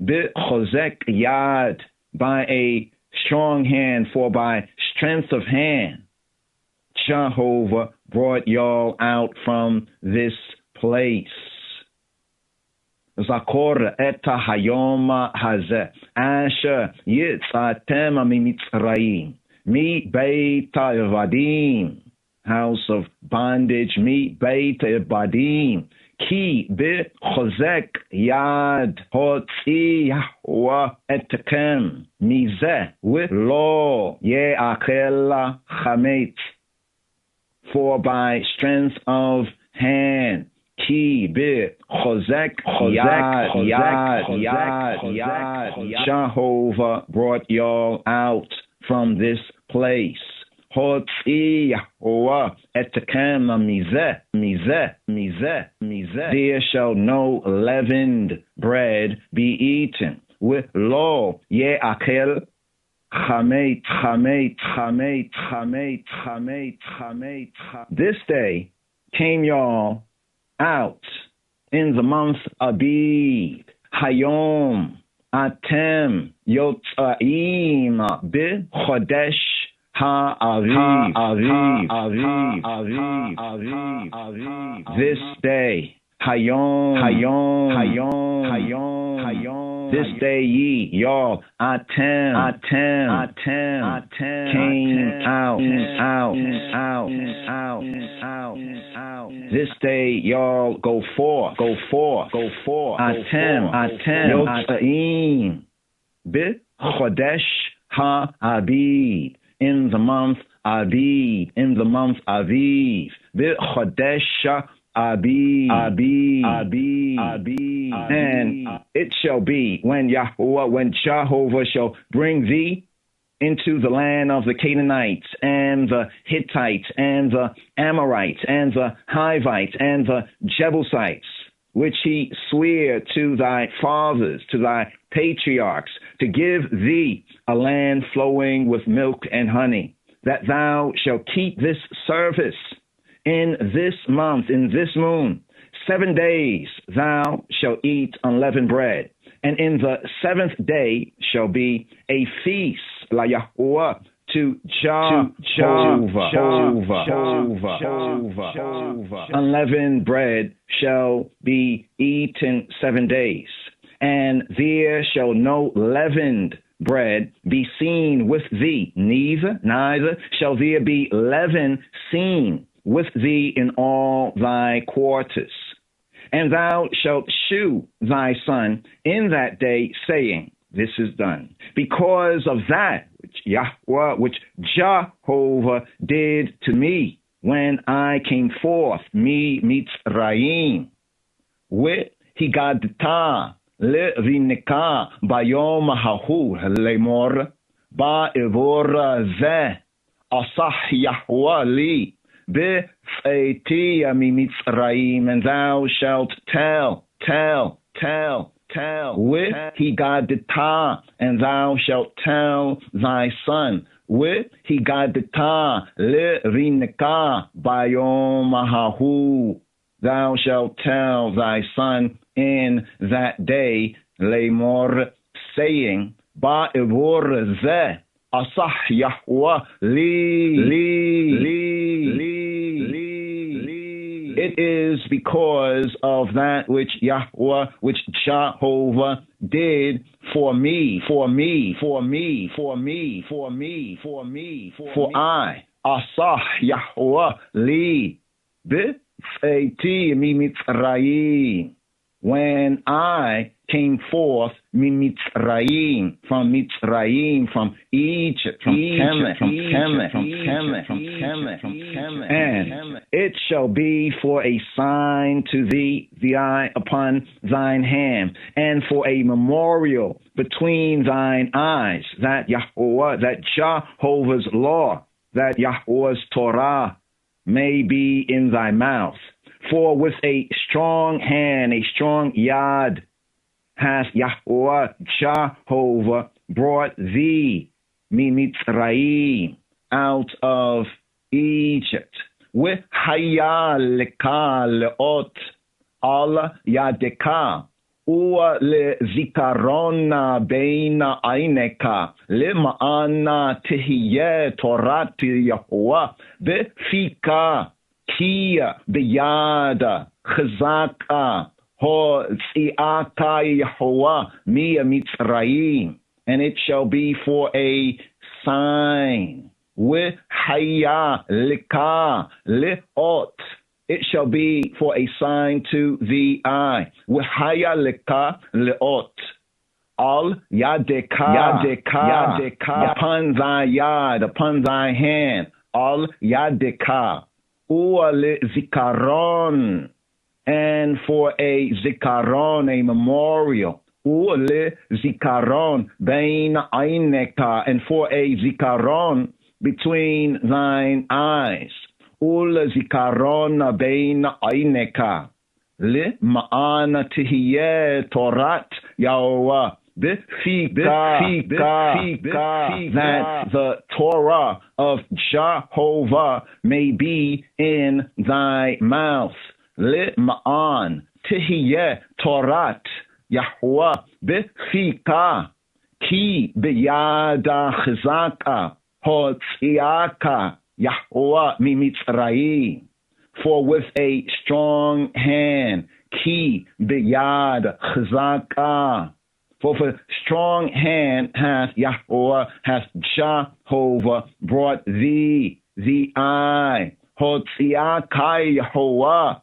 Bit Chozek Yad, by a strong hand, for by strength of hand, Jehovah brought y'all out from this place. Zakor Eta Hayom Hazeh, Asher Yitz'atem Mitzrayim, Mi Beita Evadim, house of bondage, Mi Beita Evadim, Ki Bit Chozek Yad Hotzi Yahweh Etkem, Mizeh, with law, Ye'achel Chametz, for by strength of hand, Ki Bit Chozek Yad, Jehovah brought y'all out from this place. Hotzi Yahweh Etkem Mizeh. There shall no leavened bread be eaten. With law, Ye'achel Chametz. This day came y'all out in the month Abib, Hayom Atem Yotza'im B'Chodesh Ha'aviv. This day, Hayom. This day y'all, Atem, came out. This day y'all go forth. Atem, Yotza'im B'Chodesh Ha'abib, in the month Abib, B'Chodesh Abib. And it shall be when Jehovah shall bring thee into the land of the Canaanites and the Hittites and the Amorites and the Hivites and the Jebusites, which he sware to thy fathers, to thy patriarchs, to give thee a land flowing with milk and honey, that thou shalt keep this service in this month, in this moon. 7 days thou shalt eat unleavened bread, and in the seventh day shall be a feast, la Yahweh, to Jehovah. Unleavened bread shall be eaten 7 days. And there shall no leavened bread be seen with thee, neither shall there be leaven seen with thee in all thy quarters. And thou shalt shew thy son in that day, saying, this is done, because of that which Jehovah did to me when I came forth, me Mitzrayim, with higadta le'rineka bayom hahu lemor ba'evor ze asah Yahweh li be'fetia mi Mitzrayim, and thou shalt tell with higadta, and thou shalt tell thy son with higadta le'rineka bayom hahu. Thou shalt tell thy son in that day, lemor, saying, ba'evor ze asah Yahweh li. It is because of that which Yahweh, which Jehovah did for me, for I, asah Yahweh li, b'feiti mi Mitzrayim, when I came forth Mitzrayim, from Egypt, from Kemet. And it shall be for a sign to thee, the eye upon thine hand, and for a memorial between thine eyes, that Yahweh, that Jehovah's law, that Yahweh's Torah may be in thy mouth. For with a strong hand, a strong yad, hath Yahweh Jehovah brought thee, Mitzrayim, out of Egypt. With hayaleka leot al yadeka, ua le zikarona beina aineka, le maana tehiyeh torati Yahweh, befika kia beyada chazaka ho tziaka Yahweh mia Mitzrayim, and it shall be for a sign. With haya lika leot, it shall be for a sign to the eye. With haya lika leot, al yadeka, upon thy yad, upon thy hand, al yadeka, uale zikaron, and for a zikaron, a memorial, uale zikaron, bein aineka, and for a zikaron between thine eyes, ul zikaron bein aineka, le ma'ana tihiyeh torat Yahweh, that the Torah of Jehovah may be in thy mouth. Le ma'an tihiyeh torat Yahweh b'fika ki b'yada chazaka hotziaka Yahweh mi Mitzrayim. For with a strong hand, ki b'yad chazaka, for with a strong hand hath Yahweh, hath Jehovah brought thee, the eye, hotziaka Yahweh,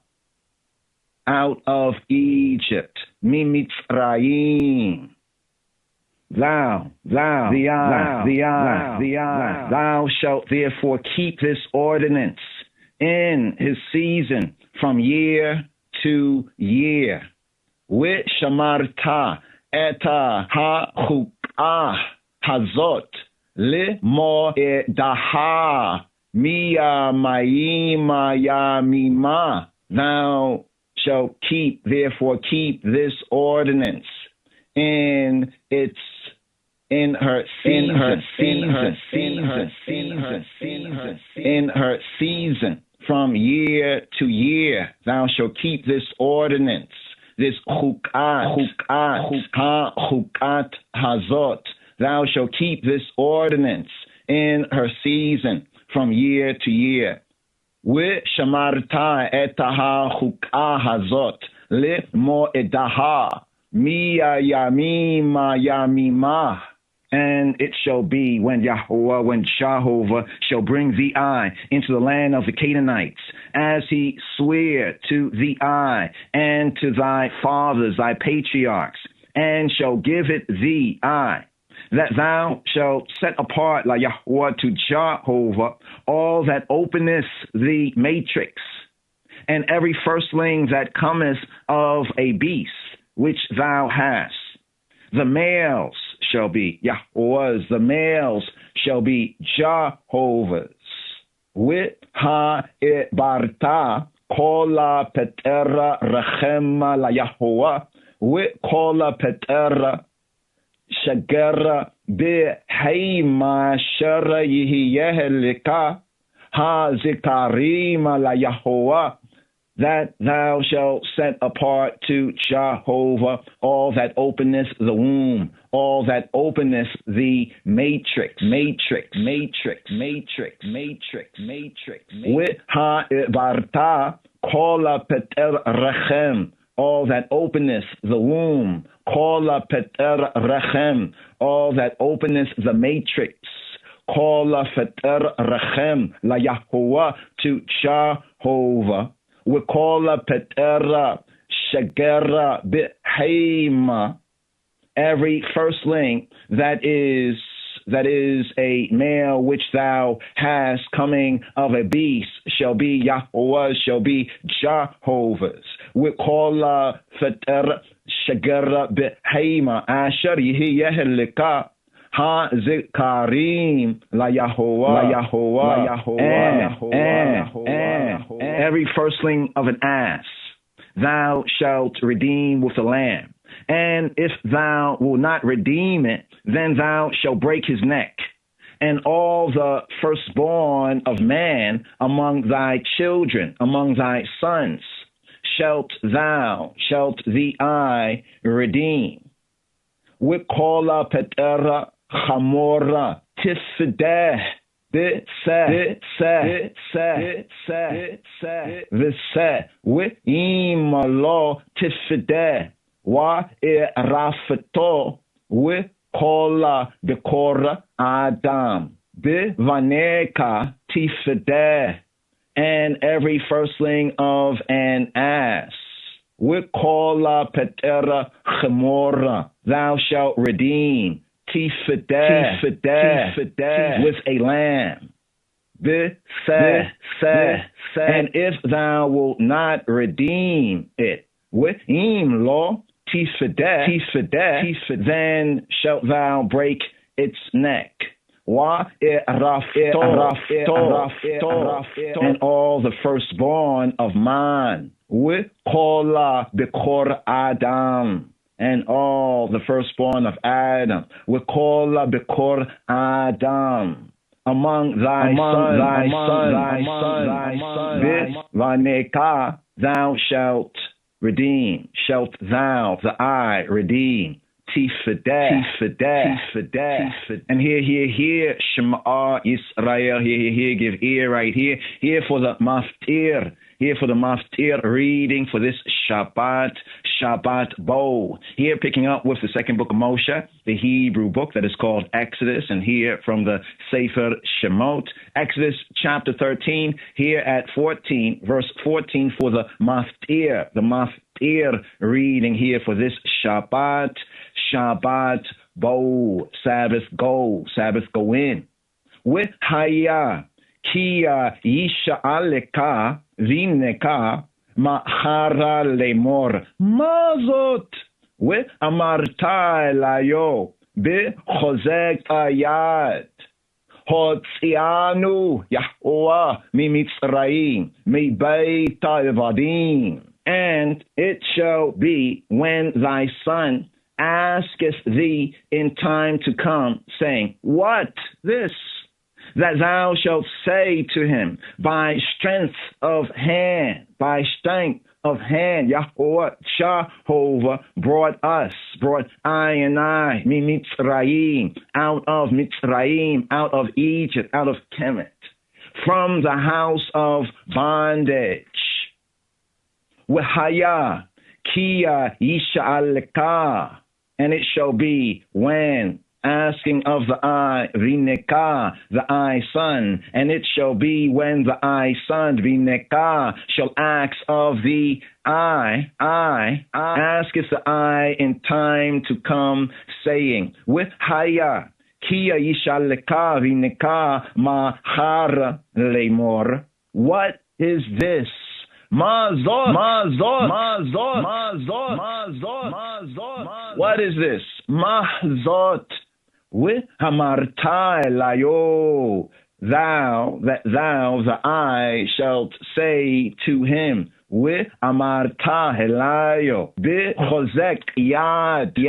out of Egypt, mi Mitzrayim. Thou shalt therefore keep this ordinance in his season from year to year. With shamarta eta ha-chukah hazot le mo'edaha miya ma'ima yamima. Thou shalt therefore keep this ordinance in her season from year to year. Thou shalt keep this ordinance, this chukat hazot. Thou shalt keep this ordinance in her season from year to year. V'shamarta etaha chukah hazot le mo'edaha Mia Yamima Yamima. And it shall be when Jehovah shall bring thee into the land of the Canaanites, as he sware to thee and to thy fathers, thy patriarchs, and shall give it thee that thou shalt set apart la Yahweh to Jehovah all that openeth the matrix, and every firstling that cometh of a beast which thou hast. The males shall be Yahweh's, the males shall be Jehovah's. With ha barta kola petera rechema la Yahweh, with kola petera shagera be heima shara yihiyehelika ha zikarima la Yahweh, that thou shalt set apart to Jehovah all that openeth the womb, all that openeth the matrix. With ha-barta kola peter rechem, all that openeth the womb, kola peter rechem, all that openeth the matrix, kola peter rechem la Yahuwah to Jehovah. We call a petera shagera b'heima, every firstling that is a male which thou hast coming of a beast shall be Yahweh, shall be Jehovah's. We call a petera shagera b'heima asher yihi yehelika ha zikarim la Yahweh, and every firstling of an ass thou shalt redeem with the lamb. And if thou wilt not redeem it, then thou shalt break his neck. And all the firstborn of man among thy children, among thy sons, shalt thee redeem. Wikola petera chamora tifideh V'seh v'imalo tifideh wa irafato w'kola bekora adam b'vaneka tifideh, and every firstling of an ass w'kola petera chemora thou shalt redeem tifideh with a lamb. And if thou wilt not redeem it with lo tifideh, then shalt thou break its neck. And all the firstborn of man with kola bekor adam, and all the firstborn of Adam, we call bekor Adam, among thy sons, vaneka thou shalt redeem, shalt thou the redeem, tifideh. And here, Shema Israel, here, give ear right here for the maftir. Here for the maftir reading for this Shabbat bowl. Here picking up with the second book of Moshe, the Hebrew book that is called Exodus, and here from the Sefer Shemot, Exodus chapter 13, here at 14, verse 14 for the maftir reading here for this Shabbat bowl, Sabbath go in. With Haya, Kia Yisha Aleka, Vineka, Mahara Lemor, Mazot, with Amarta Layo, Be Chozek Ayat, Hotzianu, Yahweh, Mimitzraim, Mi Beit Evadim. And it shall be when thy son asketh thee in time to come, saying, what this? That thou shalt say to him, by strength of hand, Yahweh, Jehovah brought I and I, Mitzrayim, out of Egypt, out of Kemet, from the house of bondage. Wehaya, Kia Yisha'aleka, and it shall be when asking of the I, Rineka, the I son, and it shall be when the I son, Rineka, shall ask of the I, asketh the I in time to come, saying, with Haya, Kia Yishaleka, Rineka, Mahar Lemor. What is this? What is this? Mahzot. With hamartai layo, thou, the I shalt say to him, with amarta helayo, bi chozek yad, bi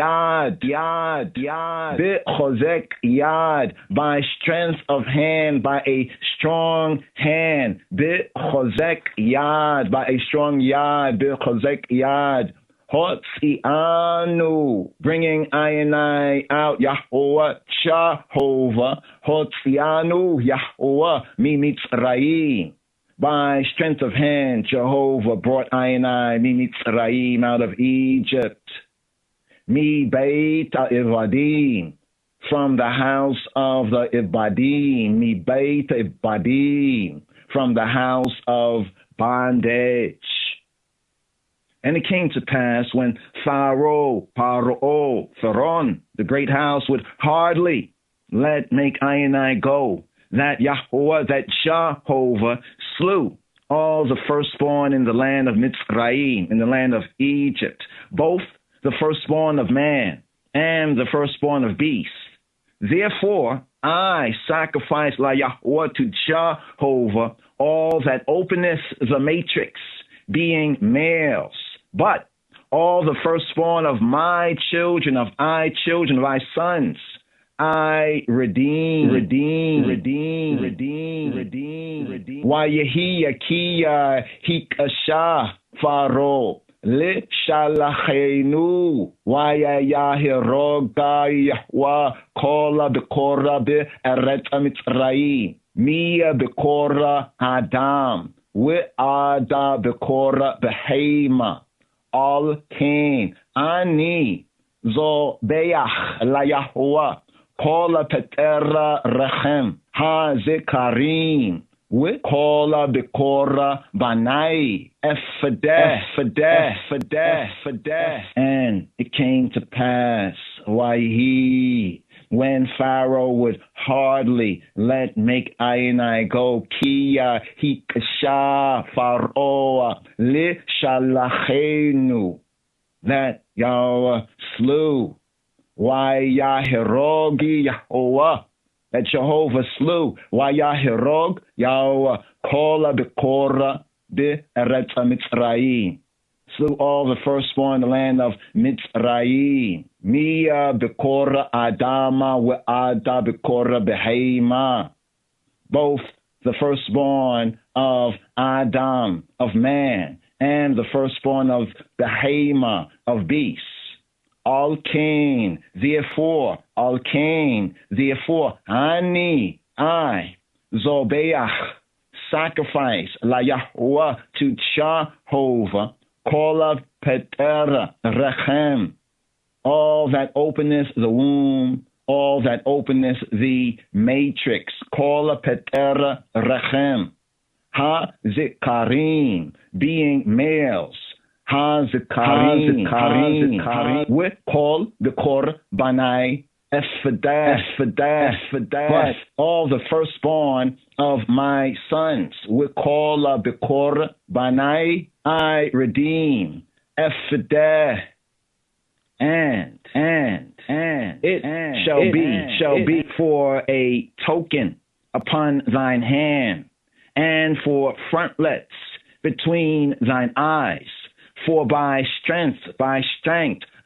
chozek yad, by strength of hand, by a strong hand, bi chozek yad, by a strong yad, bi chozek yad. Hotzianu, bringing I and I out, Yahweh, Jehovah, Hotzianu, Yahweh, mi Mitzrayim. By strength of hand, Jehovah brought I and I, mi Mitzrayim, out of Egypt. Mi Beit Ivadim, from the house of the Ibadim, mi Beit Ibadim, from the house of bondage. And it came to pass when Pharaoh, the great house, would hardly make I and I go, that Yahweh, that Jehovah slew all the firstborn in the land of Mitzrayim, in the land of Egypt, both the firstborn of man and the firstborn of beast. Therefore, I sacrifice La Yahweh to Jehovah all that openeth the matrix, being males. But all the firstborn of my children, of thy sons, I redeem. Wayehi Yakia Hikasha Pharaoh, Li Shalachenu, Wayahiroga Yahwa, Kola Bekora Be Eret Mitzrayim, Mia Bekora Adam, Wi Ada Bekora Behema. Al Cain, Ani, Zobeach, La Yahweh, Kola Petera Rechem, Ha Zekarim, with Kola Bekora Banai, Efedeh. And it came to pass, when Pharaoh would hardly make I and I go, Kia Hikasha Pharaoh Li Shalachenu, that Yahweh slew. Yahirogi Yahweh, that Jehovah slew. Yahirog Yahweh Kola Bekora Be Eretz Mitzrayim, slew all the firstborn in the land of Mitzrayim. Mia Bekora Adama we Ada Bekora Behema, both the firstborn of Adam, of man, and the firstborn of Behema, of beasts. Al Cain, therefore, Ani, I, Zobeach, sacrifice, La Yahweh, to Jehovah, Kola Petera Rechem, all that openeth the womb, all that openeth the matrix, Kola Petera Rechem, Ha Zikarim, being males, Ha Zikarim, with Kol Bekor Banai Efedah, but all the firstborn of my sons, with Kola Bekor Banai, I redeem, Efedah, and it shall be for a token upon thine hand, and for frontlets between thine eyes, for by strength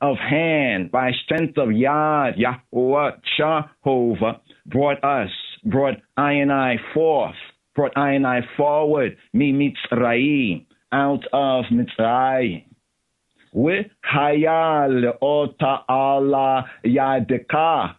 of hand, by strength of Yad, Yahweh, Jehovah, brought I and I forward, mi Mitzrayim, out of Mitzrayim. With Hayal Ota Allah Yadeka,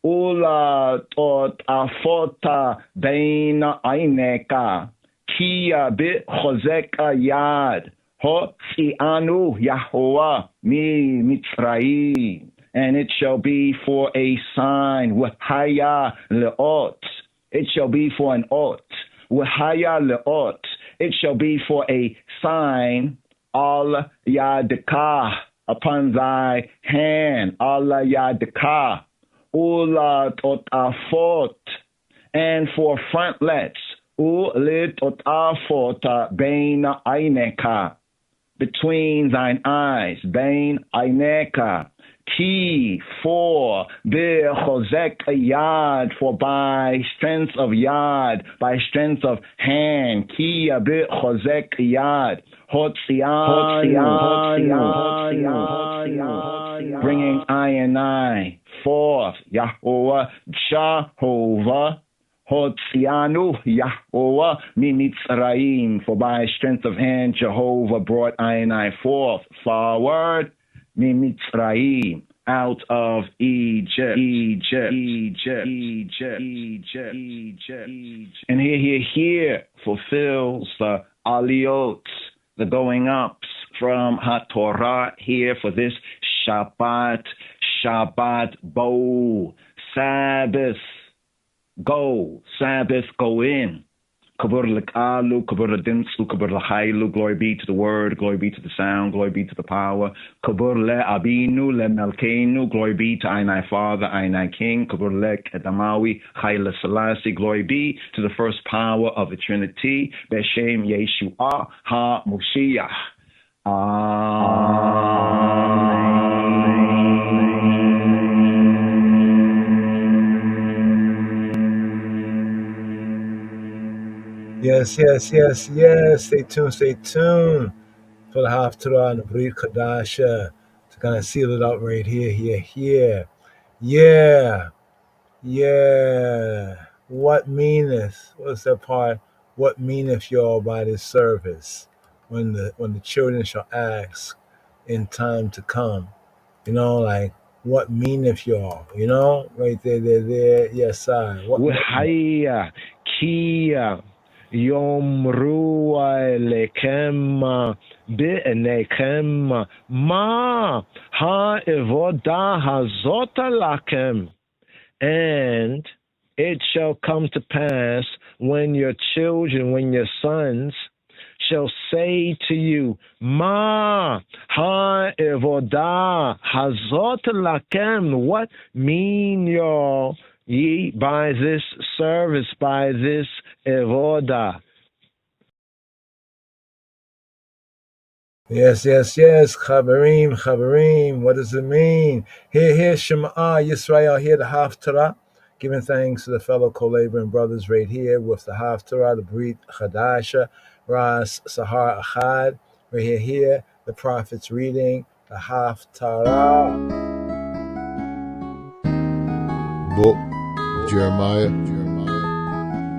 Ula Tot Afota Beina Aineka, Kia Bit Chozeka Yad, Hotzianu Yahuwah mi Mitzrayim. And it shall be for a sign, Wahaya le'ot. It shall be for an ot. Wahaya le'ot. It shall be for a sign, al yadika, upon thy hand, al yadika, ula totafot, and for frontlets, ulit totafot, bain aineka, between thine eyes, bain aineka. Ki, for chozek yad, for by strength of yad, by strength of hand. Ki chozek yad, bringing I and I forth, Yahuwah, Jehovah. Hotzianu Yahuwah mi Mitzrayim, for by strength of hand Jehovah brought I and I forth, forward, mi Mitzrayim, out of Egypt. And here fulfills the aliyot, the going ups from HaTorah here for this Shabbat bow, Sabbath, go, Sabbath, go in. Kabur l'kalu, kabur l'dinsu, kabur l'chaylu, glory be to the word, glory be to the sound, glory be to the power. Kabur le'abinu, le'melkeinu, glory be to Ainai Father, Ainai King. Kabur le'kedamawi, Haile Selassie, glory be to the first power of the Trinity. Beshem Yeshua HaMoshiach.
Yes. Stay tuned for the Haftarah and the Brit Kadasha to kind of seal it out right here. Yeah. What meaneth? What's that part? What meaneth y'all by this service? When the children shall ask in time to come, like what meaneth y'all? Right there. Yes, I.
Wahaya Kia. Yomru Elekem Bi'enekem Ma Ha'evodah Hazot Lakem. And it shall come to pass when your children, when your sons shall say to you, Ma Ha'evodah Hazot Lakem. What mean y'all ye by this service, by this evoda?
Yes. Chaverim. What does it mean? Here, Shema Yisrael, here the Haftarah, giving thanks to the fellow co-laboring brothers right here with the Haftarah, the Brit Chadasha, Ras Sahar Achad, right here, the prophets reading the Haftarah.
Book Jeremiah,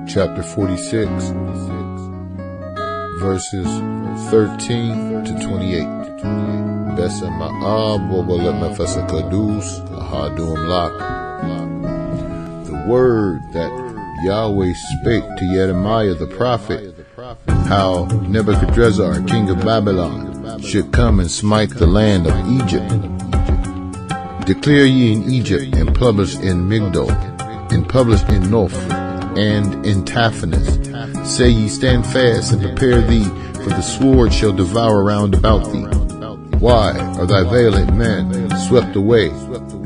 chapter 46, verses 13 to 28. The word that Yahweh spake to Jeremiah the prophet, how Nebuchadrezzar, king of Babylon, should come and smite the land of Egypt. Declare ye in Egypt, and publish in Migdol, and publish in Noph, and in Taphanes. Say ye, stand fast, and prepare thee, for the sword shall devour round about thee. Why are thy valiant men swept away?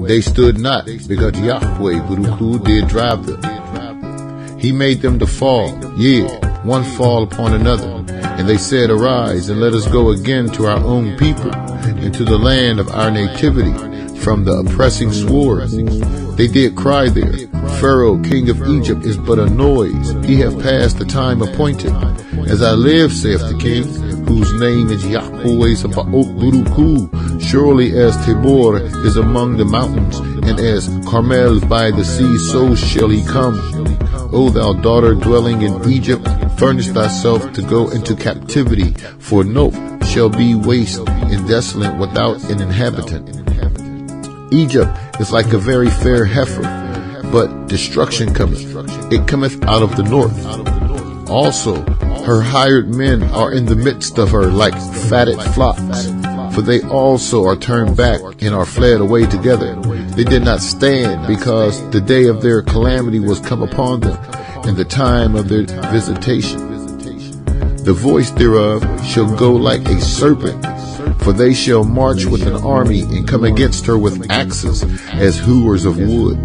They stood not, because Yahweh Baruch did drive them. He made them to fall, one fall upon another. And they said, arise, and let us go again to our own people, and to the land of our nativity, from the oppressing sword. They did cry there, Pharaoh, king of Egypt, is but a noise. He hath passed the time appointed. As I live, saith the king, whose name is Yahweh Sabaoth Baruch, surely as Tabor is among the mountains, and as Carmel by the sea, so shall he come. O thou daughter dwelling in Egypt, furnish thyself to go into captivity, for Noph shall be waste and desolate without an inhabitant. Egypt is like a very fair heifer, but destruction cometh. It cometh out of the north. Also, Her hired men are in the midst of her like fatted flocks. For they also are turned back and are fled away together. They did not stand, because the day of their calamity was come upon them, and the time of their visitation. The voice thereof shall go like a serpent, for they shall march with an army, and come against her with axes, as hewers of wood.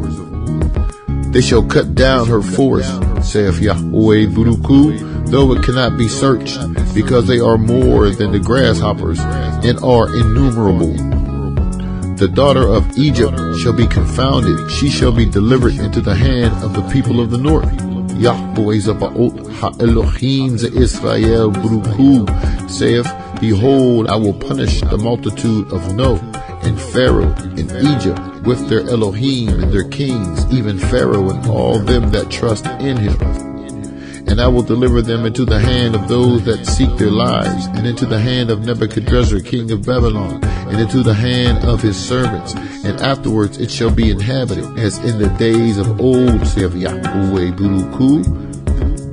They shall cut down her force, saith Yahweh Buruku, though it cannot be searched, because they are more than the grasshoppers, and are innumerable. The daughter of Egypt shall be confounded, she shall be delivered into the hand of the people of the north. Yahweh Zebaoth ha-Elohim ze-Israel Buruku saith, Behold, I will punish the multitude of No, and Pharaoh, and Egypt, with their Elohim and their kings, even Pharaoh and all them that trust in him. And I will deliver them into the hand of those that seek their lives, and into the hand of Nebuchadrezzar, king of Babylon, and into the hand of his servants. And afterwards it shall be inhabited, as in the days of old, saith Yahweh Buruku.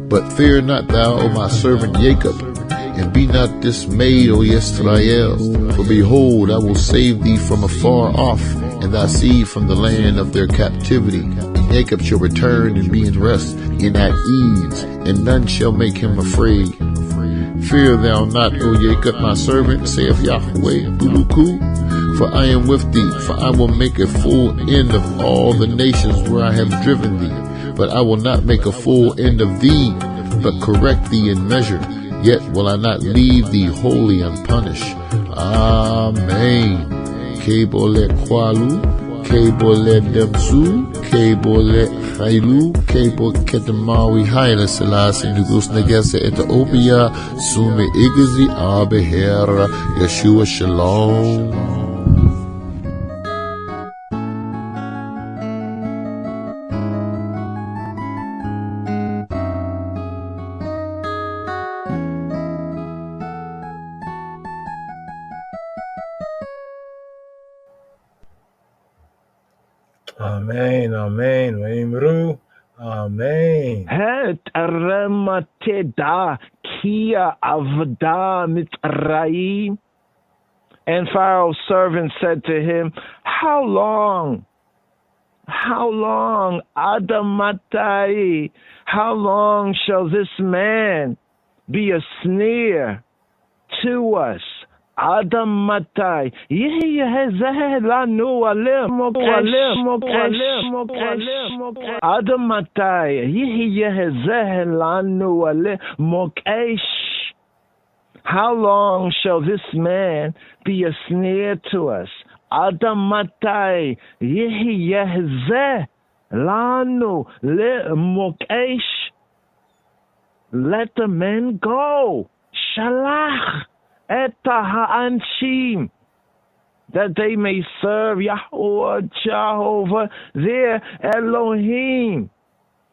But fear not thou, O my servant Jacob, and be not dismayed, O Yisrael. For behold, I will save thee from afar off, and thy seed from the land of their captivity. And Jacob shall return and be in rest, and at ease, and none shall make him afraid. Fear thou not, O Jacob, my servant, saith Yahweh Buruku, for I am with thee, for I will make a full end of all the nations where I have driven thee. But I will not make a full end of thee, but correct thee in measure. Yet will I not leave thee wholly unpunished. Amen. Kebole kwalu, kebole demsu, kebole khailu, kebo ketamawi haile selas nugus negese Ethiopia, sume igazi abehera, Yeshua shalom.
Amen, amen, Imru, amen.
Het remateda kia avda mitzrayim. And Pharaoh's servant said to him, How long? How long, Adamatai? How long shall this man be a snare to us? Adamatai, how long shall this man be a snare to us? Adamatai, let the men go. Shalach. Ha'anshim, that they may serve Jehovah, their Elohim.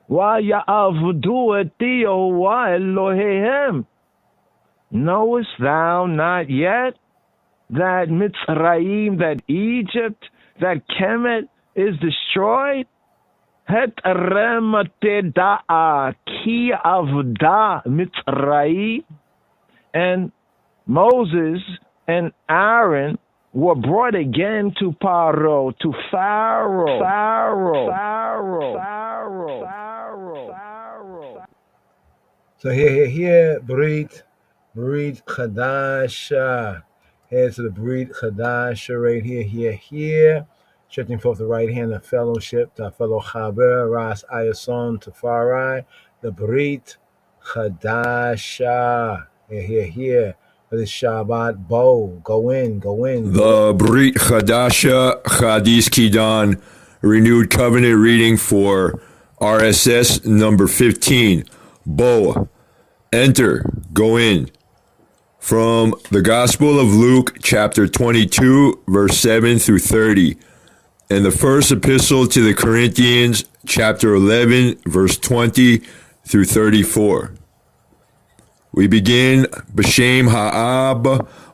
Wa ya'avdu et Yehovah Elohim. Knowest thou not yet that Mitzrayim, that Egypt, that Kemet is destroyed? Het remateda ki avda Mitzrayim. And Moses and Aaron were brought again to Pharaoh.
So here, Brit Chadasha. Here's to the Brit Chadasha right here. Stretching forth the right hand of fellowship to our fellow Chaber, Ras Ayason, Tafari, the Brit Chadasha. Here. For this Shabbat bow. Go in.
The Brit Chadasha Chadis Kidan Renewed Covenant reading for RSS number 15. Boa. Enter. Go in. From the Gospel of Luke, chapter 22, verse 7 through 30. And the first epistle to the Corinthians, chapter 11, verse 20 through 34. We begin B'Shem Ha'ab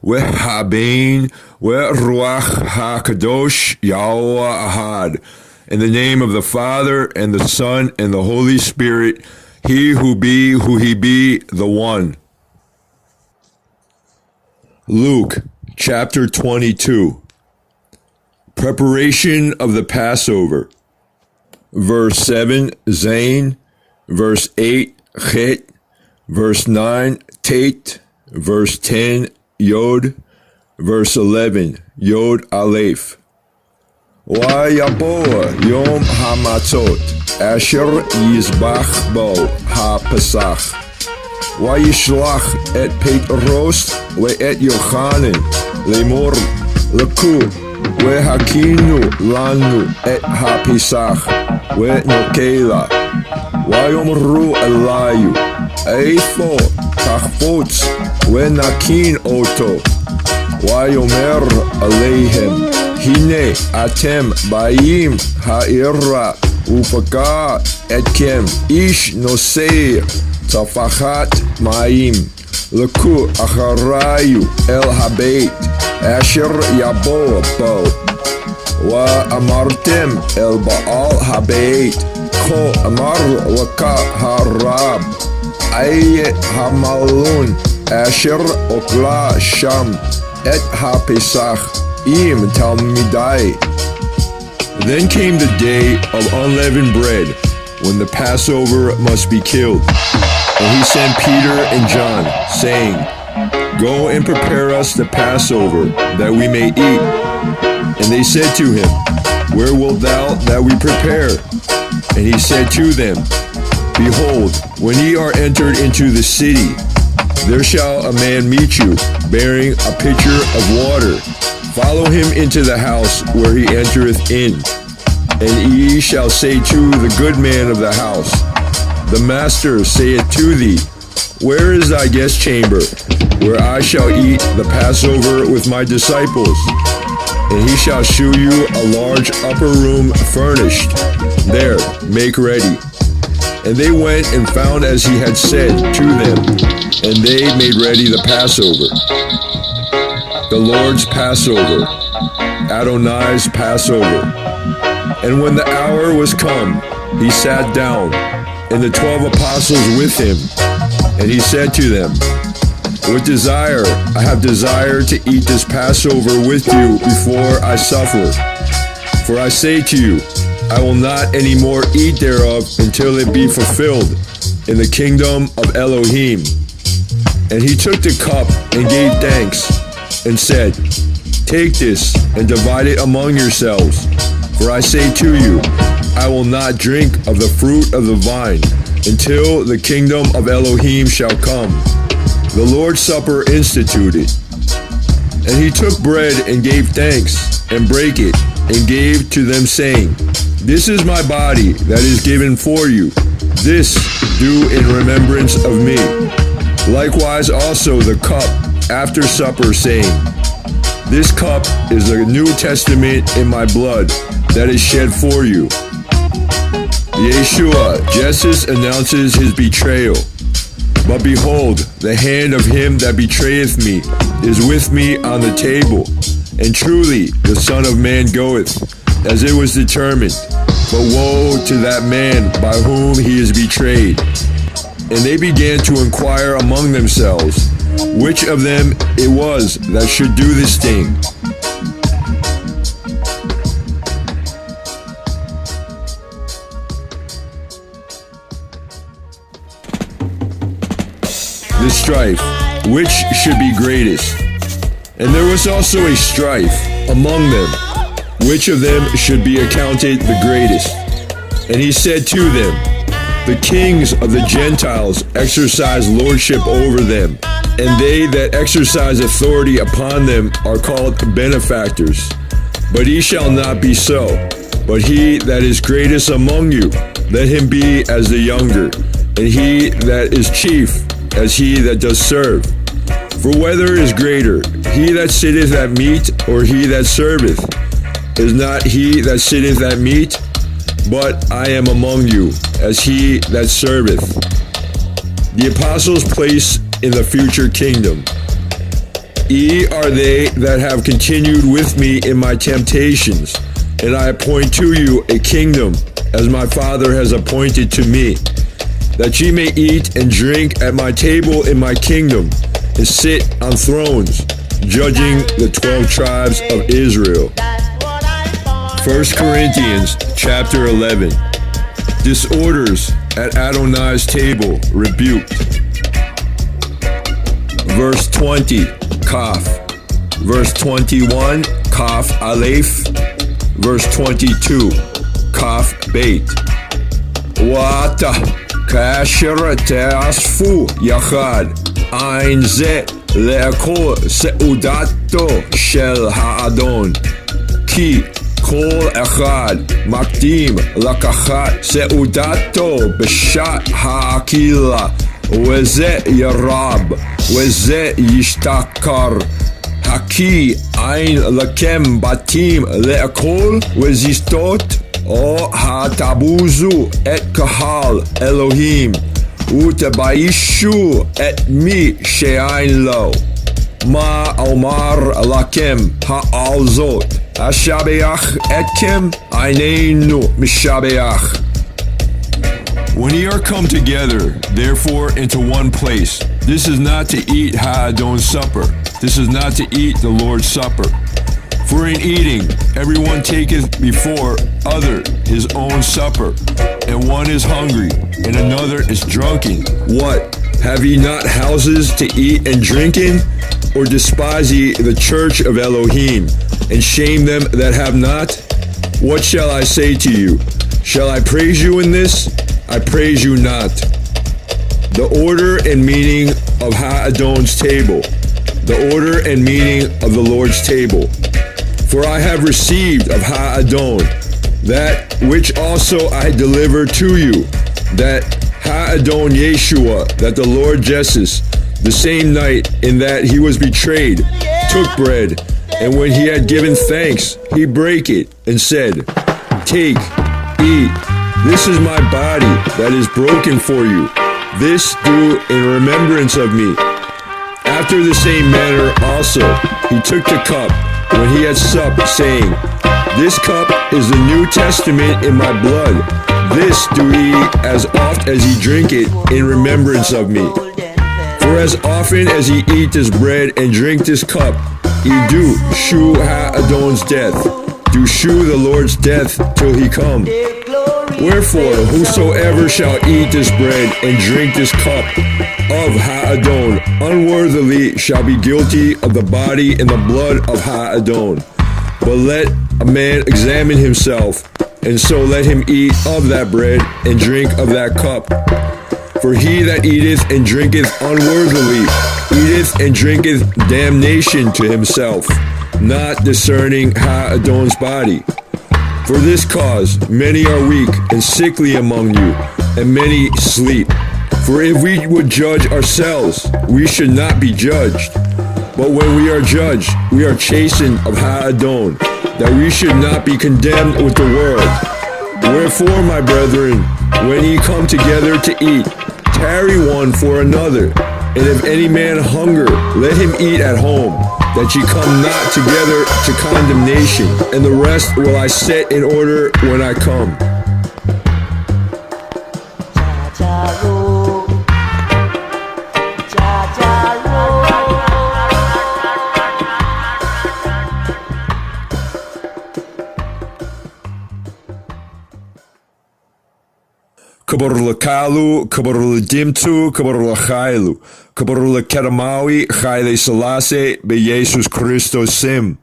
Ve'Habein Ve'Ruach HaKadosh Yahweh Ahad. In the name of the Father and the Son and the Holy Spirit. he who be, the one. Luke chapter 22. Preparation of the Passover. Verse 7, Zain. Verse 8, Chet. Verse 9, Tate. Verse 10, Yod. Verse 11, Yod Aleph. Wayaboa Yom HaMatzot Asher Yizbach Bo HaPesach Wayishlach et Petros ve'et Yochanan lemor leku vehakinu lanu et HaPesach ve'nokela Wayomru elayu eifo tachpotz ve'nakin oto Wayomer aleihem Hine atem ba'im ha'ira upaka etkem ish nosei tafachat ma'im leku acharayu el habeit asher yabo bo wa amartem el ba'al habeit ko amar laka harab aye hamalun asher okla sham et ha'pesach Im Talmidai. Then came the day of unleavened bread, when the Passover must be killed. And he sent Peter and John, saying, Go and prepare us the Passover, that we may eat. And they said to him, Where wilt thou that we prepare? And he said to them, Behold, when ye are entered into the city, there shall a man meet you, bearing a pitcher of water. Follow him into the house where he entereth in. And ye shall say to the good man of the house, The master saith to thee, Where is thy guest chamber, where I shall eat the Passover with my disciples? And he shall shew you a large upper room furnished. There, make ready. And they went and found as he had said to them, and they made ready the Passover. The Lord's Passover, Adonai's Passover. And when the hour was come, he sat down, and the 12 apostles with him. And he said to them, With desire, I have desired to eat this Passover with you before I suffer. For I say to you, I will not any more eat thereof until it be fulfilled in the kingdom of Elohim. And he took the cup and gave thanks, and said, Take this and divide it among yourselves. For I say to you, I will not drink of the fruit of the vine until the kingdom of Elohim shall come. The Lord's Supper instituted. And he took bread and gave thanks, and brake it, and gave to them, saying, This is my body that is given for you. This do in remembrance of me. Likewise also the cup after supper, saying, This cup is the New Testament in my blood that is shed for you. Yeshua, Jesus announces his betrayal. But behold, the hand of him that betrayeth me is with me on the table. And truly the Son of Man goeth, as it was determined. But woe to that man by whom he is betrayed. And they began to inquire among themselves, which of them it was that should do this thing. The strife, which should be greatest. And there was also a strife among them, which of them should be accounted the greatest. And he said to them, The kings of the Gentiles exercise lordship over them, and they that exercise authority upon them are called benefactors. But he shall not be so. But he that is greatest among you, let him be as the younger, and he that is chief as he that does serve. For whether is greater, he that sitteth at meat, or he that serveth? Is not he that sitteth at meat? But I am among you as he that serveth. The apostles' place in the future kingdom. Ye are they that have continued with me in my temptations, and I appoint to you a kingdom, as my Father has appointed to me, that ye may eat and drink at my table in my kingdom, and sit on thrones, judging the 12 tribes of Israel. 1 Corinthians chapter 11. Disorders at Adonai's table rebuked. Verse 20, Kaf. Verse 21, Kaf Aleph. Verse 22, Kaf Beit. Wata kasher te'asfu yachad ein ze le'kol seudato shel ha'adon ki kol echad makdim lakachat seudato b'shat ha'akila וזה ירב, וזה ישתכר. הקי אין לכם בתים לאכול ולשתות, או התבוזו את קהל אלוהים, ותביישו את מי שאין לו. מה אומר לכם העל זאת? אשבח אתכם, איננו משבח. When ye are come together, therefore, into one place, this is not to eat Ha'adon's supper. This is not to eat the Lord's supper. For in eating, everyone taketh before other his own supper, and one is hungry, and another is drunken. What? Have ye not houses to eat and drink in? Or despise ye the church of Elohim, and shame them that have not? What shall I say to you? Shall I praise you in this? I praise you not. The order and meaning of Ha'adon's table. The order and meaning of the Lord's table. For I have received of Ha'adon that which also I delivered to you, that Ha'adon Yeshua, that the Lord Jesus, the same night in that he was betrayed, took bread, and when he had given thanks, he brake it, and said, Take, eat, this is my body that is broken for you. This do in remembrance of me. After the same manner also he took the cup when he had supped, saying, This cup is the New Testament in my blood. This do ye as oft as ye drink it in remembrance of me. For as often as ye eat this bread and drink this cup, ye do shew Ha'adon's death, do shew the Lord's death till he come. Wherefore, whosoever shall eat this bread and drink this cup of Ha'adon unworthily shall be guilty of the body and the blood of Ha'adon. But let a man examine himself, and so let him eat of that bread and drink of that cup. For he that eateth and drinketh unworthily eateth and drinketh damnation to himself, not discerning Ha'adon's body. For this cause many are weak and sickly among you, and many sleep. For if we would judge ourselves, we should not be judged. But when we are judged, we are chastened of Ha'adon, that we should not be condemned with the world. Wherefore, my brethren, when ye come together to eat, tarry one for another. And if any man hunger, let him eat at home, that ye come not together to condemnation, and the rest will I set in order when I come. Kabor lakalu, kabor ledimtu, kabor lachailu, kabor lekedamawi, chayle selase, be Jesus Christos sim.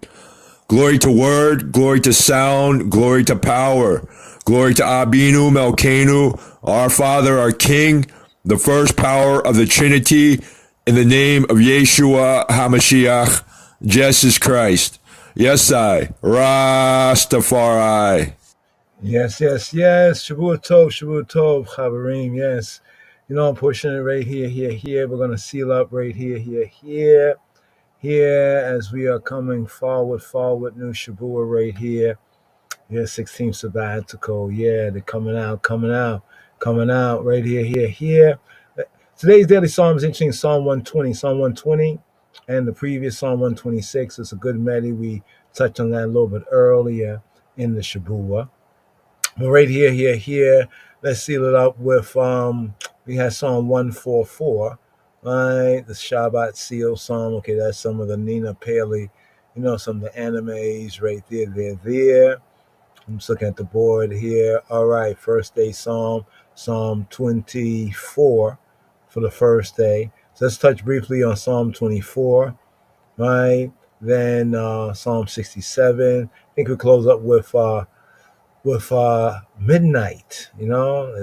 Glory to word, glory to sound, glory to power, glory to Abinu Melkenu, our Father, our King, the first power of the Trinity, in the name of Yeshua HaMashiach, Jesus Christ. Yes, I, Rastafari.
Yes, yes, yes. Shavua Tov, Chavarim, yes. You know, I'm pushing it right here. We're going to seal up right here, as we are coming forward, new Shavua right here. Yeah, 16th sabbatical. Yeah, they're coming out right here. Today's daily psalm is interesting. Psalm 120, and the previous Psalm 126. It's a good medley. We touched on that a little bit earlier in the Shavua. But right here, let's seal it up with, we we had Psalm 144, right? The Shabbat Seal Psalm. Okay, that's some of the Nina Paley, some of the animes right there. I'm just looking at the board here. All right, first day Psalm, Psalm 24 for the first day. So let's touch briefly on Psalm 24, right? Then Psalm 67. I think we close up with midnight. It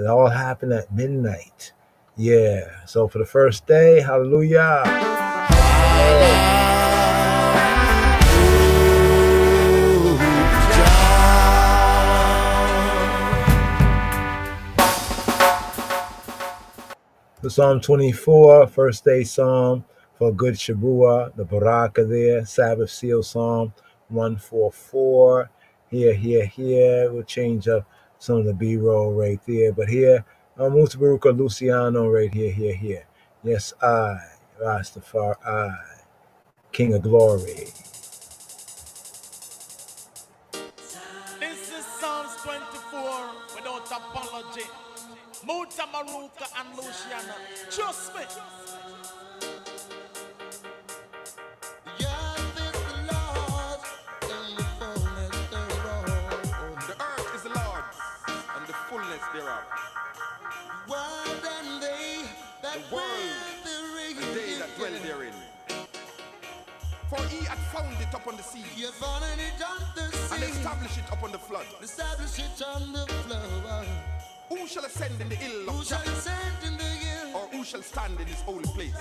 all happened at midnight. Yeah. So for the first day, hallelujah. The Psalm 24, first day Psalm for good Shabua, the Baraka there, Sabbath seal Psalm 144. Here. We'll change up some of the B-roll right there. But here, Mutabaruka Luciano right here. Yes, I, Rastafari, King of Glory.
This is Psalms 24 without apology. Muta Maruka and Luciana. Trust me.
The earth is the Lord's and the fullness thereof. The world and they that dwell therein. For he hath found it upon the sea, and established it upon the flood. Who shall ascend in the hill of Jah? Or who shall stand in his holy place?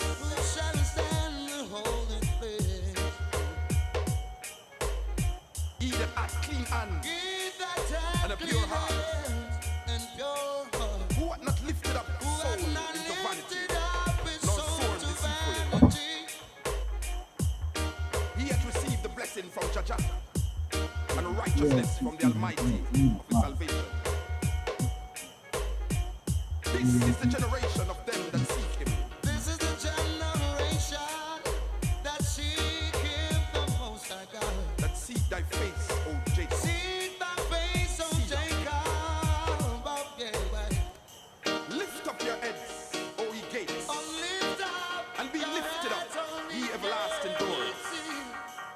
He that hath clean hands and a pure heart, who hath not lifted up his soul into vanity, nor sworn deceitfully. He hath received the blessing from Jah and righteousness from the Almighty of his salvation. This is the generation of them that seek him.
This is the generation that seek him, the Most High God.
That seek thy face, O Jacob.
Seek thy face, O Jacob.
Lift up your heads, O ye gates,
Lift up
and be lifted up, ye everlasting doors,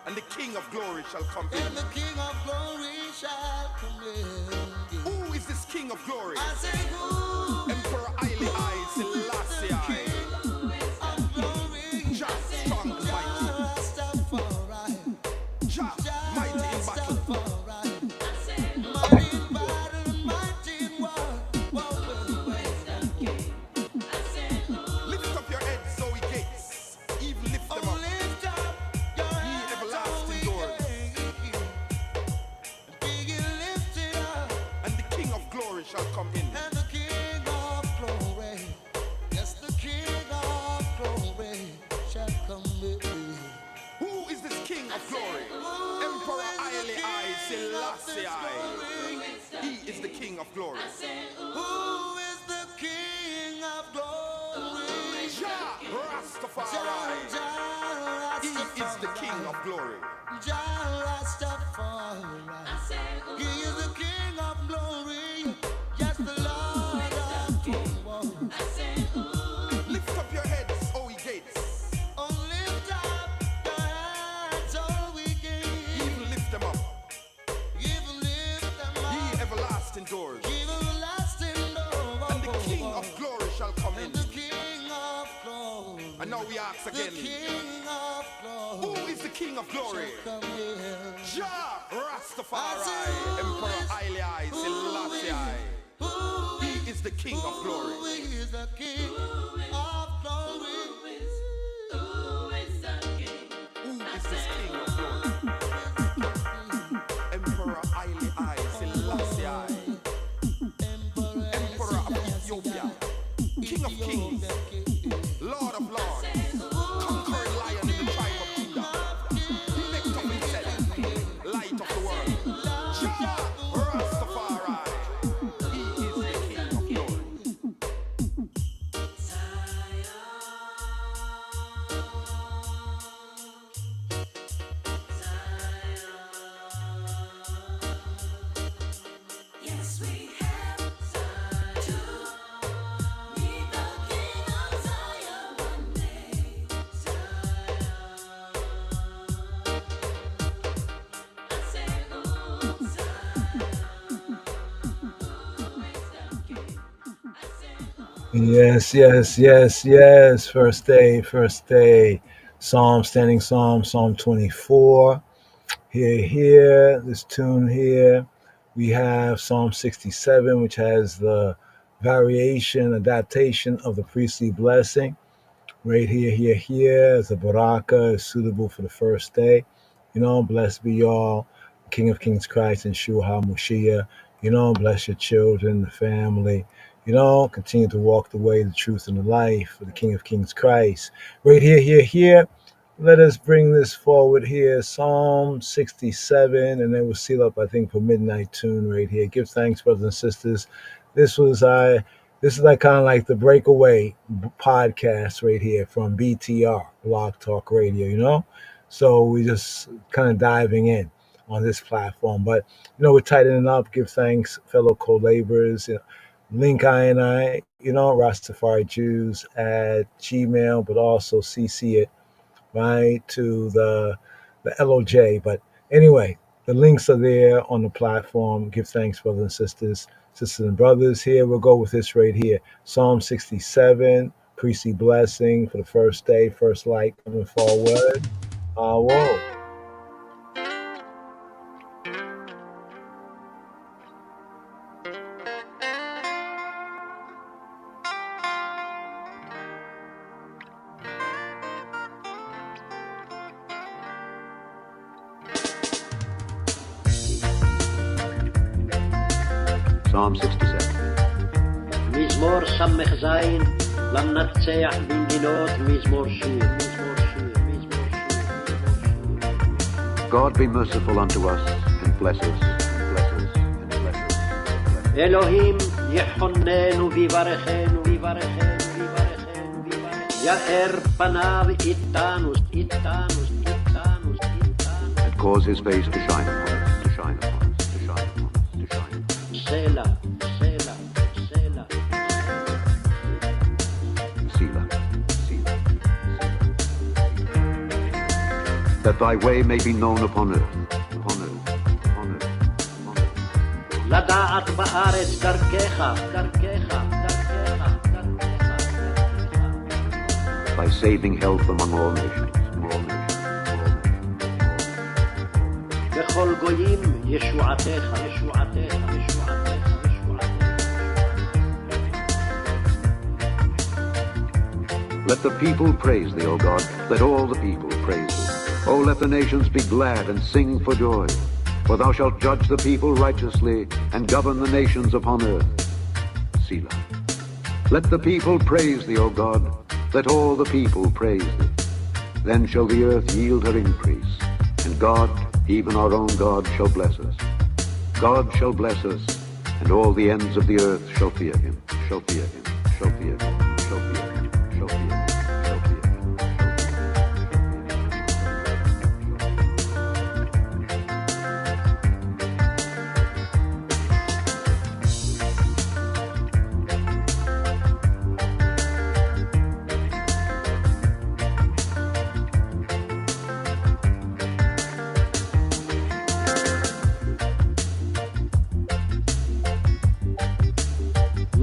and the King of glory shall come in.
and the King of glory shall come in.
Who is this King of glory?
I say, who
Emperor Haile I Selassie I.
of glory?
Jah strong and mighty.
Rastafari.
Jah mighty in battle.
Rastafari. Mighty in battle, mighty in war.
Lift up your heads, O ye gates, even lift them up,
Lift up your
ye
heads,
everlasting doors,
be lifted up,
and the King of glory shall come in.
and the King of glory, yes, the King of glory shall come in.
Who is this King of glory? Emperor Haile I Selassie I. He is the King of glory.
Who is the King of glory?
Jah Rastafari. He is the King of glory.
Jah Rastafari. He is the King of glory. Yes, the Lord of war.
Lift up your heads, O ye gates,
Lift up your heads, O we gates.
even lift them up,
Even lift them
ye
up.
everlasting doors,
Even everlasting door.
and the King of glory shall come in.
And the King of glory.
And now we ask
The
again,
King of glory.
who is the King of glory?
Come in.
Jah Rastafari, Emperor Haile I Selassie I. He is the King of glory.
Who is the King of glory?
Who is this King of glory? Emperor Haile I Selassie I. Emperor of Ethiopia, King of kings, Lord of lords, conquering lion in the tribe of Judah. Lift up his head, light of the world. Jah Rastafari, he is the King of glory.
Yes, we have time to meet the
Yes, yes, yes, yes. First day, first day. Psalm, standing Psalm, Psalm 24. Here, this tune here. We have Psalm 67, which has the variation, adaptation of the priestly blessing. Right here is a baraka is suitable for the first day. Blessed be y'all, King of Kings Christ and Shua HaMashiach. Bless your children, the family. Continue to walk the way, the truth, and the life for the King of Kings Christ. Right here. Let us bring this forward here. Psalm 67, and then we'll seal up, I think, for midnight tune right here. Give thanks, brothers and sisters. This was this is like kind of like the breakaway podcast right here from BTR, Blog Talk Radio, So we just kind of diving in on this platform. But, we're tightening up, give thanks, fellow co-laborers, link I, Rastafari Jews at Gmail, but also CC it, right, to the LOJ. But anyway, the links are there on the platform. Give thanks, brothers and sisters and brothers. Here we'll go with this right here. Psalm 67, priestly blessing for the first day, first light coming forward. Whoa.
Psalm 67. מזמור ס"ז למנצח בנגינות מזמור שיר. God be merciful unto us and bless us and bless us and bless us. אלוהים יחוננו ויברכנו יאר פניו איתנו and cause his face to shine upon us, to shine upon us, to shine upon us, to shine upon us. Selah. That thy way may be known upon earth. לדעת בארץ דרכך. Thy saving health among all nations. בכל גויים ישועתך. Let the people praise thee, O God. Let all the people praise thee. Oh, let the nations be glad and sing for joy. For thou shalt judge the people righteously and govern the nations upon earth. Selah. Let the people praise thee, O God. Let all the people praise thee. Then shall the earth yield her increase, and God, even our own God, shall bless us. God shall bless us, and all the ends of the earth shall fear him, shall fear him, shall fear him, shall fear him, shall fear him.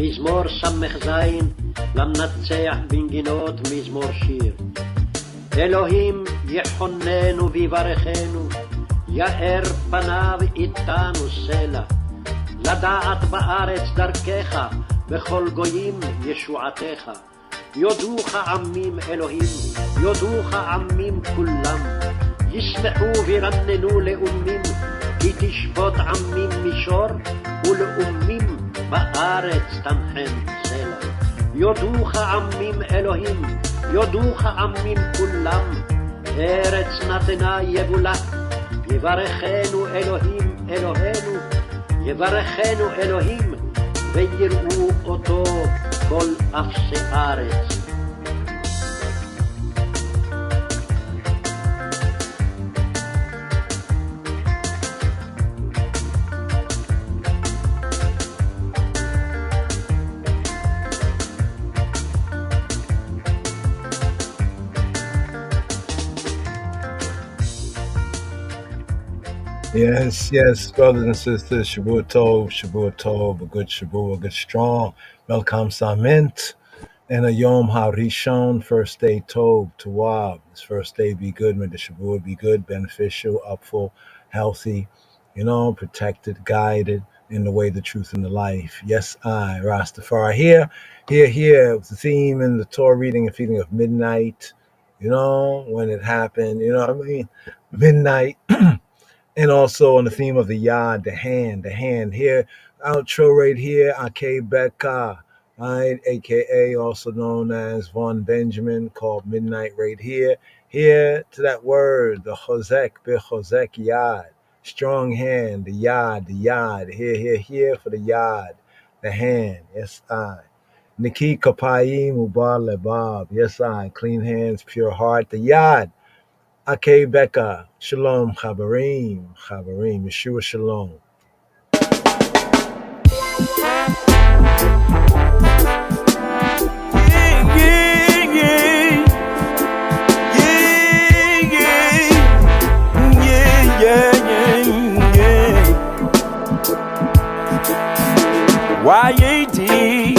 מזמור ס"ז למנצח בנגינות מזמור שיר. אלוהים יחוננו ויברכנו, יאר פניו איתנו סלע. לדעת בארץ דרכך, בכל גויים ישועתך. יודוך עמים אלוהים, יודוך עמים כולם. ישמחו וירננו לאומים, כי תשבות עמים מישור, ולאומים בארץ תנחם סלע. יודוך עמים אלוהים, יודוך עמים כולם, ארץ נתנה יבולה. יברכנו אלוהים אלוהינו, יברכנו אלוהים, ויראו אותו כל אפסי ארץ.
Yes, brothers and sisters, Shabbat Tov, a good Shabbat, a good strong Welcome Samint. And a Yom HaRishon, first day Tov, Tawab. This first day be good, may the Shavua be good, beneficial, upful, healthy, protected, guided in the way, the truth, and the life. Yes, I, Rastafari, here, with the theme and the Torah reading and feeding of midnight, when it happened, what I mean? Midnight. And also on the theme of the yad, the hand here, outro right here, Ake Becca, right, aka also known as Von Benjamin, called Midnight right here to that word, the Chozek, Bechozek Yad, strong hand, the yad, here for the yad, the hand, yes I. Niki Kapayim Ubar Lebab, yes I, clean hands, pure heart, the yad. Ake Becca, Shalom, Chabarim, Yeshua Shalom.
Y-A-D-D-A-Y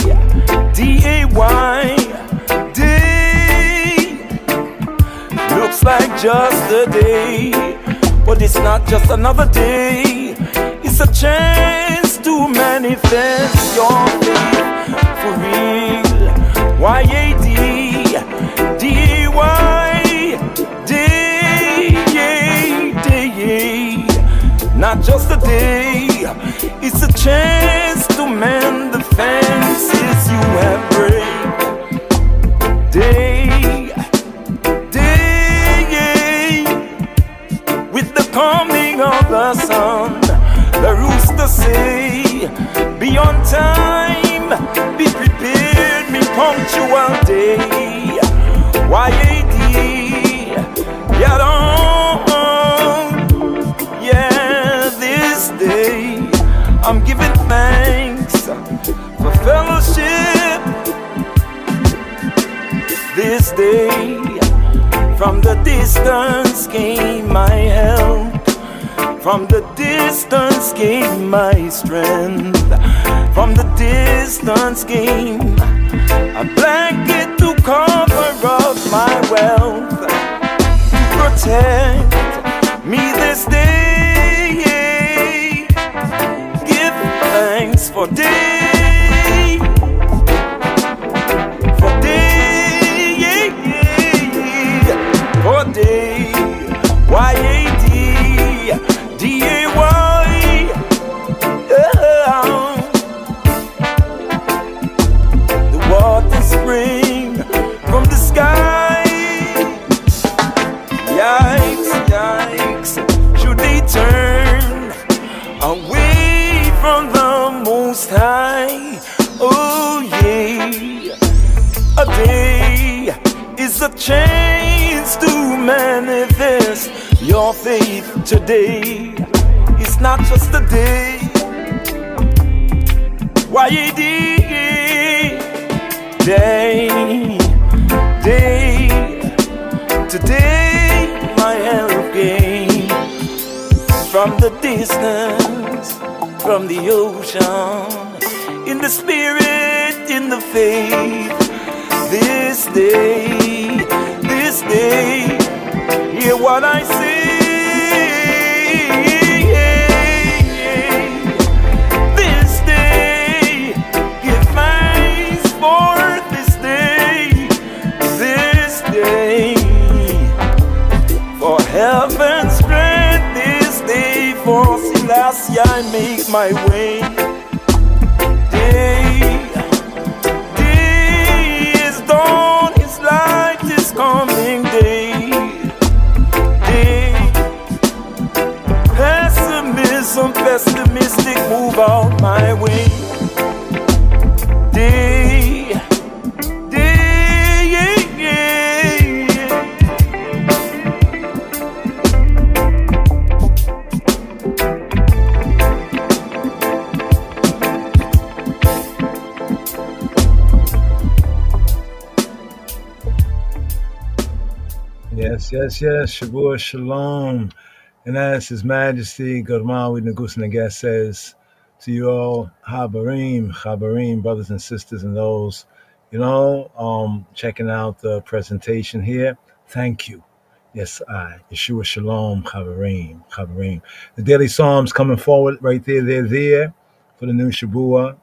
day looks like just a day, but it's not just another day. It's a chance to manifest your faith for real. Y-A-D-D-A-Y day, not just a day. It's a chance to mend the fences you have break. Day, with the coming of the sun, the rooster say, be on time, be prepared, be punctual day. Y-A-D, get on, yeah, this day I'm giving thanks for fellowship. This day, from the distance came my help. From the distance came my strength. From the distance came a blanket to cover up my wealth, to protect me this day. Give thanks for day, for day, for day. Y-A-D-D-A-Y. The water spring from the sky. Yikes, yikes, should they turn away from the Most High? Oh yeah, a day is a chance to manifest your faith today. It's not just a day. Y-A-D, day, today my help came from the distance, from the ocean, in the spirit, in the faith. This day, hear what I say. This day, give thanks for this day, for health and strength. This day, for Selassie I make my way. Dawn is light is coming day. Pessimistic move out my way. Day,
Yes, Shavua Shalom. And as His Majesty Godmawi Nagus Nagas says, to you all, Habarim, brothers and sisters, and those, checking out the presentation here. Thank you. Yes, Yeshua Shalom, Habarim. The daily Psalms coming forward right there. They're there for the new Shabua.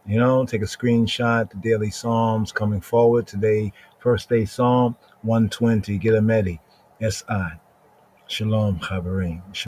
Take a screenshot. The daily Psalms coming forward today. First day Psalm 120. Get a medi. Yes, Shalom, Habarim.